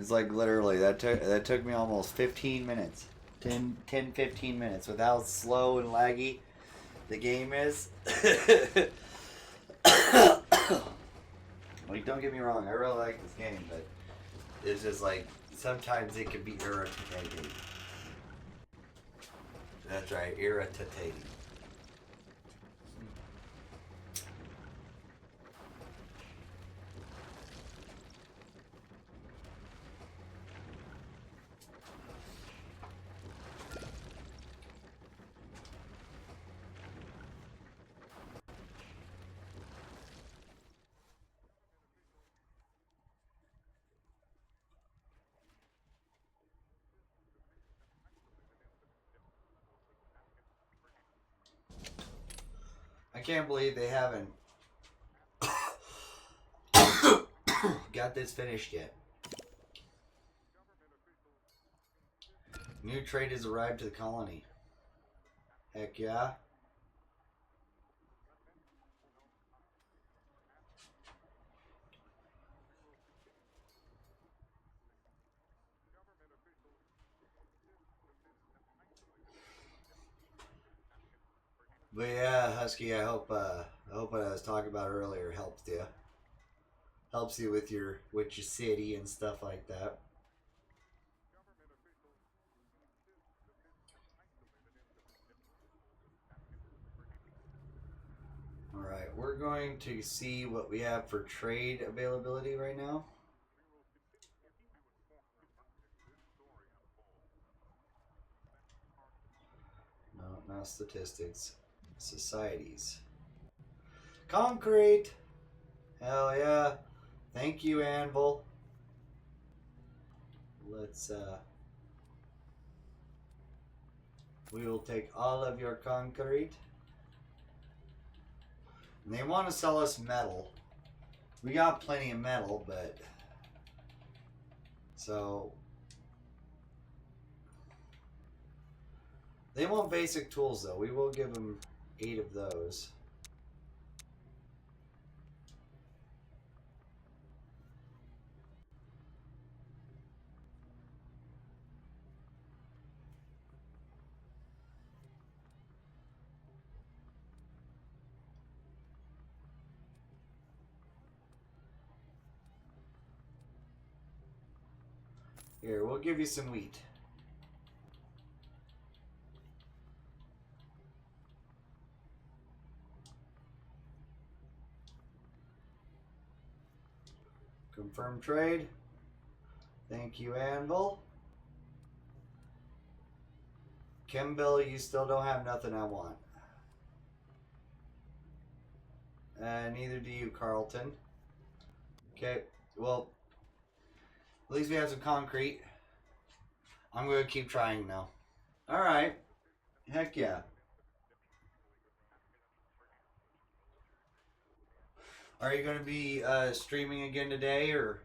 It's like literally that took me almost 15 minutes. 10-15 minutes with how slow and laggy the game is. Like, don't get me wrong, I really like this game, but it's just like sometimes it can be irritating. That's right, irritating. I can't believe they haven't got this finished yet. New trade has arrived to the colony. Heck yeah. But yeah, Husky, I hope what I was talking about earlier helps you. Helps you with your city and stuff like that. Alright, we're going to see what we have for trade availability right now. No, not statistics. Societies. Concrete! Hell yeah. Thank you, Anvil. Let's, we will take all of your concrete. And they want to sell us metal. We got plenty of metal, but... So... They want basic tools, though. We will give them 8 of those. Here, we'll give you some wheat. Confirm trade. Thank you, Anvil. Kimball, you still don't have nothing I want. Neither do you, Carlton. Okay, well, at least we have some concrete. I'm going to keep trying now. Alright. Heck yeah. Are you going to be streaming again today, or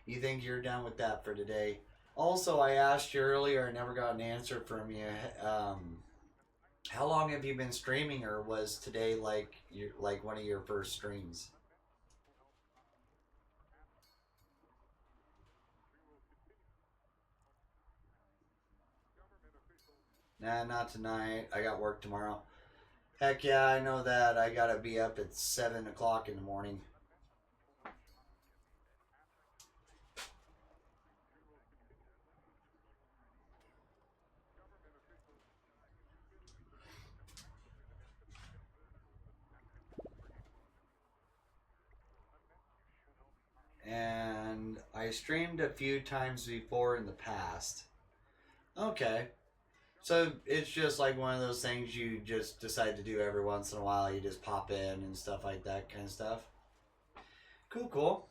you think you're done with that for today? Also, I asked you earlier, I never got an answer from you. How long have you been streaming, or was today like one of your first streams? Nah, not tonight. I got work tomorrow. Heck yeah, I know that. I gotta be up at 7 o'clock in the morning. And I streamed a few times before in the past. Okay. So it's just like one of those things you just decide to do every once in a while. You just pop in and stuff like that kind of stuff. Cool, cool.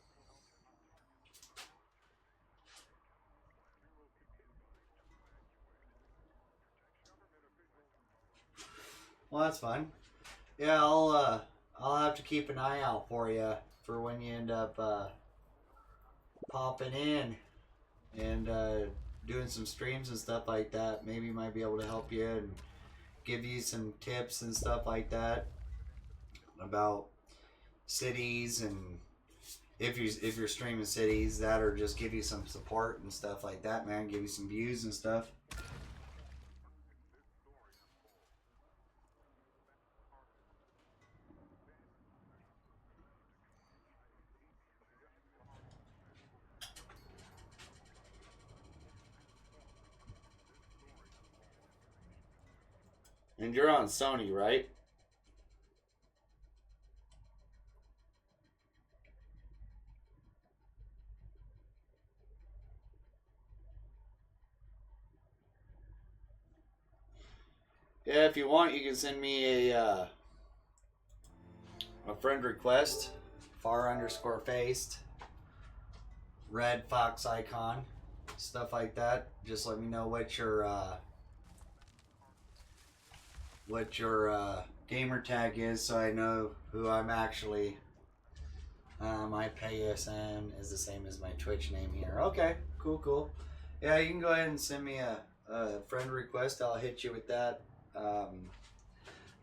Well, that's fun. Yeah, I'll have to keep an eye out for you for when you end up popping in and doing some streams and stuff like that. Maybe might be able to help you and give you some tips and stuff like that about cities, and if you're streaming cities that, or just give you some support and stuff like that, man. Give you some views and stuff. And you're on Sony, right? Yeah, if you want, you can send me a friend request, far_faced, red fox icon, stuff like that. Just let me know what your gamer tag is, so I know who I'm actually. My PSN is the same as my Twitch name here. Okay, cool, cool. Yeah, you can go ahead and send me a friend request. I'll hit you with that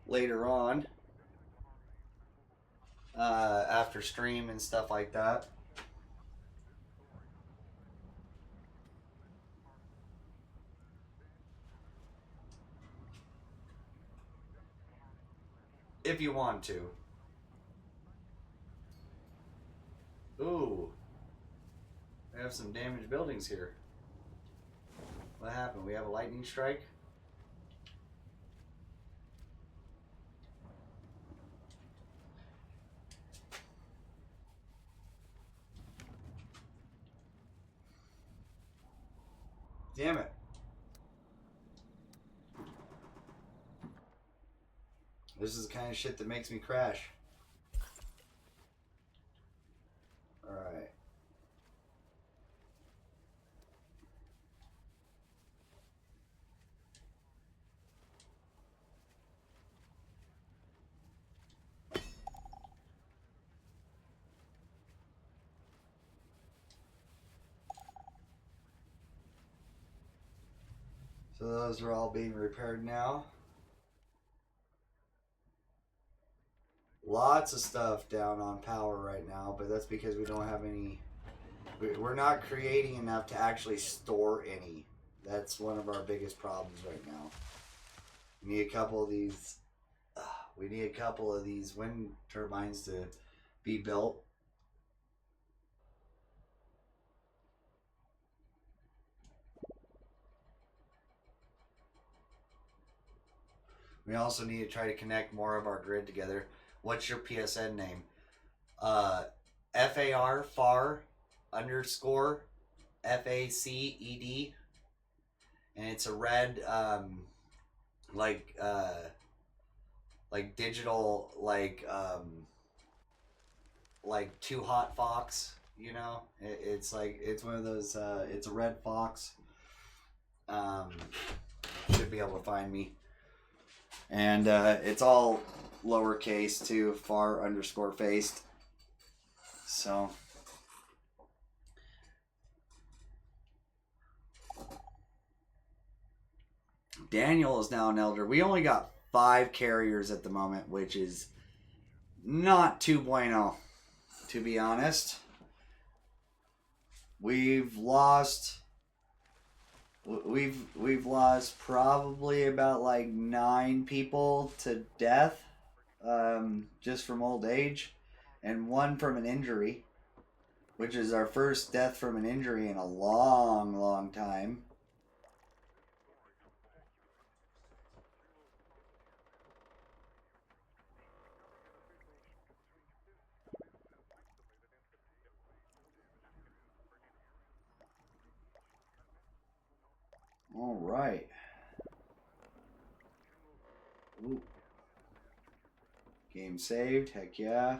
later on after stream and stuff like that. If you want to. Ooh. We have some damaged buildings here. What happened? We have a lightning strike? Damn it. This is the kind of shit that makes me crash. Alright. So those are all being repaired now. Lots of stuff down on power right now, but that's because we don't have any. We're not creating enough to actually store any. That's one of our biggest problems right now. We need a couple of these. We need a couple of these wind turbines to be built. We also need to try to connect more of our grid together. What's your PSN name? FAR underscore FACED, and it's a red like digital like Too Hot Fox, you know. It's like it's one of those. It's a red fox. Should be able to find me, and it's all lowercase too. Far underscore faced. So. Daniel is now an elder. We only got 5 carriers at the moment, which is not too bueno, to be honest. We've lost probably about like 9 people to death, just from old age, and 1 from an injury, which is our first death from an injury in a long time. All right. Ooh. Game saved. Heck yeah.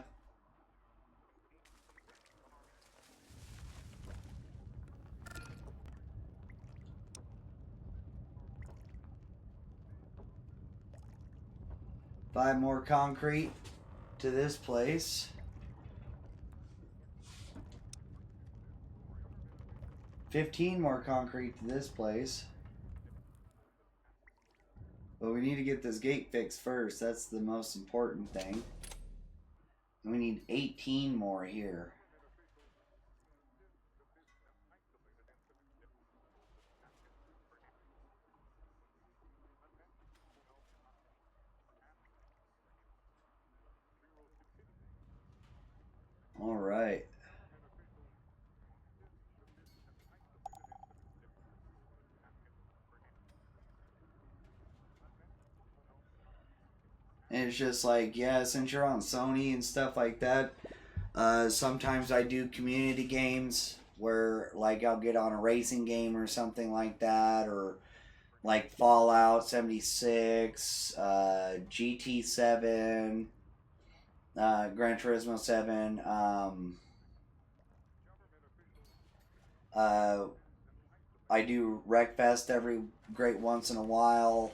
Five more concrete to this place. 15 more concrete to this place. But we need to get this gate fixed first. That's the most important thing. And we need 18 more here. All right. And it's just like, yeah, since you're on Sony and stuff like that, sometimes I do community games where, like, I'll get on a racing game or something like that, or like Fallout 76, GT7, Gran Turismo 7. I do Wreckfest every great once in a while.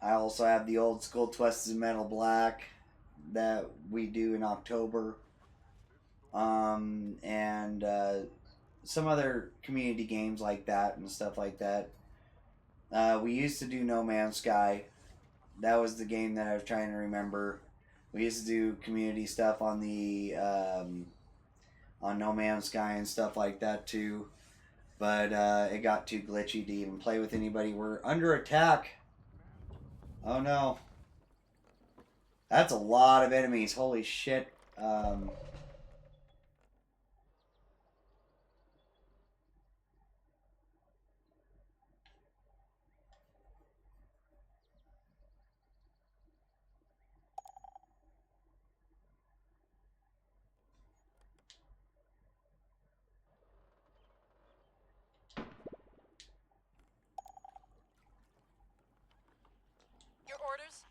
I also have the old school Twisted Metal Black that we do in October. And some other community games like that and stuff like that. We used to do No Man's Sky. That was the game that I was trying to remember. We used to do community stuff on the on No Man's Sky and stuff like that too. But it got too glitchy to even play with anybody. We're under attack. Oh no. That's a lot of enemies. Holy shit. Your orders?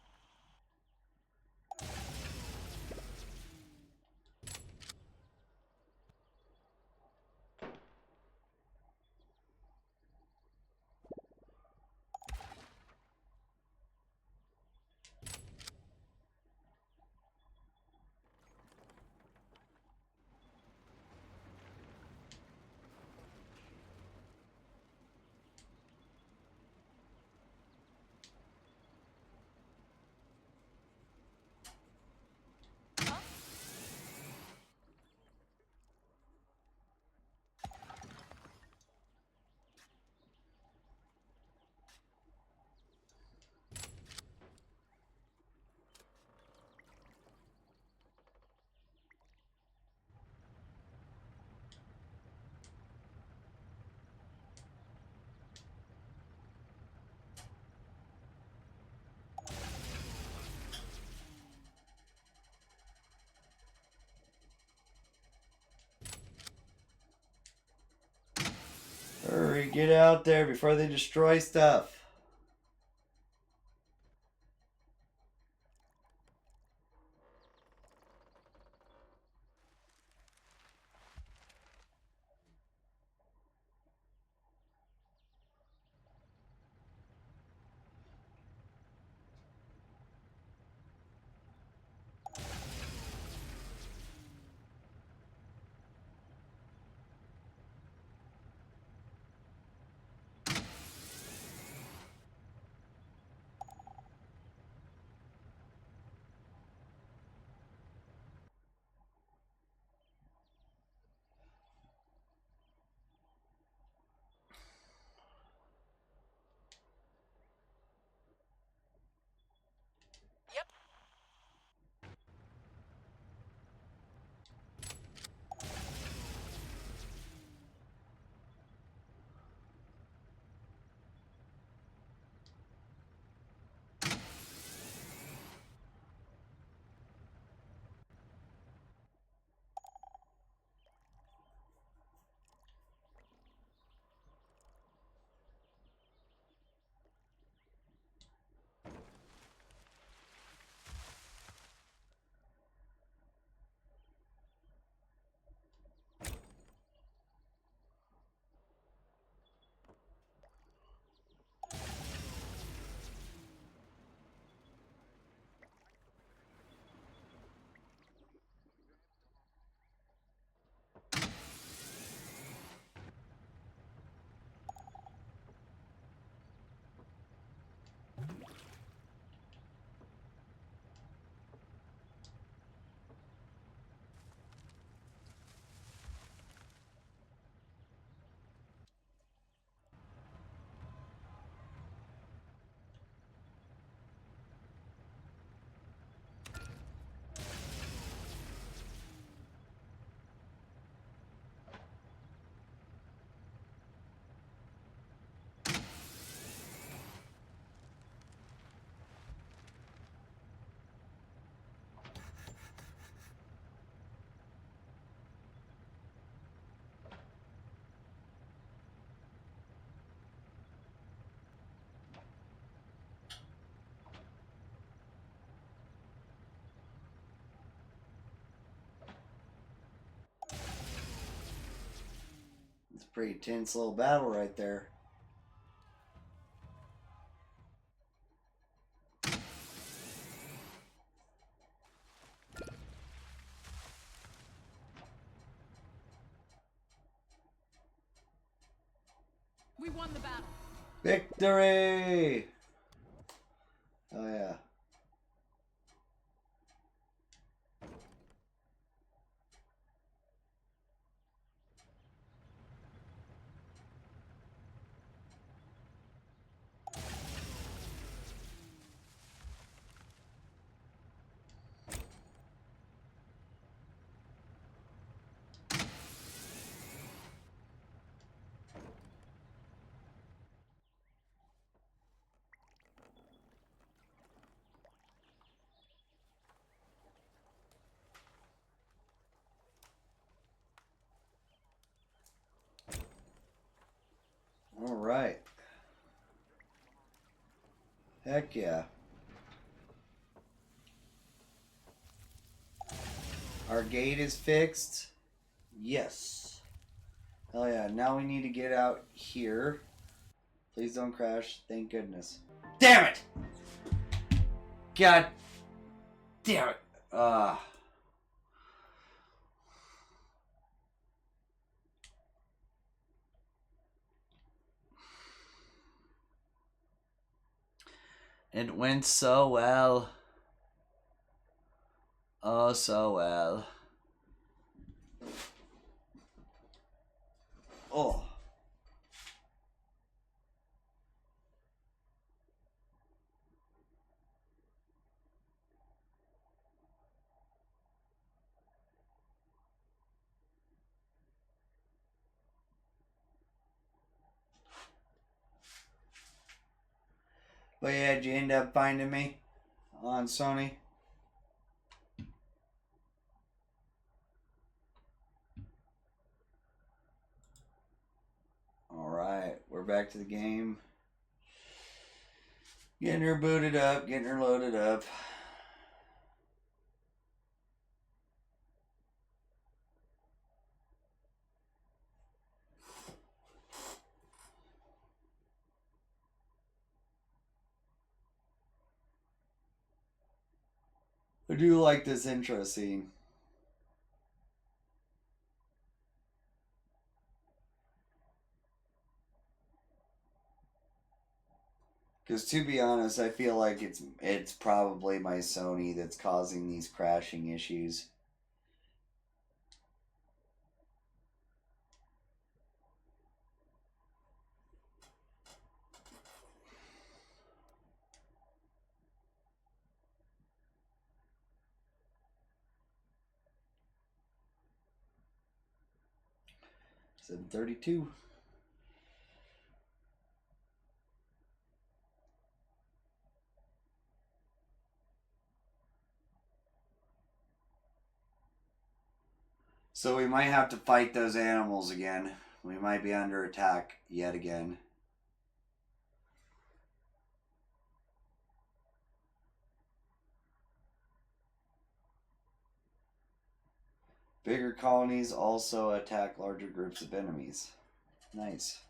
Hurry, get out there before they destroy stuff. Yep. It's a pretty tense little battle right there. We won the battle. Victory! Oh yeah. All right. Heck yeah. Our gate is fixed. Yes. Hell yeah. Now we need to get out here. Please don't crash. Thank goodness. Damn it! God damn it. It went so well. Oh, so well. Oh. But yeah, did you end up finding me on Sony? All right. back to the game. Getting her booted up, getting her loaded up. I do like this intro scene. Because to be honest, I feel like it's probably my Sony that's causing these crashing issues. $732. So we might have to fight those animals again. We might be under attack yet again. Bigger colonies also attack larger groups of enemies. Nice.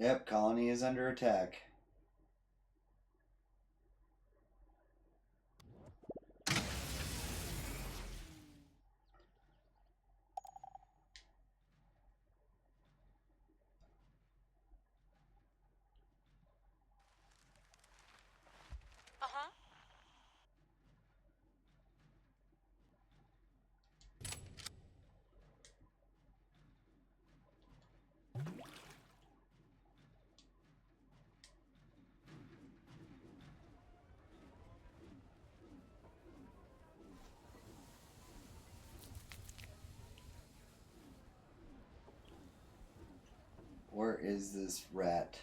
Yep, colony is under attack. Uh-huh. Where is this rat?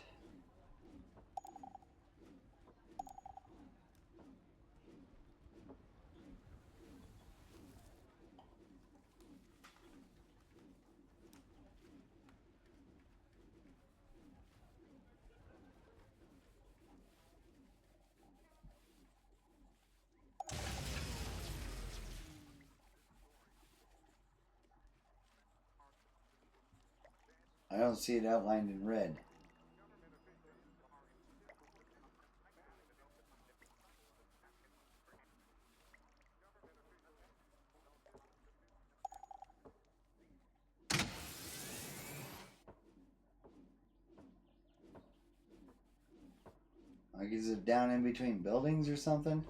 I don't see it outlined in red. Like, is it down in between buildings or something?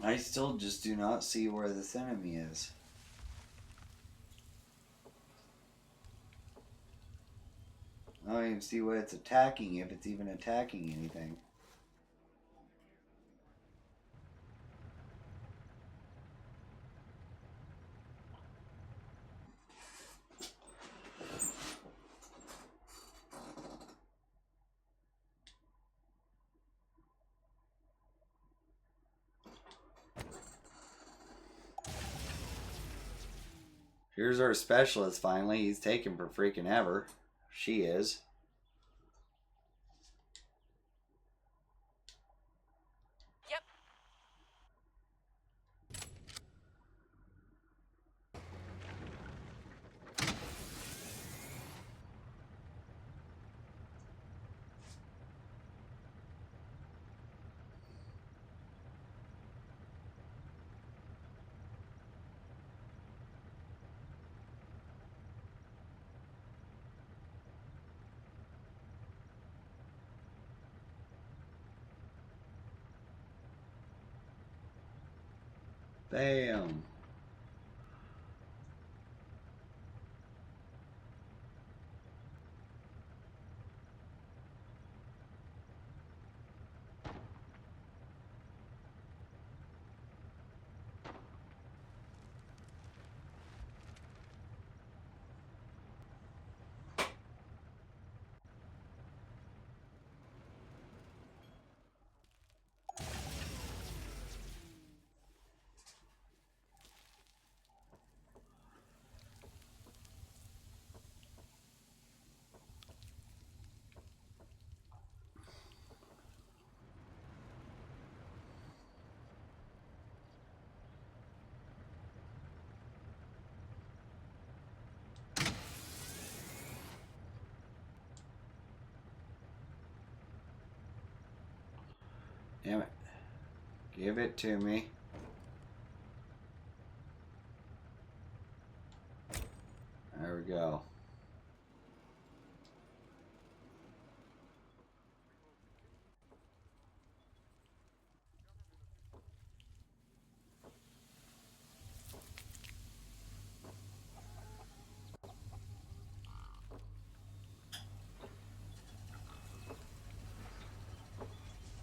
I still just do not see where this enemy is. I don't even see what it's attacking, if it's even attacking anything. Here's our specialist finally. He's taking for freaking ever. She is. Yep. Bam. Damn it. Give it to me. There we go.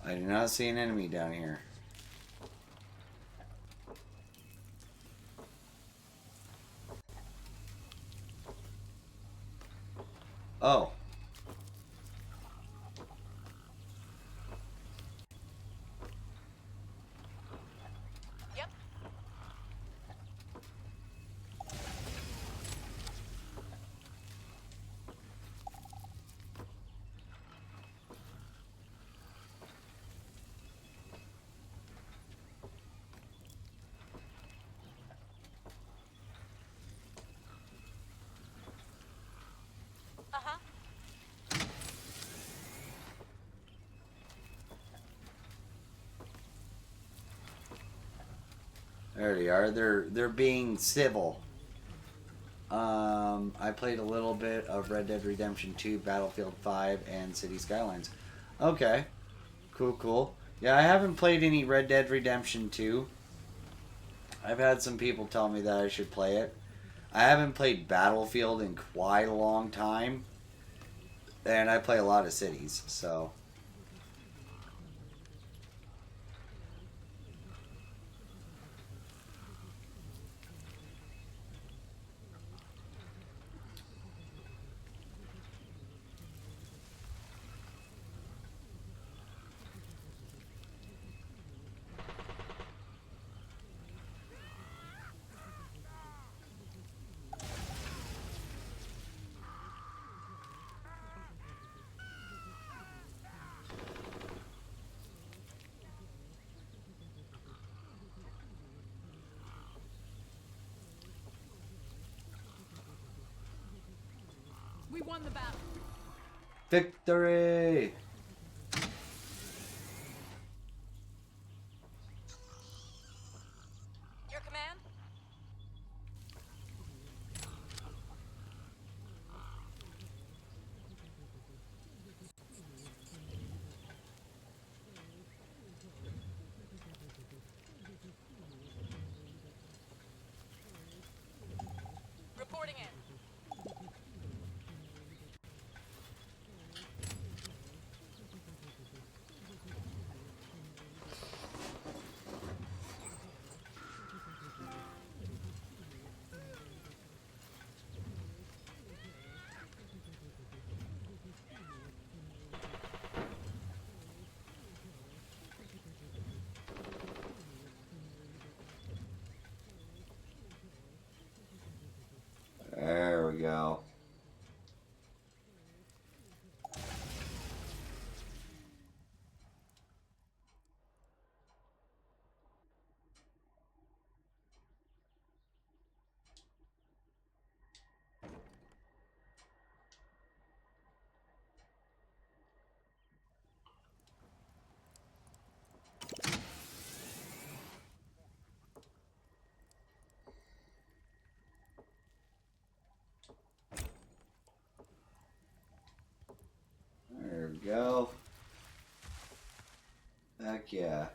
I do not see an enemy down here. Oh. Yep. Uh-huh. There they are. They're being civil. I played a little bit of Red Dead Redemption 2, Battlefield 5, and City Skylines. Okay. Cool. Yeah, I haven't played any Red Dead Redemption 2. I've had some people tell me that I should play it. I haven't played Battlefield in quite a long time. And I play a lot of cities, so... We won the battle. Victory! Your command? Reporting in. There we go. There we go. Heck yeah.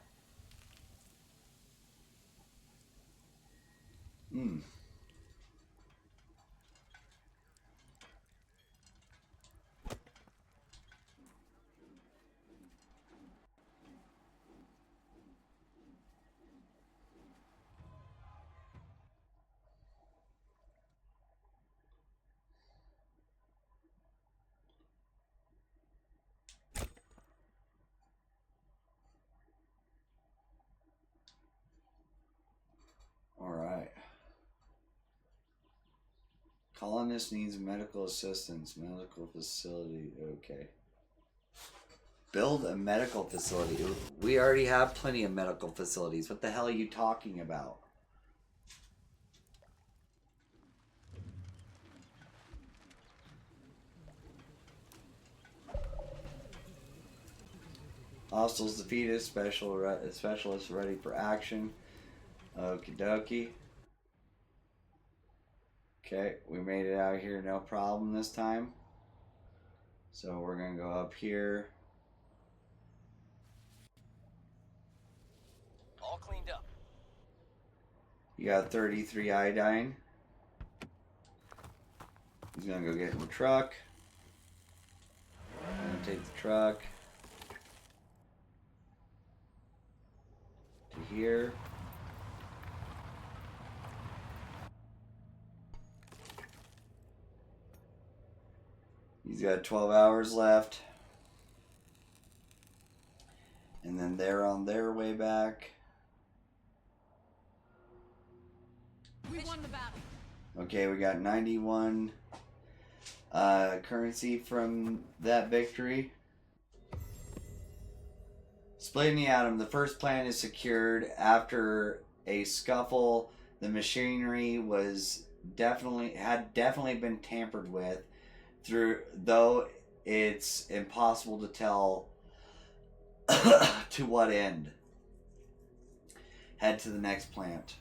Alright. Colonist needs medical assistance. Medical facility. Okay. Build a medical facility. We already have plenty of medical facilities. What the hell are you talking about? Hostiles defeated. Specialist ready for action. Okie dokie. Okay, we made it out here no problem this time. So we're going to go up here. All cleaned up. You got 33 iodine. He's going to go get in the truck. I'm going to take the truck to here. He's got 12 hours left. And then they're on their way back. We won the battle. Okay, we got 91 currency from that victory. Splitting the atom. The first plan is secured. After a scuffle, the machinery had definitely been tampered with. Though it's impossible to tell to what end. Head to the next plant.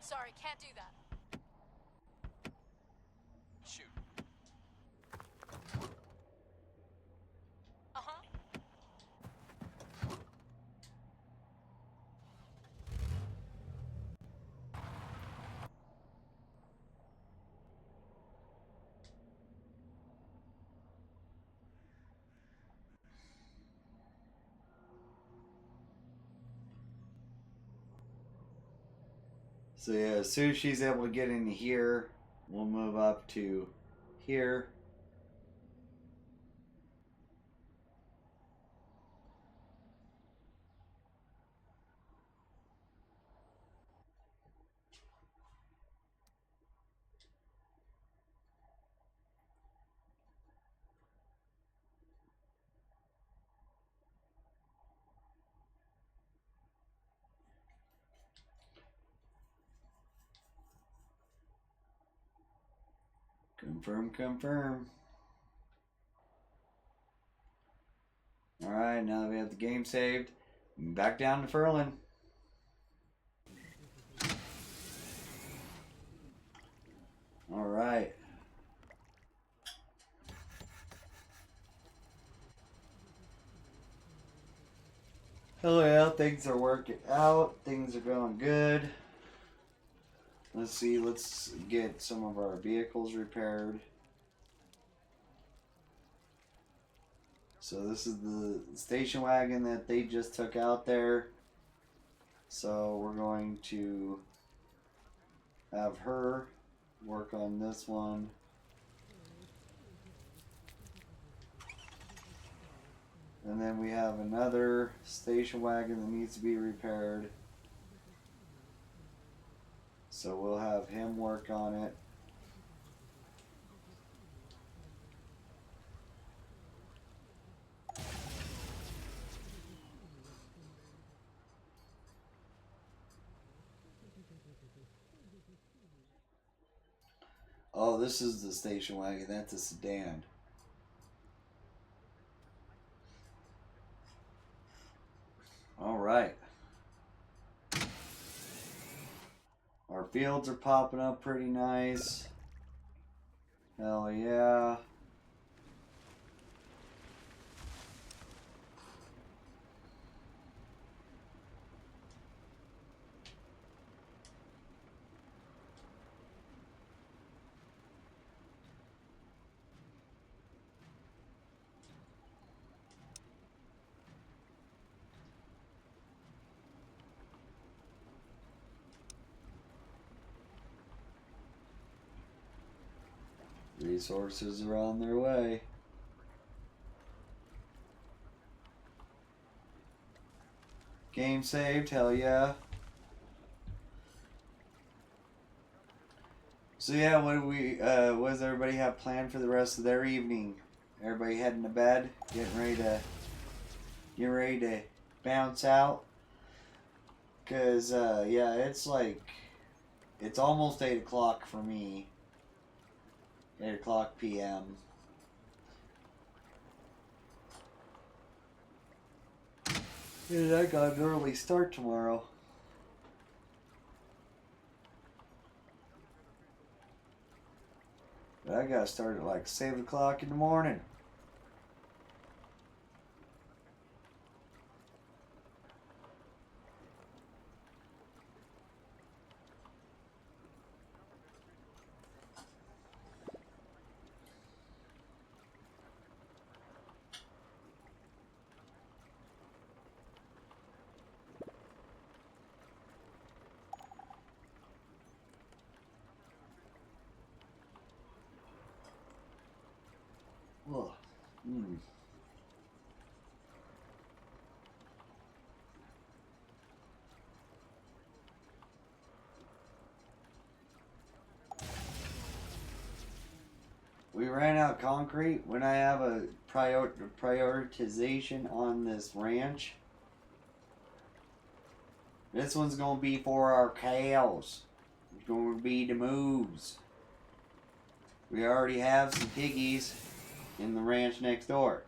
Sorry, can't do that. Shoot. Uh-huh. So yeah, as soon as she's able to get in here, we'll move up to here. Confirm. Alright, now that we have the game saved, back down to Furland. Alright. Oh yeah, things are working out. Things are going good. Let's see, let's get some of our vehicles repaired. So this is the station wagon that they just took out there. So we're going to have her work on this one. And then we have another station wagon that needs to be repaired. So we'll have him work on it. Oh, this is the station wagon. That's a sedan. All right. Our fields are popping up pretty nice. Hell yeah. Resources are on their way. Game saved, hell yeah. So yeah, what does everybody have planned for the rest of their evening? Everybody heading to bed, getting ready to bounce out. Cause yeah, it's almost 8 o'clock for me. 8 o'clock p.m. And I got an early start tomorrow. But I gotta start at like 7 o'clock in the morning. Ugh. We ran out of concrete. When I have a prioritization on this ranch, this one's gonna be for our cows. It's gonna be the moves. We already have some piggies in the ranch next door.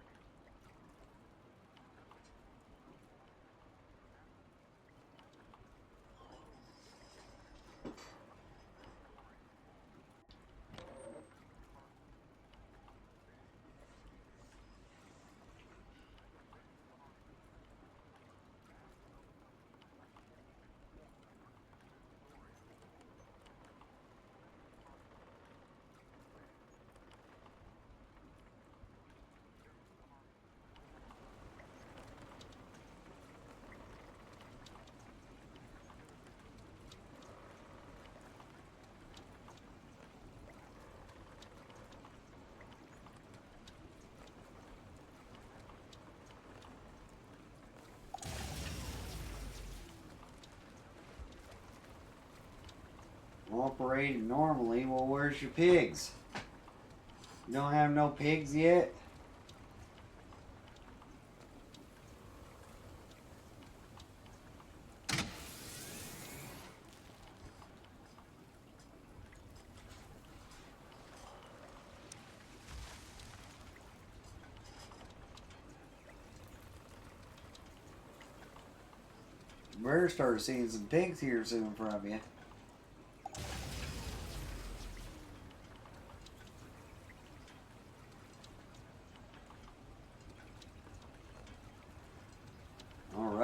Operating normally. Well, where's your pigs? You don't have no pigs yet? Better start seeing some pigs here soon from you.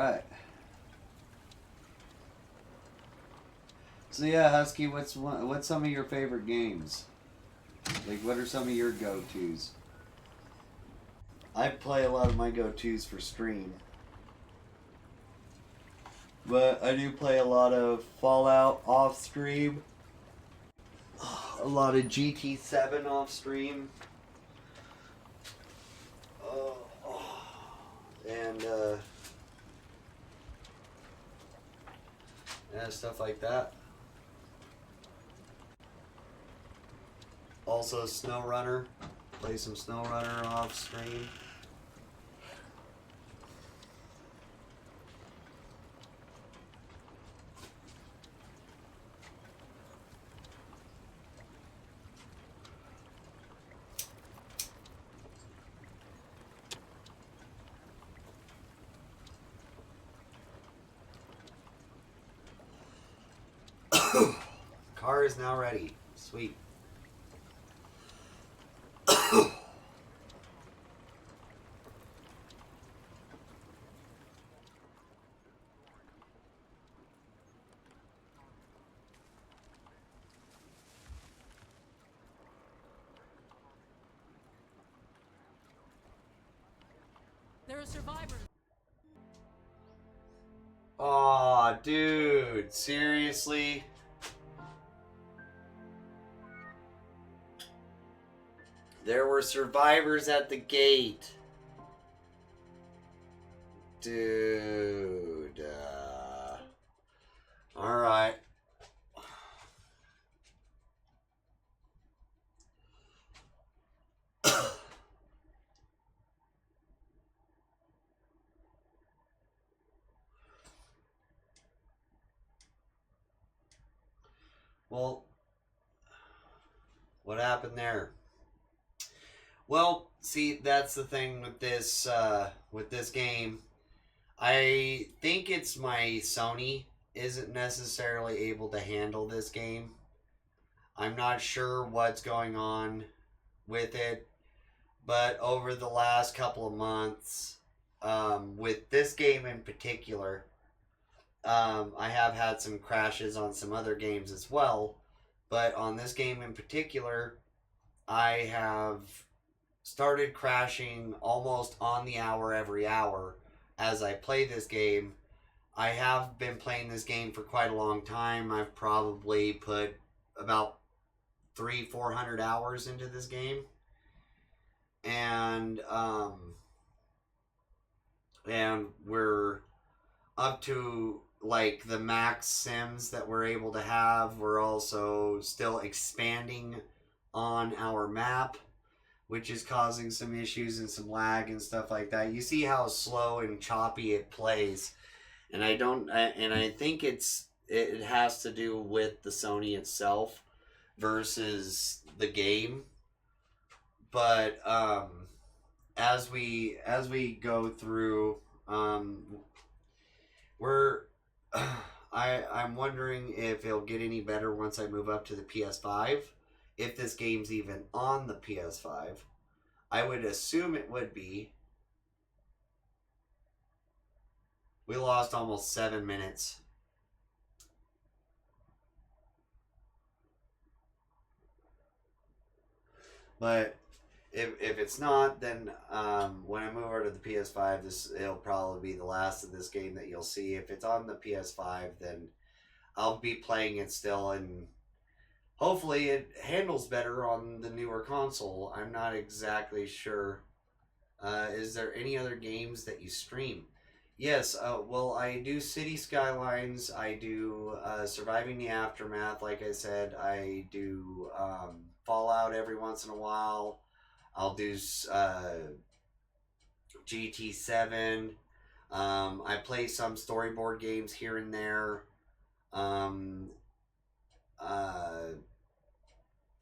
right. So yeah, Husky, what's some of your favorite games? Like, what are some of your go-tos? I play a lot of my go-tos for stream. But I do play a lot of Fallout off stream. A lot of GT7 off stream. And yeah, stuff like that. Also SnowRunner. Play some SnowRunner off stream. Car is now ready. Sweet. There are survivors. Aw, dude. Seriously? There were survivors at the gate. Dude. Alright. Well, what happened there? Well, see, that's the thing with this game. I think it's my Sony isn't necessarily able to handle this game. I'm not sure what's going on with it, but over the last couple of months, with this game in particular, I have had some crashes on some other games as well, but on this game in particular, I have started crashing almost on the hour every hour as I play this game. I have been playing this game for quite a long time. I've probably put about 300-400 hours into this game. And we're up to like the max sims that we're able to have. We're also still expanding on our map, which is causing some issues and some lag and stuff like that. You see how slow and choppy it plays, and I think it has to do with the Sony itself versus the game. But as we go through, I'm wondering if it'll get any better once I move up to the PS5. If this game's even on the PS5. I would assume it would be. We lost almost 7 minutes. But if it's not, then when I move over to the PS5, it'll probably be the last of this game that you'll see. If it's on the PS5, then I'll be playing it still, and hopefully it handles better on the newer console. I'm not exactly sure. Is there any other games that you stream? Yes, well, I do City Skylines. I do Surviving the Aftermath, like I said. I do Fallout every once in a while. I'll do GT7. I play some storyboard games here and there.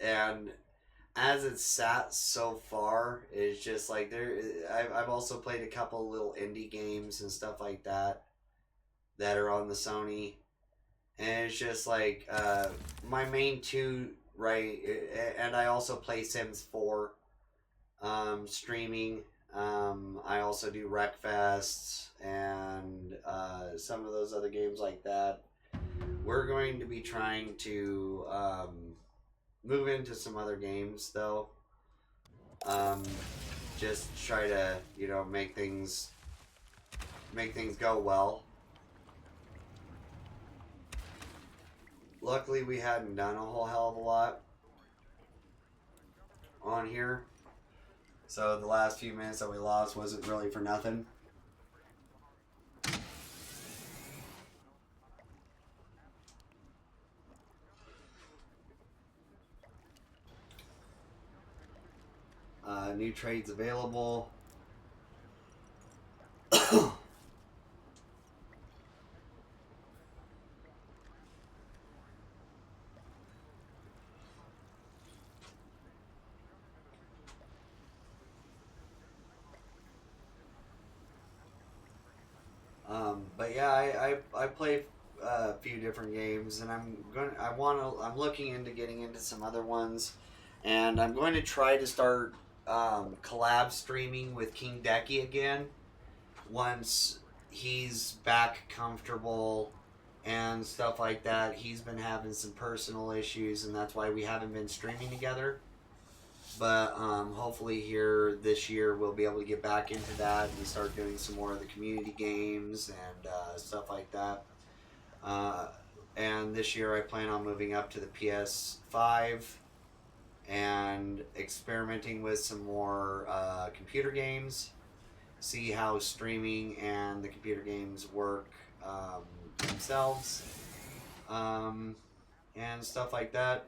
And as it's sat so far, it's just like I've also played a couple little indie games and stuff like that are on the Sony, and it's just like my main two, right? And I also play Sims 4 streaming. I also do Wreckfest and some of those other games like that. We're going to be trying to move into some other games though. Just try to, you know, make things go well. Luckily, we hadn't done a whole hell of a lot on here, so the last few minutes that we lost wasn't really for nothing. New trades available. But yeah, I play a few different games, and I'm looking into getting into some other ones, and I'm going to try to start collab streaming with King Decky again once he's back comfortable and stuff like that. He's been having some personal issues, and that's why we haven't been streaming together. But hopefully here this year we'll be able to get back into that and start doing some more of the community games and stuff like that. And this year I plan on moving up to the PS5 and experimenting with some more computer games. See how streaming and the computer games work themselves and stuff like that.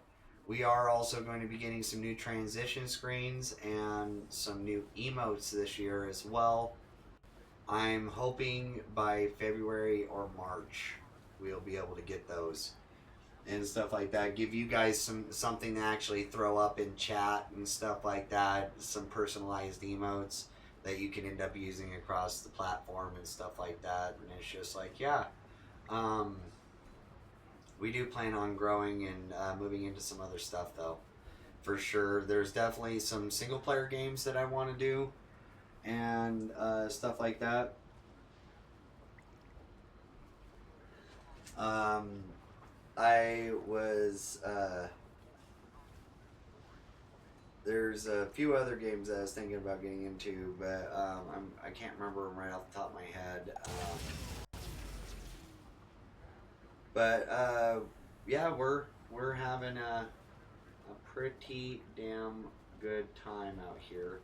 We are also going to be getting some new transition screens and some new emotes this year as well. I'm hoping by February or March we'll be able to get those and stuff like that. Give you guys something to actually throw up in chat and stuff like that. Some personalized emotes that you can end up using across the platform and stuff like that. And it's just like, yeah. We do plan on growing and moving into some other stuff, though, for sure. There's definitely some single-player games that I want to do and stuff like that. I was... there's a few other games that I was thinking about getting into, but I can't remember them right off the top of my head. But yeah, we're having a pretty damn good time out here.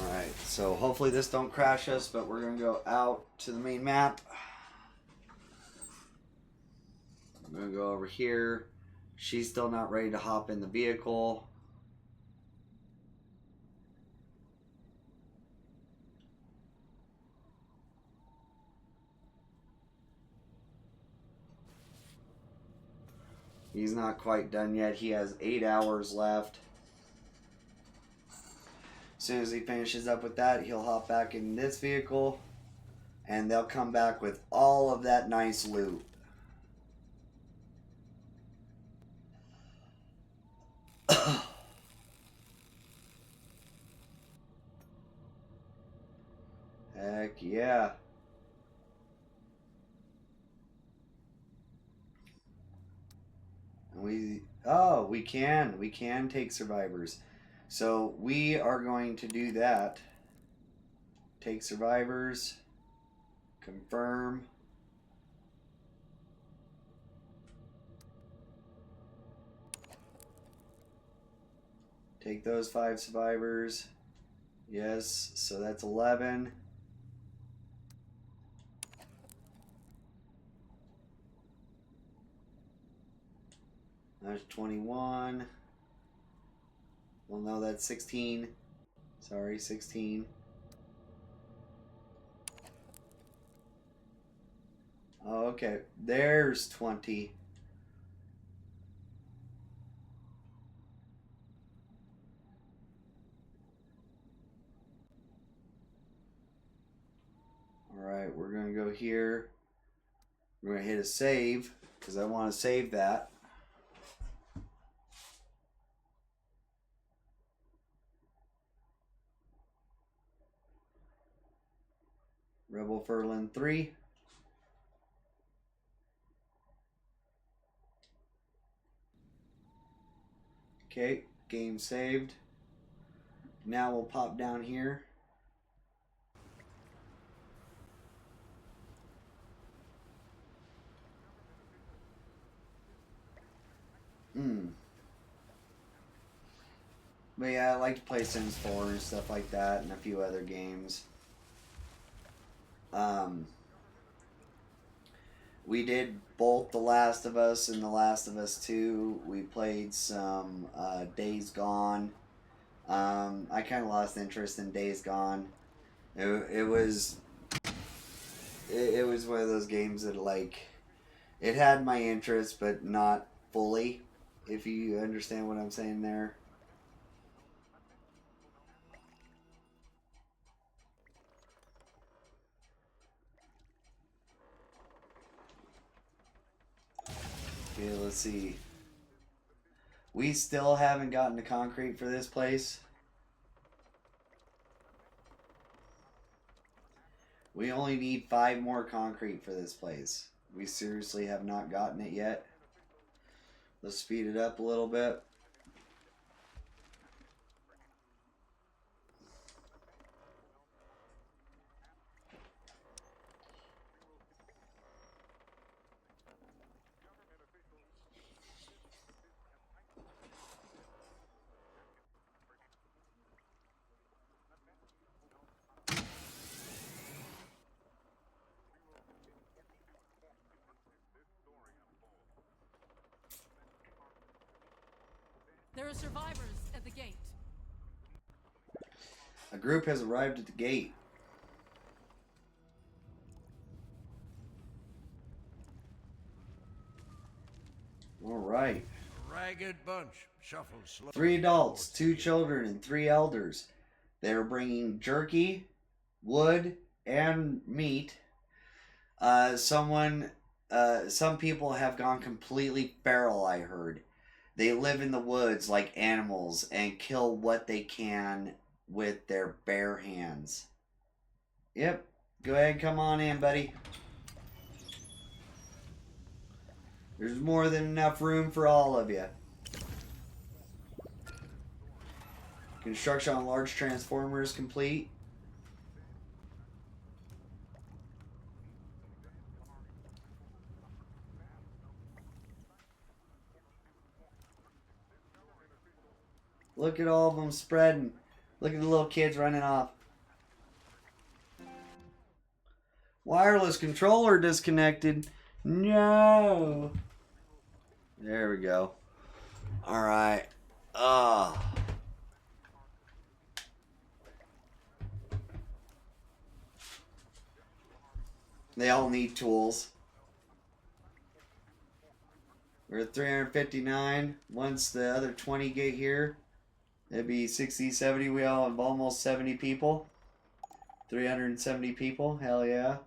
Alright, so hopefully this don't crash us, but we're gonna go out to the main map. I'm gonna go over here. She's still not ready to hop in the vehicle. He's not quite done yet. He has 8 hours left. As soon as he finishes up with that, he'll hop back in this vehicle, and they'll come back with all of that nice loot. Heck yeah. And we can take survivors. So we are going to do that. Take survivors. Confirm. Take those 5 survivors. Yes, so that's 11. There's 21. Well, no, that's 16. Sorry, 16. Oh, okay. There's 20. we're going to go here. We're going to hit a save because I want to save that. Rebel Furland 3. Okay, game saved. Now we'll pop down here. But yeah, I like to play Sims 4 and stuff like that and a few other games. We did both The Last of Us and The Last of Us 2. We played some Days Gone. I kind of lost interest in Days Gone. It was one of those games that, like, it had my interest, but not fully, if you understand what I'm saying there. Okay, let's see. We still haven't gotten the concrete for this place. We only need 5 more concrete for this place. We seriously have not gotten it yet. Let's speed it up a little bit. There are survivors at the gate. A group has arrived at the gate. All right. Ragged bunch. Shuffle slow. 3 adults, 2 children, and 3 elders. They're bringing jerky, wood, and meat. Some people have gone completely feral, I heard. They live in the woods like animals and kill what they can with their bare hands. Yep. Go ahead and come on in, buddy. There's more than enough room for all of you. Construction on large transformers complete. Look at all of them spreading. Look at the little kids running off. Wireless controller disconnected. No. There we go. Alright. They all need tools. We're at 359. Once the other 20 get here, it'd be 60, 70. We all have almost 70 people. 370 people. Hell yeah.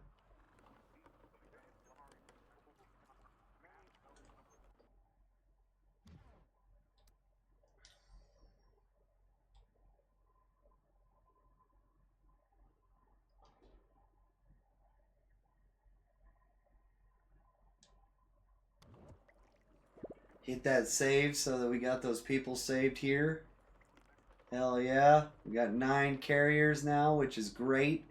Hit that save so that we got those people saved here. Hell yeah. We got 9 carriers now, which is great.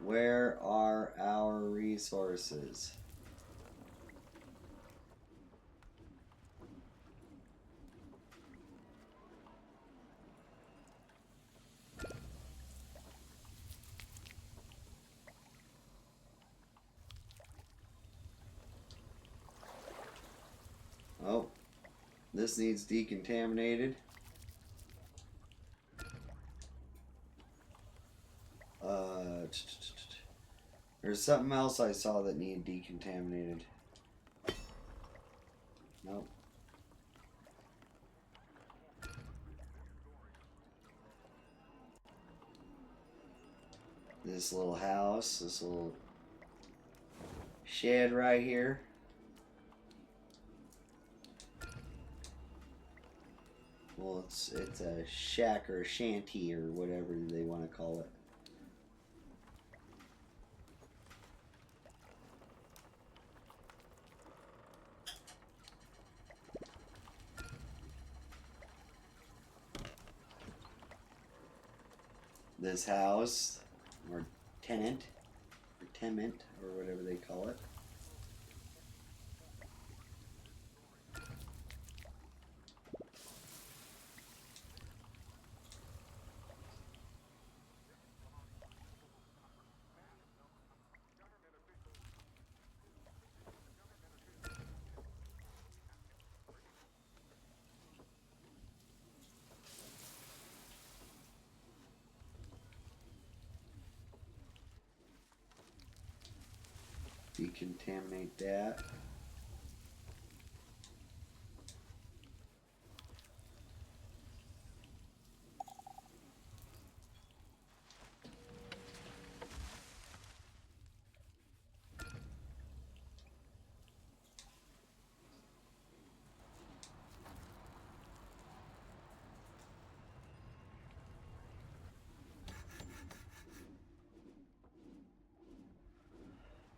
Where are our resources? Oh, this needs decontaminated. There's something else I saw that needed decontaminated. Nope. this little house, this little shed right here. Well, it's a shack or a shanty or whatever they want to call it. This house, or tenant, or tenement, or whatever they call it. Decontaminate that.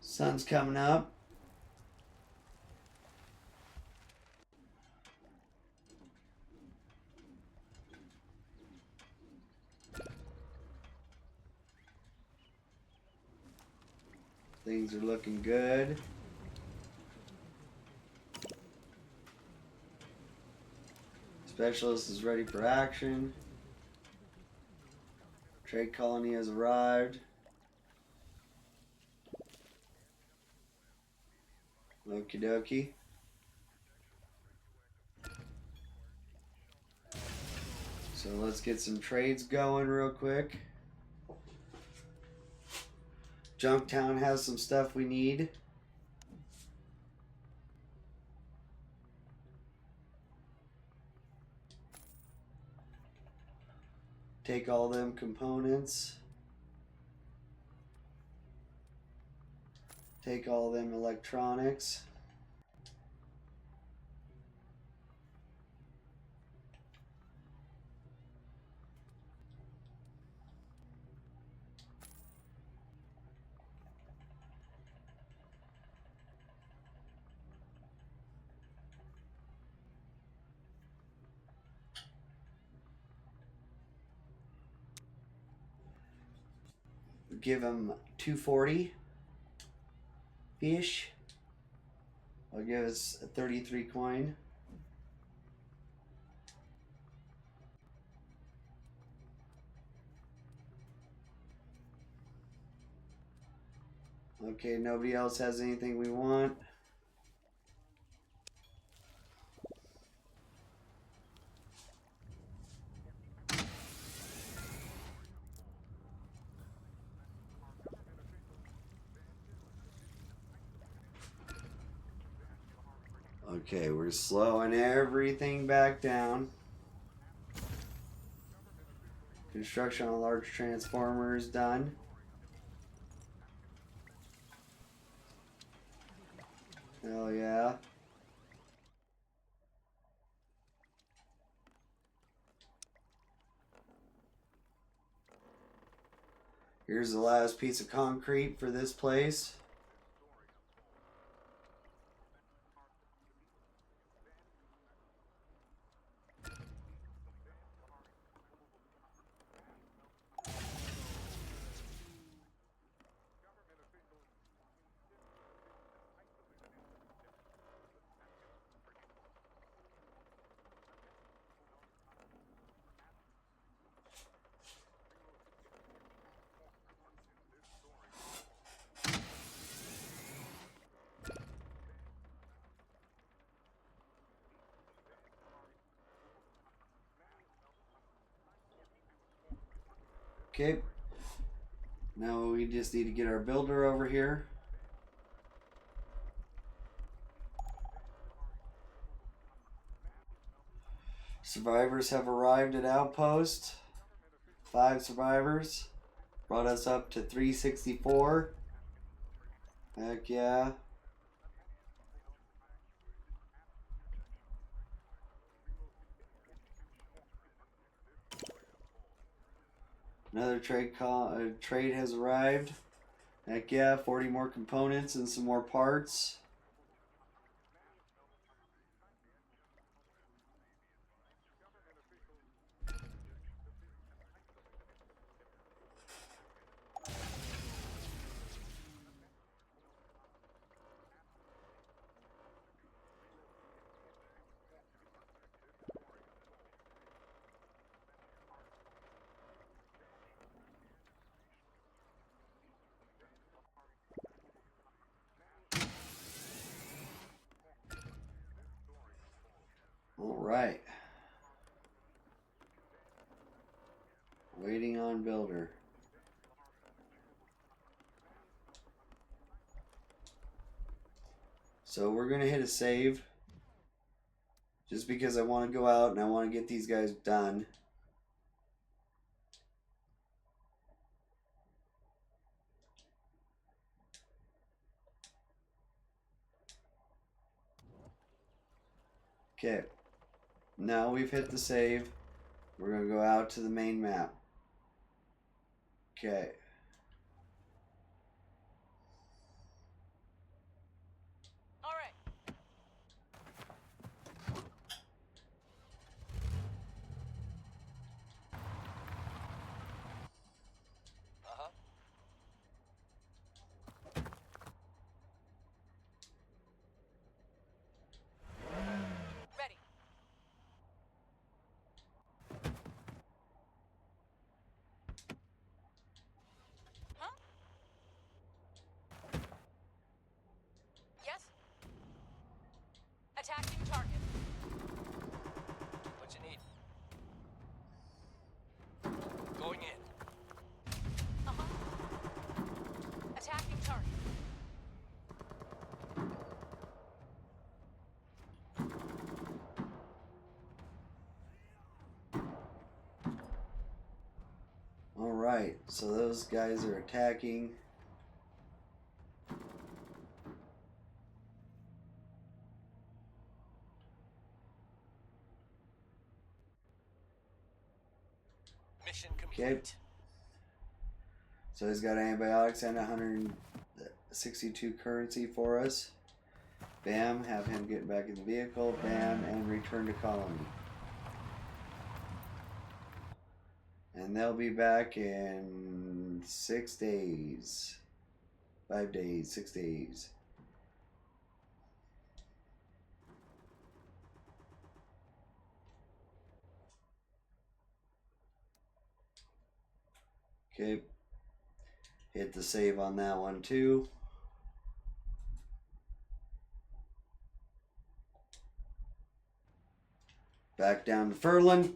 Sun's coming up. Things are looking good. Specialist is ready for action. Trade colony has arrived. Okie dokie. So let's get some trades going real quick. Junktown has some stuff we need. Take all them components. Take all them electronics. Give them 240 fish. I'll give us a 33 coin. Okay, nobody else has anything we want. Okay, we're slowing everything back down. Construction on a large transformer is done. Hell yeah. Here's the last piece of concrete for this place. Okay. Now we just need to get our builder over here. Survivors have arrived at outpost. 5 survivors. Brought us up to 364. Heck yeah. Another trade has arrived. Heck yeah, 40 more components and some more parts. All right. Waiting on builder. So we're going to hit a save. Just because I want to go out and I want to get these guys done. Okay. Now we've hit the save. We're going to go out to the main map. Okay. All right. Uh-huh. Ready. Huh? Yes. Attacking target. What you need? Going in. Uh-huh. Attacking target. All right. So those guys are attacking. Mission Okay. complete. So he's got antibiotics and 162 currency for us. Bam, have him get back in the vehicle. Bam, and return to colony. And they'll be back in 6 days. 5 days, 6 days. Okay. Hit the save on that one too. Back down to Furland.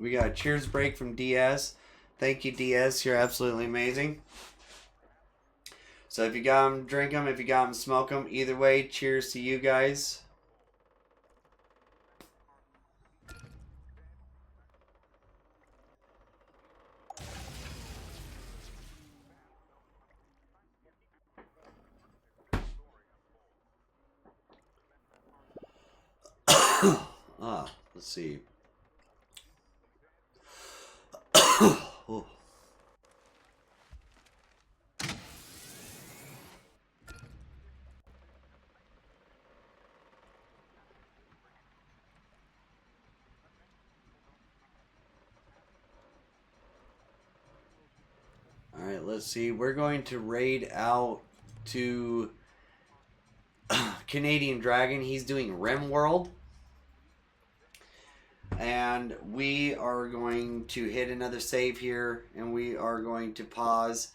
We got a cheers break from DS. Thank you, DS. You're absolutely amazing. So if you got them, drink them. If you got them, smoke them. Either way, cheers to you guys. Let's see. Oh. All right, let's see. We're going to raid out to Canadian Dragon. He's doing Rim World. And we are going to hit another save here, and we are going to pause.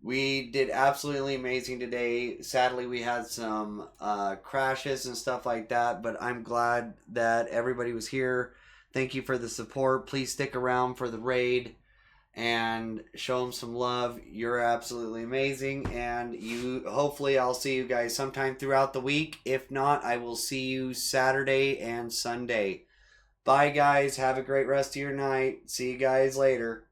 We did absolutely amazing today. Sadly, we had some crashes and stuff like that, but I'm glad that everybody was here. Thank you for the support. Please stick around for the raid. and show them some love. You're absolutely amazing, and hopefully I'll see you guys sometime throughout the week. If not, I will see you Saturday and Sunday. Bye guys, have a great rest of your night. See you guys later.